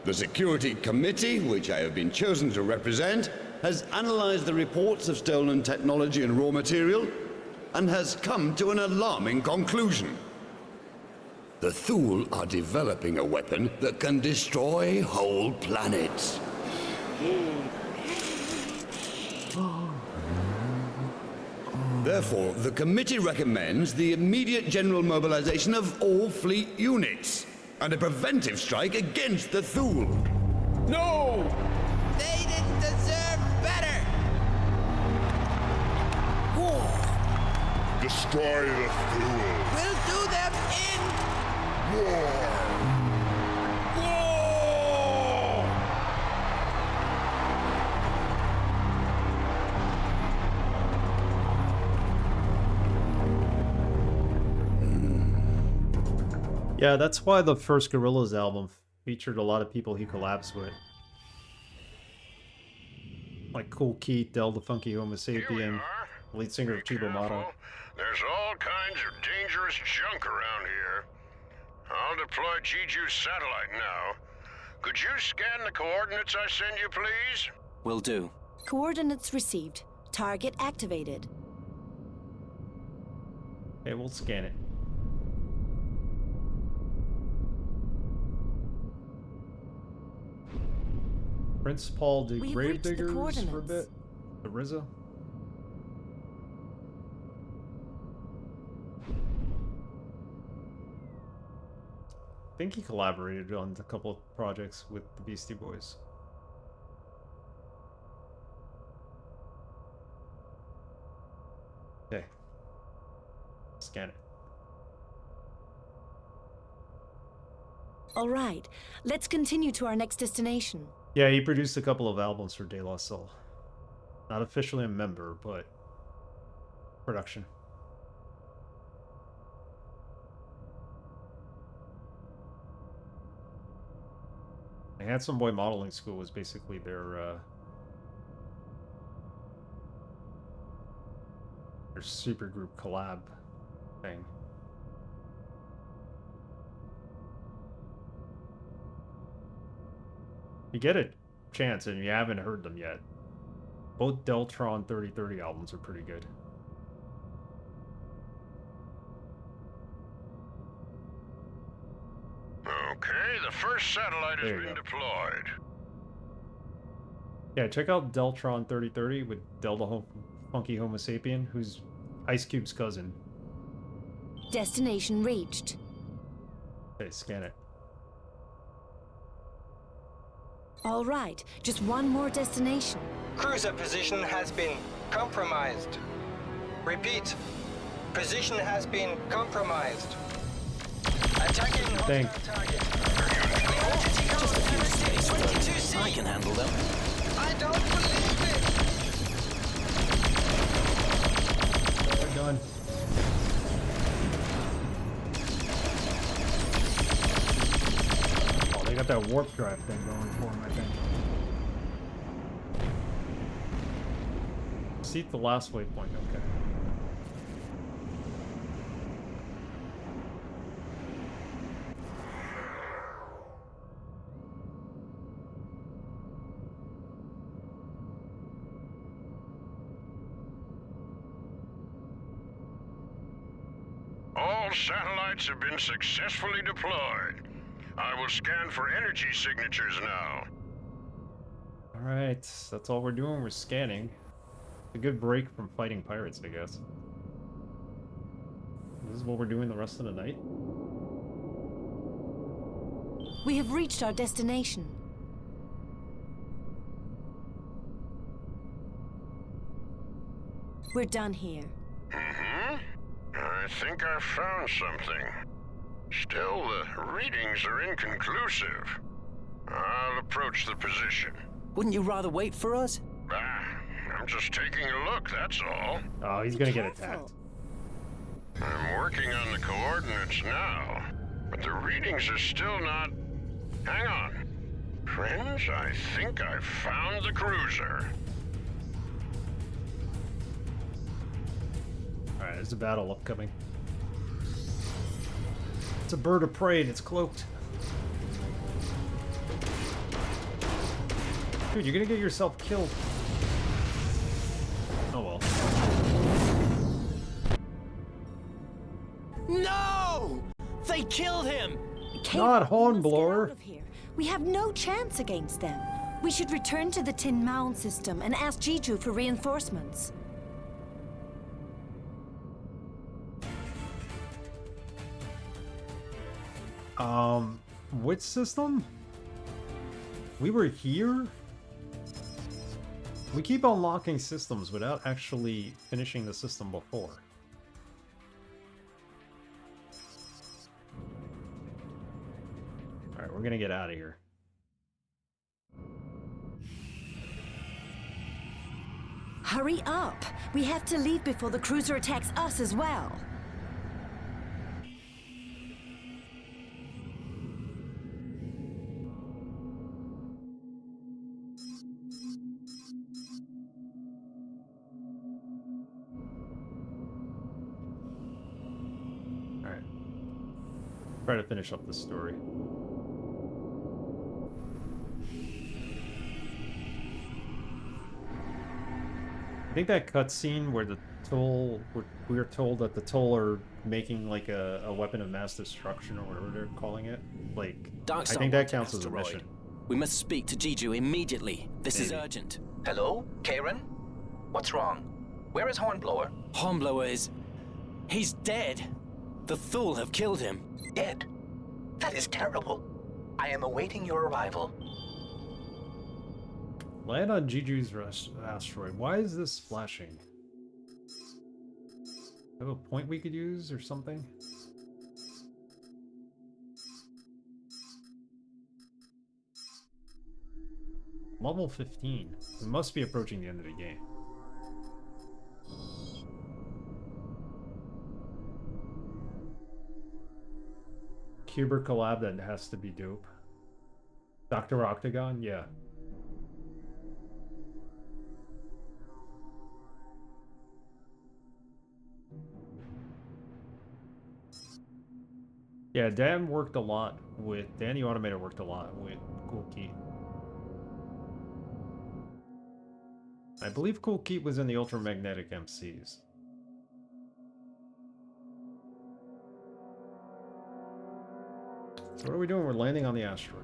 The Security Committee, which I have been chosen to represent, has analyzed the reports of stolen technology and raw material and has come to an alarming conclusion. The Thule are developing a weapon that can destroy whole planets. Therefore, the committee recommends the immediate general mobilization of all fleet units and a preventive strike against the Thule. No! They didn't deserve better! Destroy the Thule. We'll do them in... War! Yeah, that's why the first Gorillaz album featured a lot of people he collabs with. Like Cool Keith, Del the Funky Homo Sapien, lead singer of Chibo Motto. There's all kinds of dangerous junk around here. I'll deploy Jiju's satellite now. Could you scan the coordinates I send you, please? Will do. Coordinates received. Target activated. Okay, we'll scan it. Prince Paul the We have reached the Gravediggers for a coordinates. bit. The RZA. I think he collaborated on a couple of projects with the Beastie Boys. Okay. Scan it. All right, let's continue to our next destination. Yeah, he produced a couple of albums for De La Soul. Not officially a member, but production. Handsome Boy Modeling School was basically their supergroup collab thing. You get a chance and you haven't heard them yet. Both Deltron 3030 albums are pretty good. Okay, the first satellite has been deployed. Yeah, check out Deltron 3030 with Funky Homo Sapien, who's Ice Cube's cousin. Destination reached. Okay, scan it. All right, just one more destination. Cruiser position has been compromised. Repeat. Position has been compromised. Attacking Thank. hostile target. Just a few space bugs. I can handle them. I don't believe it! We're done. Oh, they got that warp drive thing going for them, I think. Seat the last waypoint, okay. All satellites have been successfully deployed. I will scan for energy signatures now. Alright, that's all we're doing, we're scanning. A good break from fighting pirates, I guess. This is what we're doing the rest of the night? We have reached our destination. We're done here. I think I found something. Still, the readings are inconclusive. I'll approach the position. Wouldn't you rather wait for us? I'm just taking a look, that's all. Oh, he's gonna get attacked. I'm working on the coordinates now, but the readings are still not... Hang on. Friends, I think I found the cruiser. Alright, there's a battle upcoming. It's a bird of prey and it's cloaked. Dude, you're gonna get yourself killed. Oh well. No! They killed him! Not Hornblower. We have no chance against them. We should return to the Tin Mound system and ask Jiju for reinforcements. Which system? We were here? We keep unlocking systems without actually finishing the system before. Alright, we're gonna get out of here. Hurry up! We have to leave before the cruiser attacks us as well. Try to finish up the story. I think that cutscene where the Toll, we were told that the Toll are making like a weapon of mass destruction or whatever they're calling it. Like, Darkstar I think that One to counts as a asteroid. mission. We must speak to Jiju immediately. This is urgent. Hello, Kayron? What's wrong? Where is Hornblower? Hornblower is... he's dead. The Thule have killed him. Dead? That is terrible. I am awaiting your arrival. Land on Jiju's asteroid. Why is this flashing? Have a point we could use or something? Level 15. We must be approaching the end of the game. Cuber collab, that has to be dope. Dr. Octagon, yeah. Yeah, Dan worked a lot with... Danny Automator worked a lot with Cool Key. I believe Cool Key was in the Ultramagnetic MCs. So what are we doing? We're landing on the asteroid.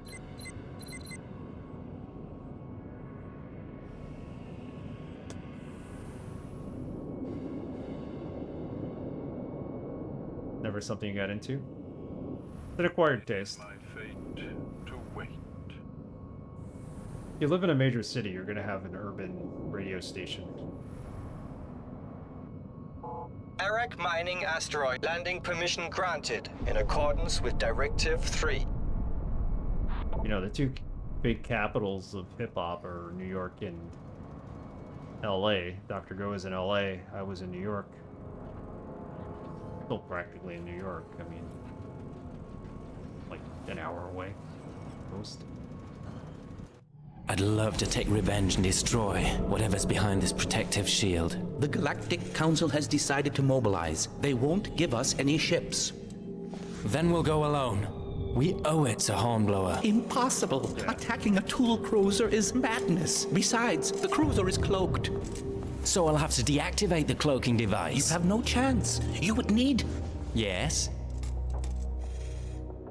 Never something you got into? An acquired taste. My fate to wait. If you live in a major city, you're going to have an urban radio station. Arak mining asteroid. Landing permission granted in accordance with Directive 3. You know, the two big capitals of hip-hop are New York and LA. Dr. Go is in LA. I was in New York. Still practically in New York. I mean, like an hour away. Most. I'd love to take revenge and destroy whatever's behind this protective shield. The Galactic Council has decided to mobilize. They won't give us any ships. Then we'll go alone. We owe it to Hornblower. Impossible. Attacking a tool cruiser is madness. Besides, the cruiser is cloaked. So I'll have to deactivate the cloaking device. You have no chance. You would need... Yes?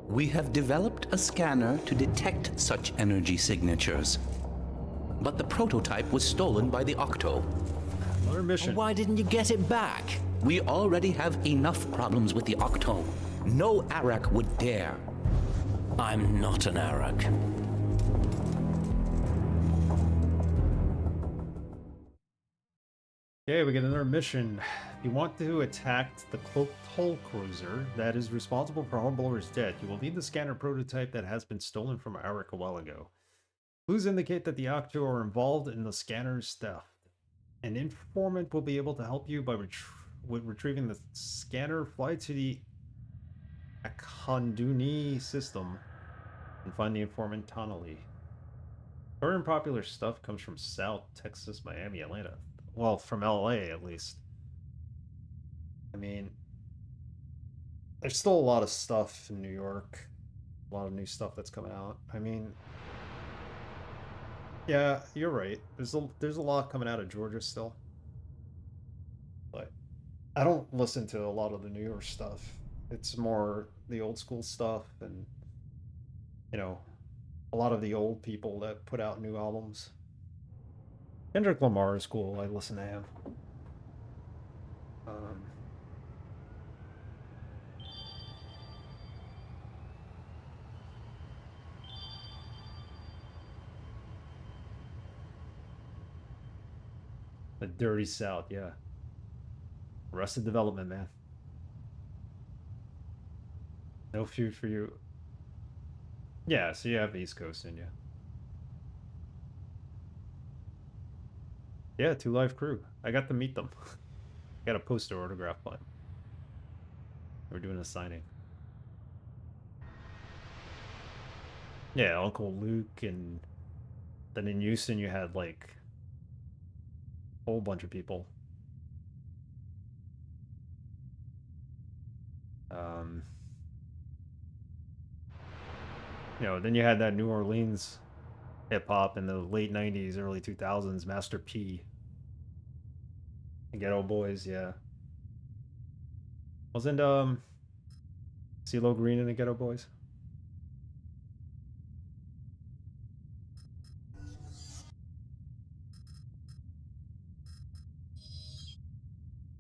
We have developed a scanner to detect such energy signatures. But the prototype was stolen by the Octo. Another mission. Why didn't you get it back? We already have enough problems with the Octo. No Arak would dare. I'm not an Arak. Okay, we get another mission. If you want to attack the cloaked hull cruiser that is responsible for Hornblower's death, you will need the scanner prototype that has been stolen from Arak a while ago. Clues indicate that the Octo are involved in the scanner's theft. An informant will be able to help you by retrieving the scanner. Fly to the Akanduni system and find the informant Tonali. Current popular stuff comes from South Texas, Miami, Atlanta. Well, from LA at least. I mean, there's still a lot of stuff in New York. A lot of new stuff that's coming out. I mean, yeah, you're right. There's a lot coming out of Georgia still. But I don't listen to a lot of the New York stuff. It's more the old school stuff and, you know, a lot of the old people that put out new albums. Kendrick Lamar is cool. I listen to him. The Dirty South, yeah. Arrested Development, man. No food for you. Yeah, so you have East Coast in you. Yeah, 2 Live Crew. I got to meet them. Got a poster autograph one. We're doing a signing. Yeah, Uncle Luke, and then in Houston you had like a whole bunch of people. You know, then you had that New Orleans hip hop in the late 90s, early 2000s, Master P. The Ghetto Boys, yeah. Wasn't CeeLo Green in the Ghetto Boys?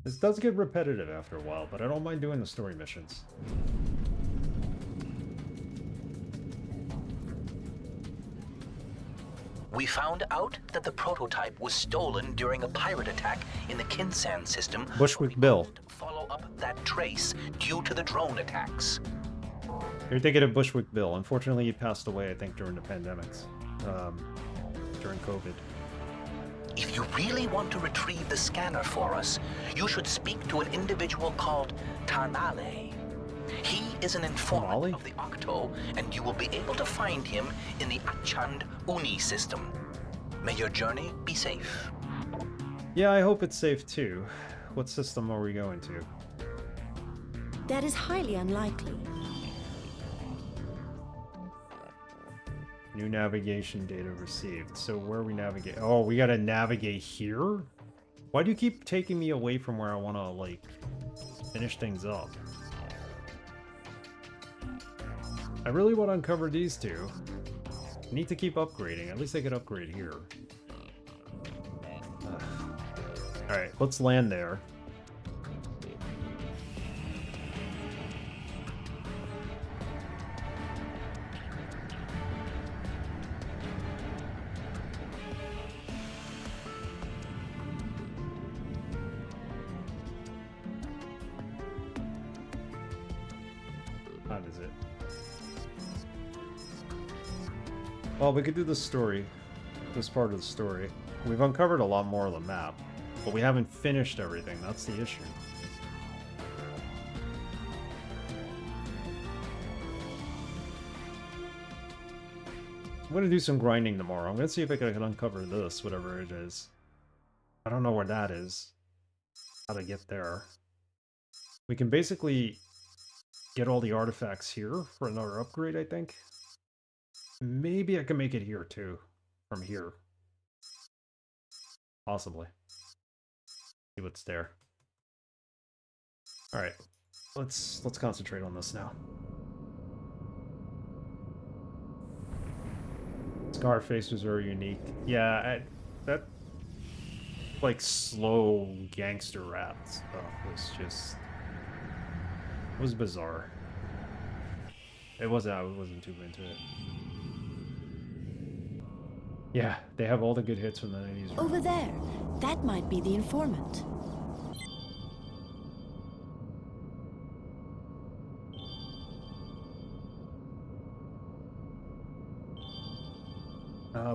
This does get repetitive after a while, but I don't mind doing the story missions. We found out that the prototype was stolen during a pirate attack in the Kinsan system. Bushwick Bill. Follow up that trace due to the drone attacks. You're thinking of Bushwick Bill. Unfortunately, he passed away, I think, during the pandemics. During COVID. If you really want to retrieve the scanner for us, you should speak to an individual called Tarnale. He is an informant of the Octo, and you will be able to find him in the Achand Uni system. May your journey be safe. Yeah, I hope it's safe too. What system are we going to? That is highly unlikely. New navigation data received. So where are we navigate? Oh, we gotta navigate here? Why do you keep taking me away from where I wanna, like, finish things up? I really want to uncover these two. I need to keep upgrading. At least I could upgrade here. Alright, let's land there. How does it? Well, we could do the story. This part of the story. We've uncovered a lot more of the map, but we haven't finished everything. That's the issue. I'm gonna do some grinding tomorrow. I'm gonna see if I can uncover this, whatever it is. I don't know where that is. How to get there. We can basically get all the artifacts here for another upgrade, I think. Maybe I can make it here too, from here. Possibly. See what's there. All right, let's concentrate on this now. Scarface was very unique. Yeah, that like slow gangster rap stuff was just was bizarre. I wasn't too into it. Yeah, they have all the good hits from the 90s. Over there. That might be the informant.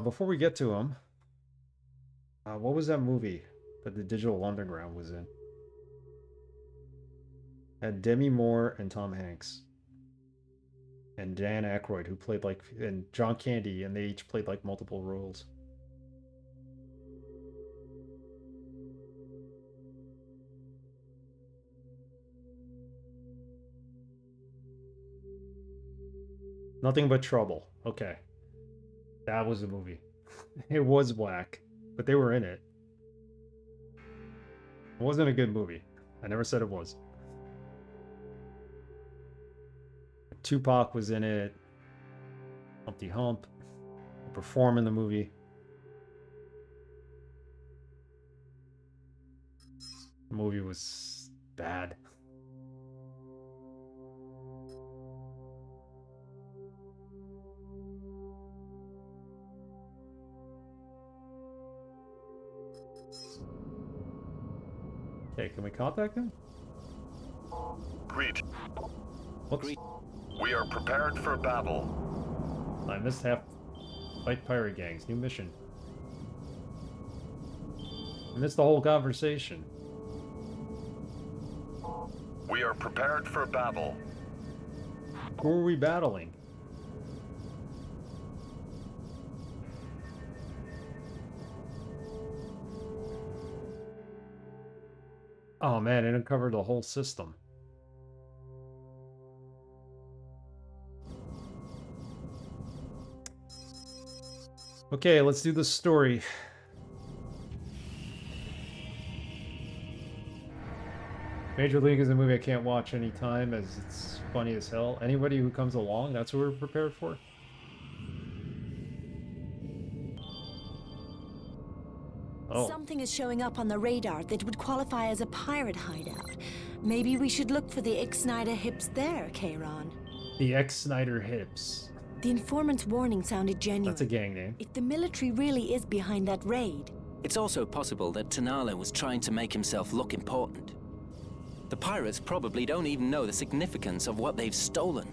Before we get to him, what was that movie that the Digital Underground was in? Had Demi Moore and Tom Hanks. And Dan Aykroyd, who played like, and John Candy, and they each played like multiple roles. Nothing But Trouble. Okay. That was the movie. It was whack, but they were in it. It wasn't a good movie. I never said it was. Tupac was in it. Humpty Hump. Perform in the movie. The movie was bad. Okay, can we contact him? Greet. Whoops. We are prepared for battle. I missed half. Fight pirate gangs. New mission. I missed the whole conversation. We are prepared for battle. Who are we battling? Oh man, it uncovered the whole system. Okay, let's do the story. Major League is a movie I can't watch anytime as it's funny as hell. Anybody who comes along, that's what we're prepared for. Oh. Something is showing up on the radar that would qualify as a pirate hideout. Maybe we should look for the X-Snyder hips there, Kayron. The X-Snyder hips. The informant's warning sounded genuine. That's a gang name. If the military really is behind that raid... It's also possible that Tanala was trying to make himself look important. The pirates probably don't even know the significance of what they've stolen.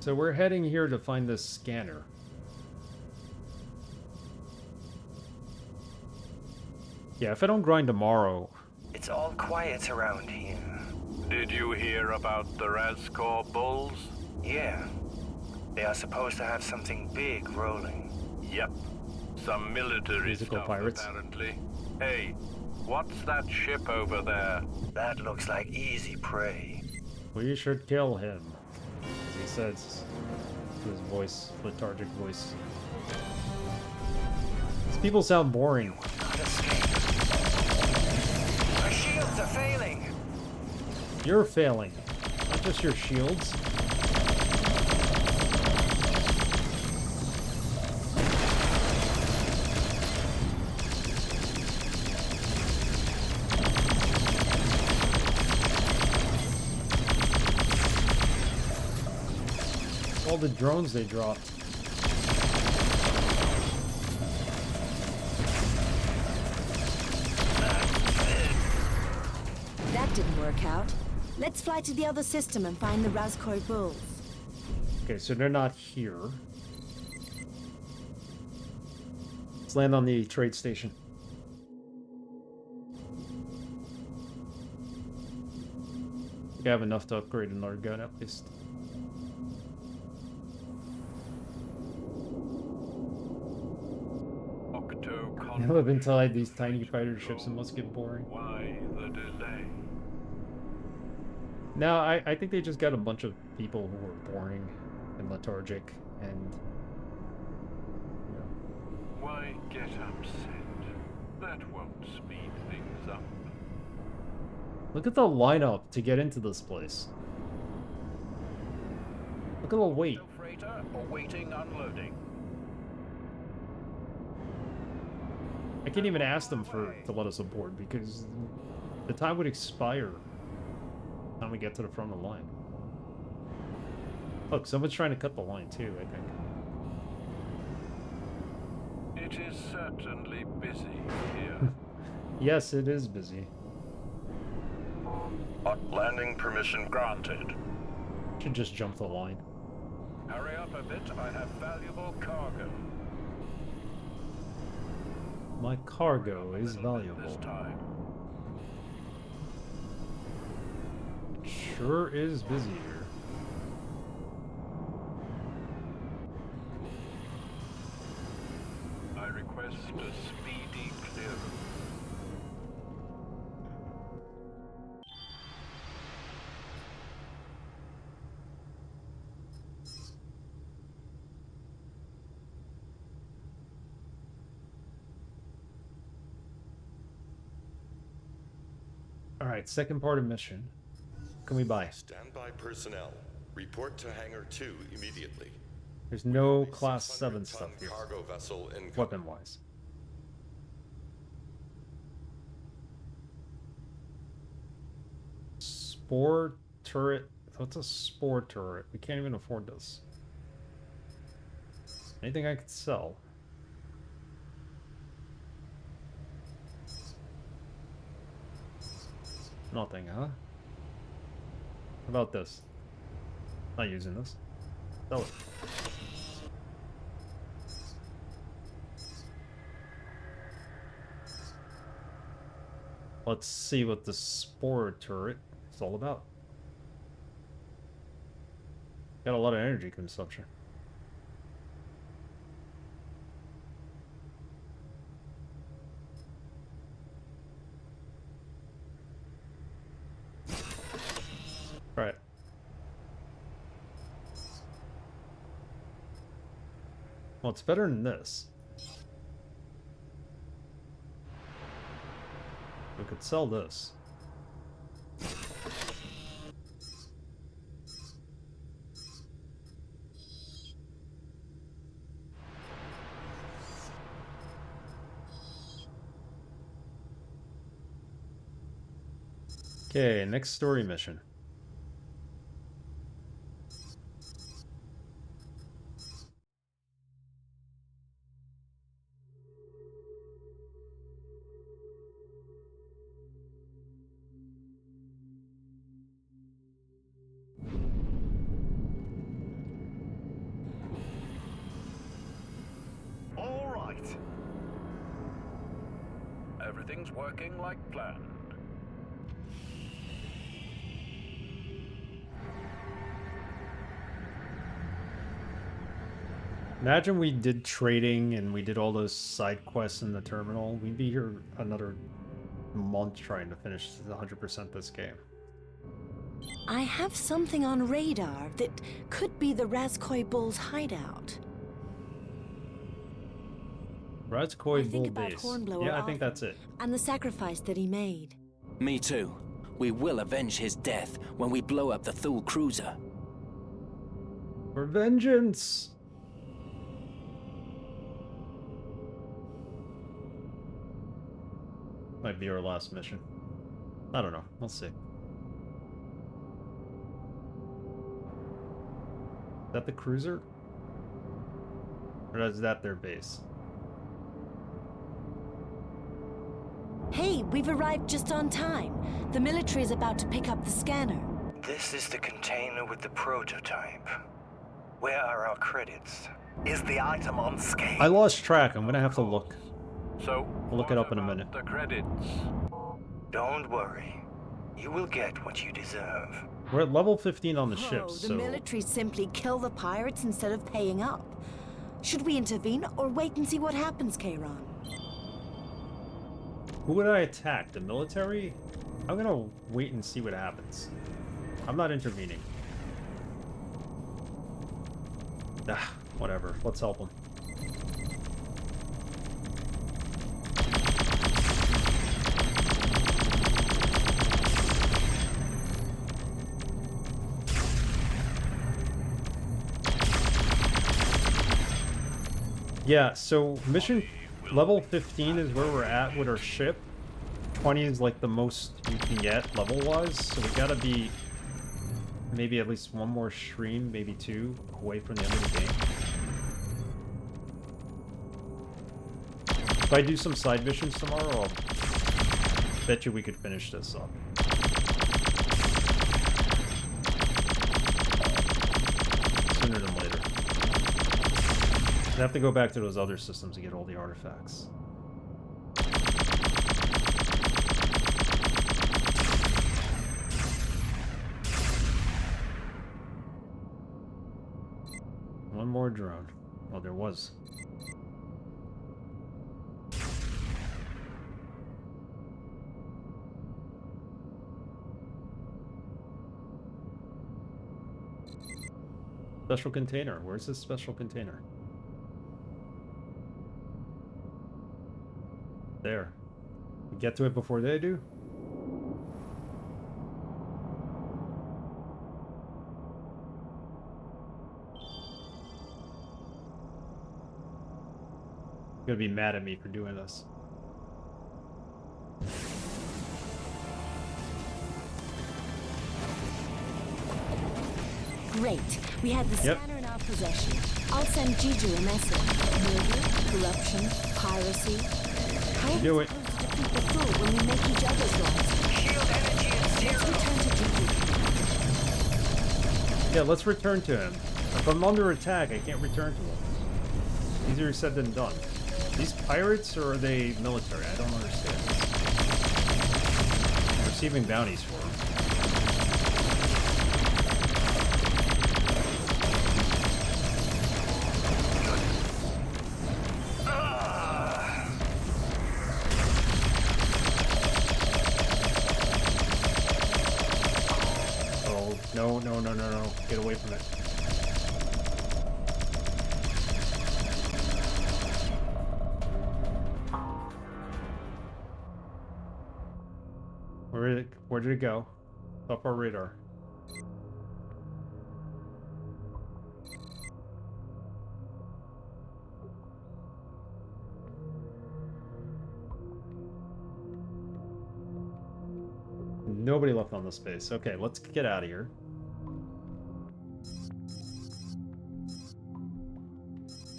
So we're heading here to find this scanner. Yeah, if I don't grind tomorrow... It's all quiet around here. Did you hear about the Razcor bulls? Yeah. They are supposed to have something big rolling. Yep. Some military Musical stuff, pirates. apparently. Hey, what's that ship over there? That looks like easy prey. We should kill him. As he says to his voice, lethargic voice. These people sound boring. Our shields are failing. You're failing. Not just your shields. All the drones they dropped. That didn't work out. Let's fly to the other system and find the Razkoi bulls. Okay, so they're not here. Let's land on the trade station. I think I have enough to upgrade another gun at least. I live inside these tiny fighter ships and must get boring. Why the delay? No, I think they just got a bunch of people who were boring and lethargic and... You know. Why get upset? That won't speed things up. Look at the lineup to get into this place. Look at the wait. Freighter awaiting unloading. I can't even ask them to let us aboard because the time would expire by the time we get to the front of the line. Look, someone's trying to cut the line too, I think. It is certainly busy here. Yes, it is busy. Landing permission granted. Should just jump the line. Hurry up a bit, I have valuable cargo. My cargo is valuable. This time. It sure is busy here. I request a speedy clearance. Alright, second part of mission. What can we buy? Standby personnel. Report to Hangar 2 immediately. There's no Class 7 stuff here. Cargo vessel in Weapon-wise. Spore turret. What's a spore turret? We can't even afford this. Anything I could sell? Nothing, huh? How about this? Not using this. Sell it. Let's see what the spore turret is all about. Got a lot of energy consumption. Right. Well, it's better than this. We could sell this. Okay, next story mission. All right. Everything's working like planned. Imagine we did trading and we did all those side quests in the terminal. We'd be here another month trying to finish 100% this game. I have something on radar that could be the Razkoi Bull's hideout. Razkoi Bull about base. Hornblower Yeah, I think often, that's it. And the sacrifice that he made. Me too. We will avenge his death when we blow up the Thule cruiser. For vengeance! Might be our last mission. I don't know. We'll see. Is that the cruiser? Or is that their base? Hey, we've arrived just on time. The military is about to pick up the scanner. This is the container with the prototype. Where are our credits? Is the item on scale? I lost track. I'm gonna have to look. So, I'll look it up in a minute. the credits. Don't worry. You will get what you deserve. We're at level 15 on the ship, The so... military simply kill the pirates instead of paying up. Should we intervene or wait and see what happens, Kayron? Who would I attack? The military? I'm gonna wait and see what happens. I'm not intervening. Ah, whatever. Let's help them. Yeah, so mission level 15 is where we're at with our ship. 20 is like the most you can get level-wise, so we gotta be maybe at least one more stream, maybe two, away from the end of the game. If I do some side missions tomorrow, I'll bet you we could finish this up. Sooner than later. I have to go back to those other systems to get all the artifacts. One more drone. Oh, there was. Special container. Where's this special container? There. You get to it before they do? You're gonna be mad at me for doing this. Great. We have the scanner in our possession. I'll send Juju a message. Murder, corruption, piracy. How are we Do it. supposed to defeat the Thule when we make each other's lives? Shield energy is zero. Let's return to Juju. Yeah, let's return to him. If I'm under attack, I can't return to him. Easier said than done. These pirates, or are they military? I don't understand. I'm receiving bounties for them. No, no, no, no, no. Get away from it. Where did it go? Up our radar. Nobody left on the space. Okay, let's get out of here.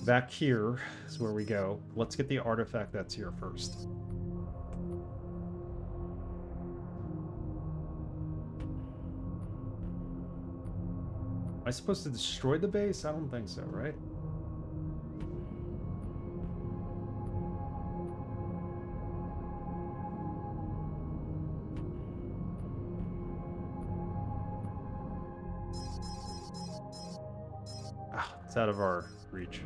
Back here is where we go. Let's get the artifact that's here first. Am I supposed to destroy the base? I don't think so, right? Ah, it's out of our reach.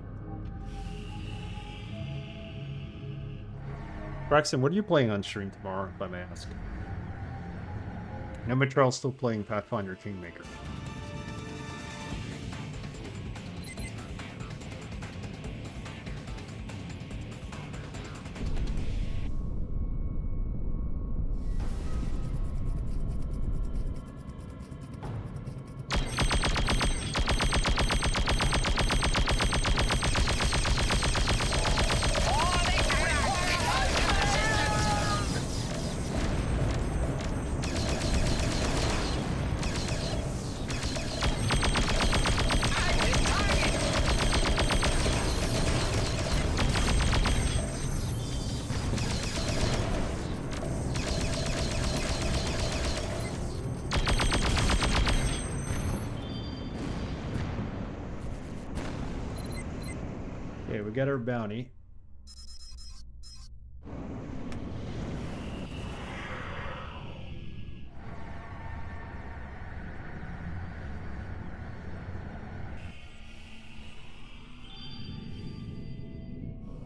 Braxton, what are you playing on stream tomorrow, if I may ask? No, Mitrell's still playing Pathfinder Kingmaker. Okay, we got our bounty.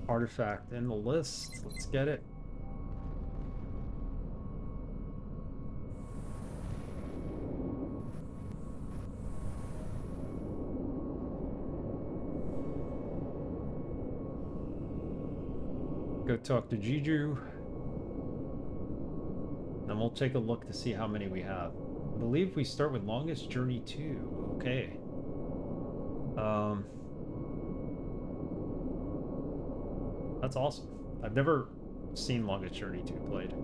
Artifact in the list. Let's get it. Go talk to Jiju. Then we'll take a look to see how many we have. I believe we start with Longest Journey 2. Okay. That's awesome. I've never seen Longest Journey 2 played.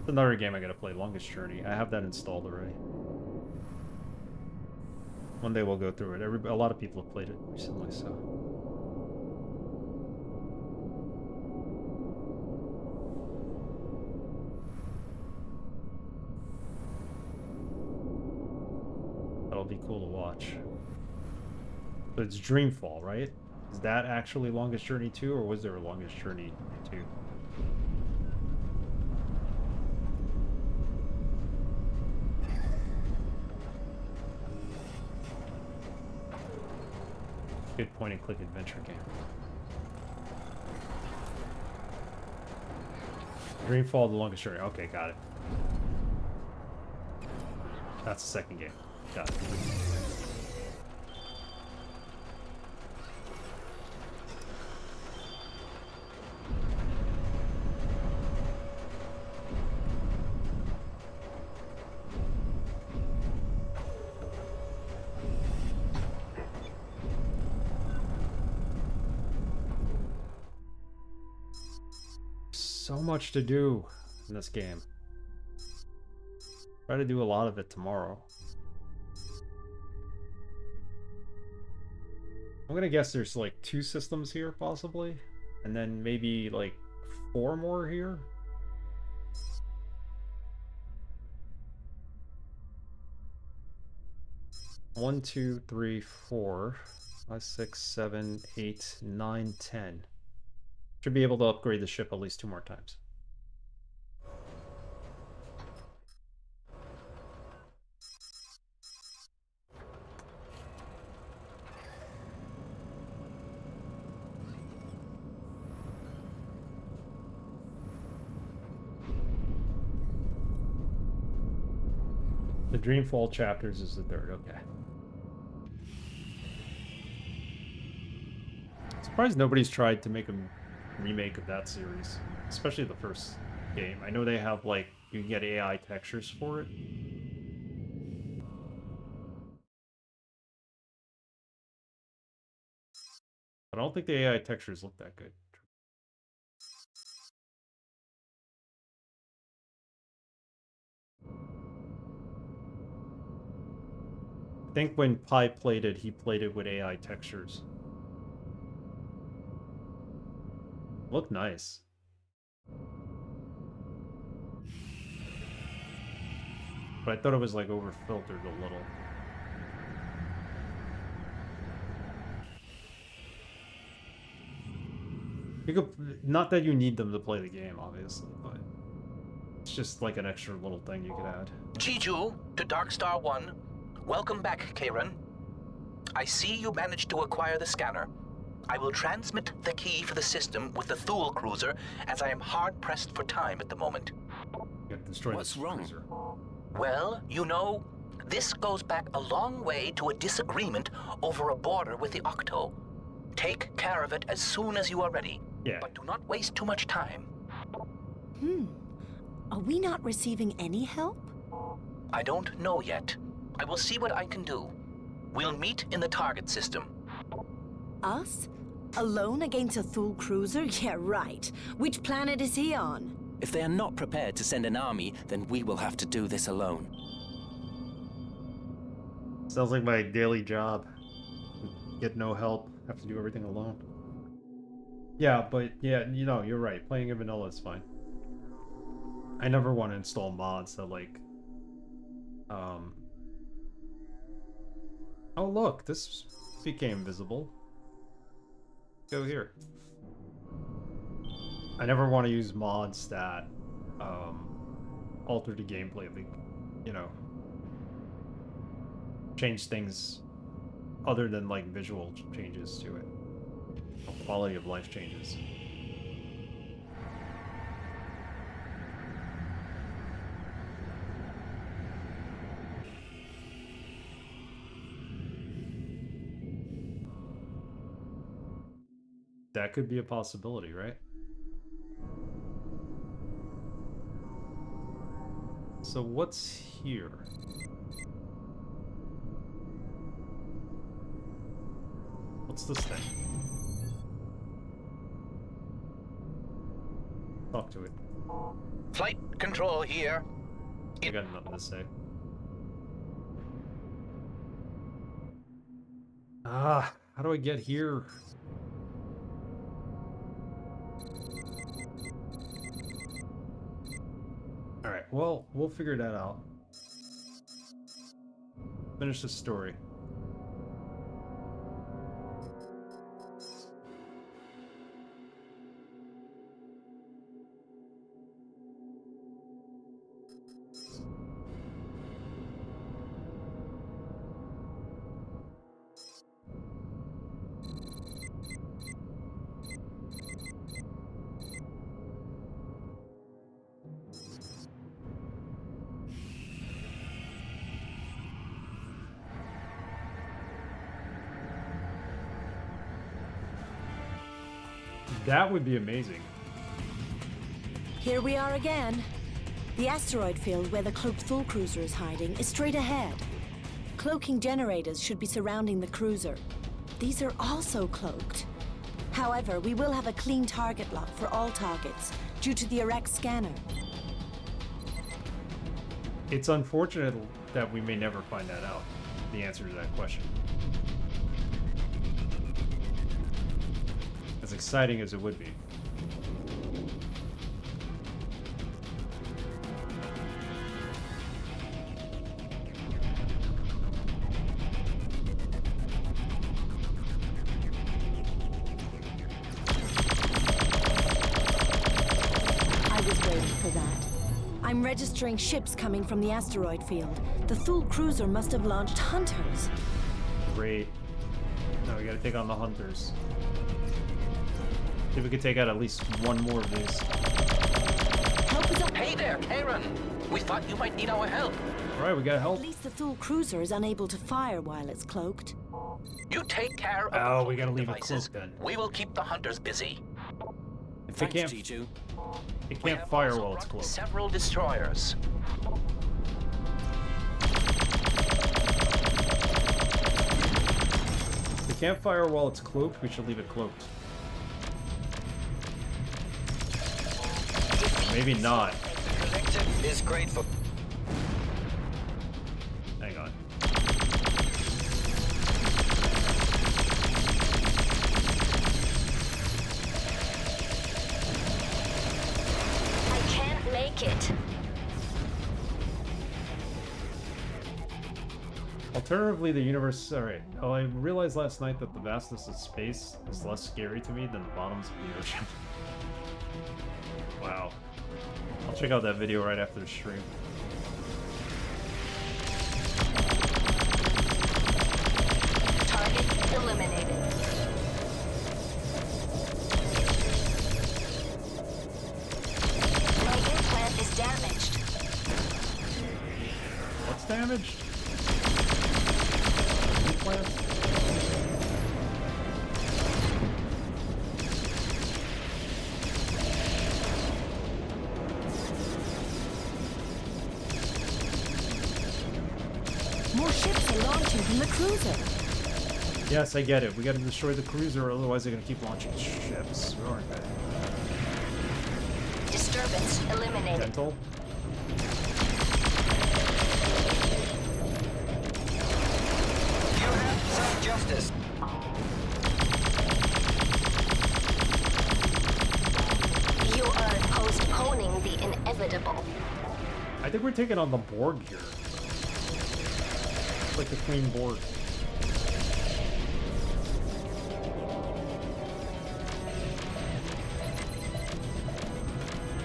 It's another game I gotta play, Longest Journey. I have that installed already. One day we'll go through it. A lot of people have played it recently, so... That'll be cool to watch. So it's Dreamfall, right? Is that actually Longest Journey 2, or was there a Longest Journey 2? Good point-and-click adventure game. Dreamfall, the Longest Journey. Okay, got it. That's the second game. Got it. So much to do in this game. Try to do a lot of it tomorrow. I'm gonna guess there's like 2 systems here, possibly, and then maybe like 4 more here. One, 2, 3, 4, 5, 6, 7, 8, 9, 10. Should be able to upgrade the ship at least 2 more times. The Dreamfall chapters is the third, okay. Surprised nobody's tried to make a remake of that series, especially the first game. I know they have, like, you can get AI textures for it. I don't think the AI textures look that good. I think when Pi played it, he played it with AI textures. Look nice. But I thought it was like over filtered a little. You could, not that you need them to play the game, obviously, but it's just like an extra little thing you could add. Jiju to Darkstar One. Welcome back, Kayron. I see you managed to acquire the scanner. I will transmit the key for the system with the Thule cruiser, as I am hard-pressed for time at the moment. What's wrong? Well, you know, this goes back a long way to a disagreement over a border with the Octo. Take care of it as soon as you are ready. Yeah. But do not waste too much time. Are we not receiving any help? I don't know yet. I will see what I can do. We'll meet in the target system. Us? Alone against a Thule cruiser? Yeah, right. Which planet is he on? If they are not prepared to send an army, then we will have to do this alone. Sounds like my daily job. Get no help, have to do everything alone. Yeah, but yeah, you know, you're right. Playing in vanilla is fine. I never want to install mods that like oh look, this became visible. Go here. I never want to use mods that alter the gameplay, like, you know, change things other than like visual changes to it. Quality of life changes. That could be a possibility, right? So what's here? What's this thing? Talk to it. Flight control here. I got nothing to say. Ah, how do I get here? Alright, well, we'll figure that out. Finish the story. That would be amazing. Here we are again. The asteroid field where the cloaked Thule cruiser is hiding is straight ahead. Cloaking generators should be surrounding the cruiser. These are also cloaked. However, we will have a clean target lock for all targets due to the erect scanner. It's unfortunate that we may never find that out, the answer to that question. As exciting as it would be. I was waiting for that. I'm registering ships coming from the asteroid field. The Thule cruiser must have launched hunters. Great. Now we gotta take on the hunters. See if we could take out at least one more of these. Hey there, Kayron! We thought you might need our help. All right, we got help. At least the Thule cruiser is unable to fire while it's cloaked. You take care of Oh, the we gotta leave devices. it cloaked then. We will keep the hunters busy. If it can't, Jiju. it can't fire while it's cloaked. Several destroyers. If it can't fire while it's cloaked, we should leave it cloaked. Maybe not. The collective is grateful. Hang on. I can't make it. Alternatively, the universe. Alright. Oh, I realized last night that the vastness of space is less scary to me than the bottoms of the ocean. Wow. I'll check out that video right after the stream. Target eliminated. My implant is damaged. What's damaged? Implants? More ships are launching from the cruiser. Yes, I get it. We gotta destroy the cruiser, otherwise they're gonna keep launching ships. We aren't they? Disturbance eliminated. Gentle. You have some justice. You are postponing the inevitable. I think we're taking on the Borg here. Like the Queen Borg.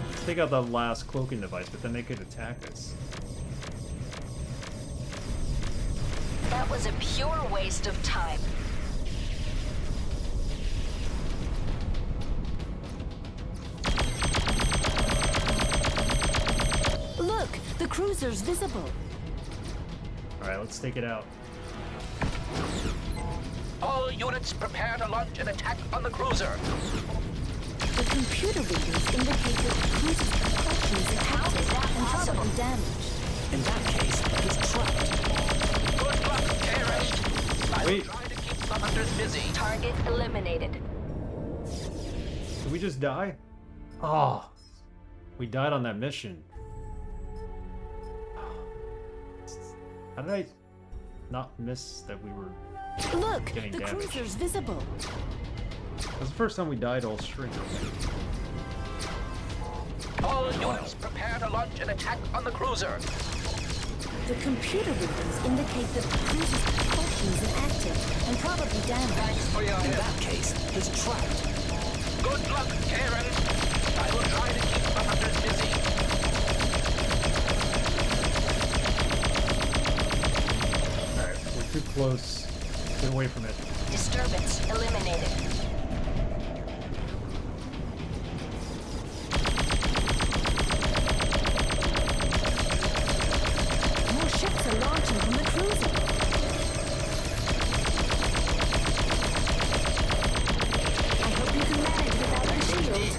Let's take out the last cloaking device, but then they could attack us. That was a pure waste of time. Look, the cruiser's visible. Alright, let's take it out. All units prepare to launch an attack on the cruiser. The computer readings indicate that the cruiser's propulsion is active and probably damaged. In that case, he's trapped. Good luck, Kayron. I will Wait. try to keep the hunters busy. Target eliminated. Did we just die? Oh, we died on that mission. How did I not miss that we were Look, getting the damaged? cruiser's visible. That was the first time we died all string. All units prepare to launch an attack on the cruiser. The computer readings indicate that the cruiser's propulsion is inactive and probably damaged. Thanks for your In help. that case, he's trapped. Good luck, Kayron. I will try to keep the hunters busy. Alright, we're too close. Get away from it. Disturbance eliminated. More ships are launching from the cruiser. I hope you can manage without the shield.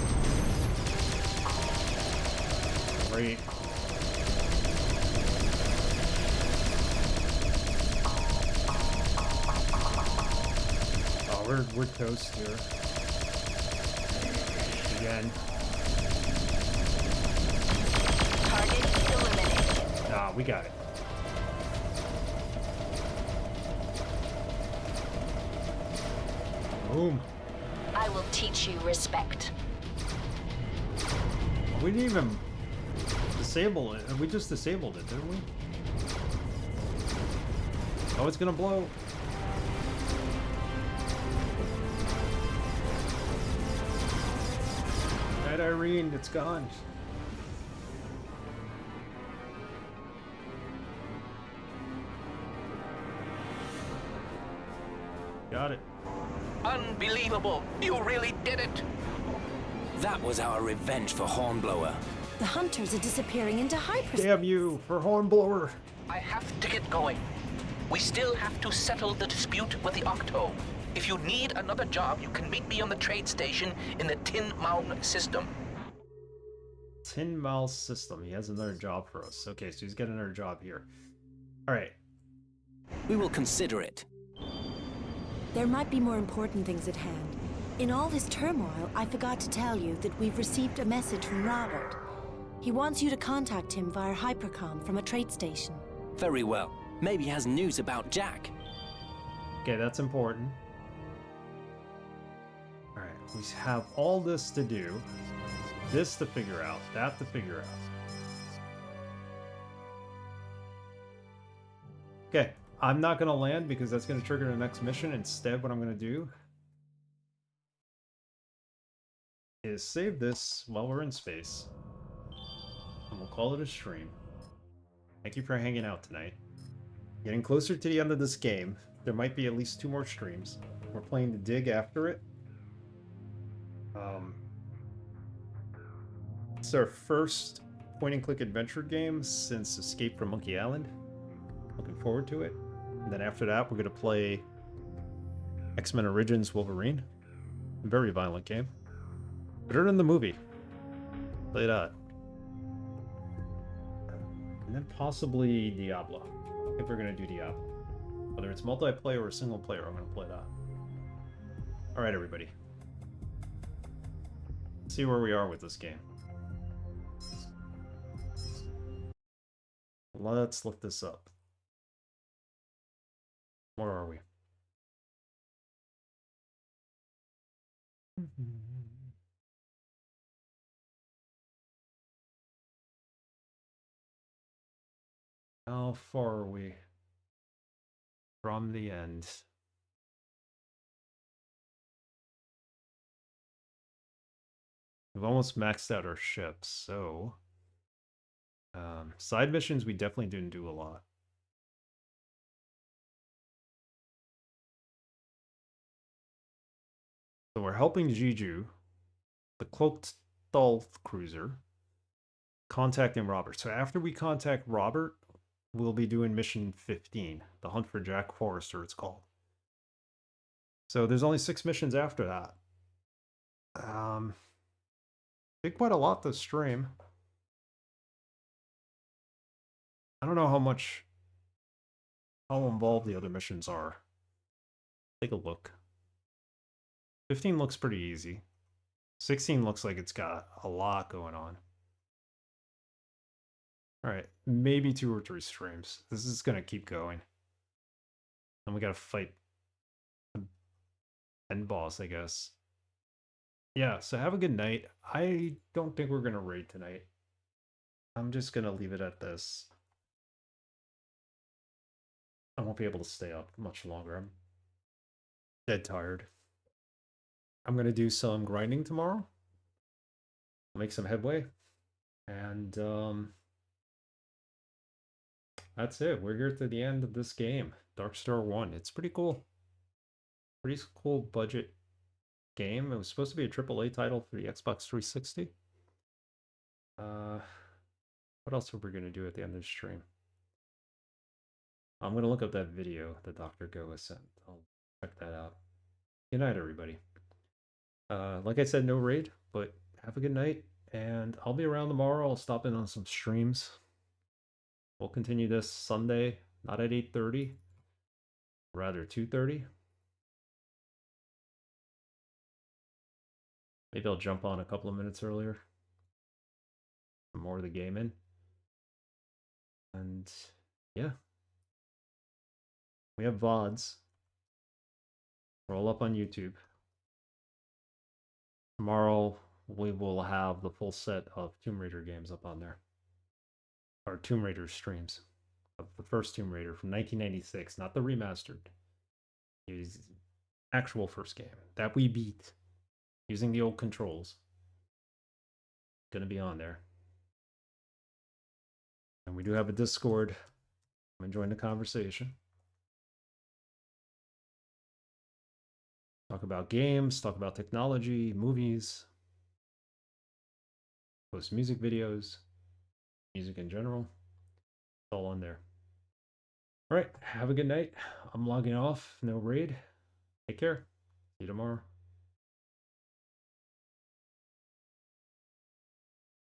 Great. Oh, we're toast here. Again. Target eliminated. Nah, we got it. Boom. I will teach you respect. We didn't even disable it. We just disabled it, didn't we? Oh, it's gonna blow. Night, Irene, it's gone. Got it. Unbelievable. You really did it. That was our revenge for Hornblower. The hunters are disappearing into hyperspace. Damn you for Hornblower. I have to get going. We still have to settle the dispute with the Octo. If you need another job, you can meet me on the trade station in the Tin Mound system. 10 mile system. He has another job for us. Okay, so he's got another job here. All right. We will consider it. There might be more important things at hand. In all this turmoil, I forgot to tell you that we've received a message from Robert. He wants you to contact him via hypercom from a trade station. Very well. Maybe he has news about Jack. Okay, that's important. All right, we have all this to do. This to figure out, that to figure out. Okay, I'm not going to land because that's going to trigger the next mission. Instead, what I'm going to do is save this while we're in space. And we'll call it a stream. Thank you for hanging out tonight. Getting closer to the end of this game. There might be at least 2 more streams. We're playing the Dig after it. It's our first point-and-click adventure game since Escape from Monkey Island. Looking forward to it. And then after that, we're going to play X-Men Origins Wolverine. A very violent game. Better than the movie. Play that. And then possibly Diablo. I think we're going to do Diablo. Whether it's multiplayer or single player, I'm going to play that. Alright, everybody. Let's see where we are with this game. Let's look this up. Where are we? How far are we from the end? We've almost maxed out our ships, so side missions we definitely didn't do a lot. So we're helping Jiju, the cloaked stealth cruiser, contacting Robert. So after we contact Robert, we'll be doing mission 15, the hunt for Jack Forrester, it's called. So there's only 6 missions after that. Did quite a lot this stream. I don't know how involved the other missions are. Take a look. 15 looks pretty easy. 16 looks like it's got a lot going on. Alright, maybe 2 or 3 streams. This is gonna keep going. And we gotta fight the end boss, I guess. Yeah, so have a good night. I don't think we're gonna raid tonight. I'm just gonna leave it at this. I won't be able to stay up much longer. I'm dead tired. I'm gonna do some grinding tomorrow. I'll make some headway. And that's it. We're here to the end of this game. Darkstar One. It's pretty cool. Pretty cool budget game. It was supposed to be a AAA title for the Xbox 360. What else are we gonna do at the end of the stream? I'm gonna look up that video that Dr. Go has sent. I'll check that out. Good night, everybody. Like I said, no raid, but have a good night, and I'll be around tomorrow. I'll stop in on some streams. We'll continue this Sunday, not at 8:30, rather 2:30. Maybe I'll jump on a couple of minutes earlier. Some more of the game in. And yeah. We have VODs. Roll up on YouTube. Tomorrow we will have the full set of Tomb Raider games up on there. Or Tomb Raider streams. Of the first Tomb Raider from 1996, not the remastered. It was actual first game that we beat using the old controls. Gonna be on there. And we do have a Discord. I'm enjoying the conversation. Talk about games, talk about technology, movies, post music videos, music in general. It's all on there. All right, have a good night. I'm logging off. No raid. Take care. See you tomorrow.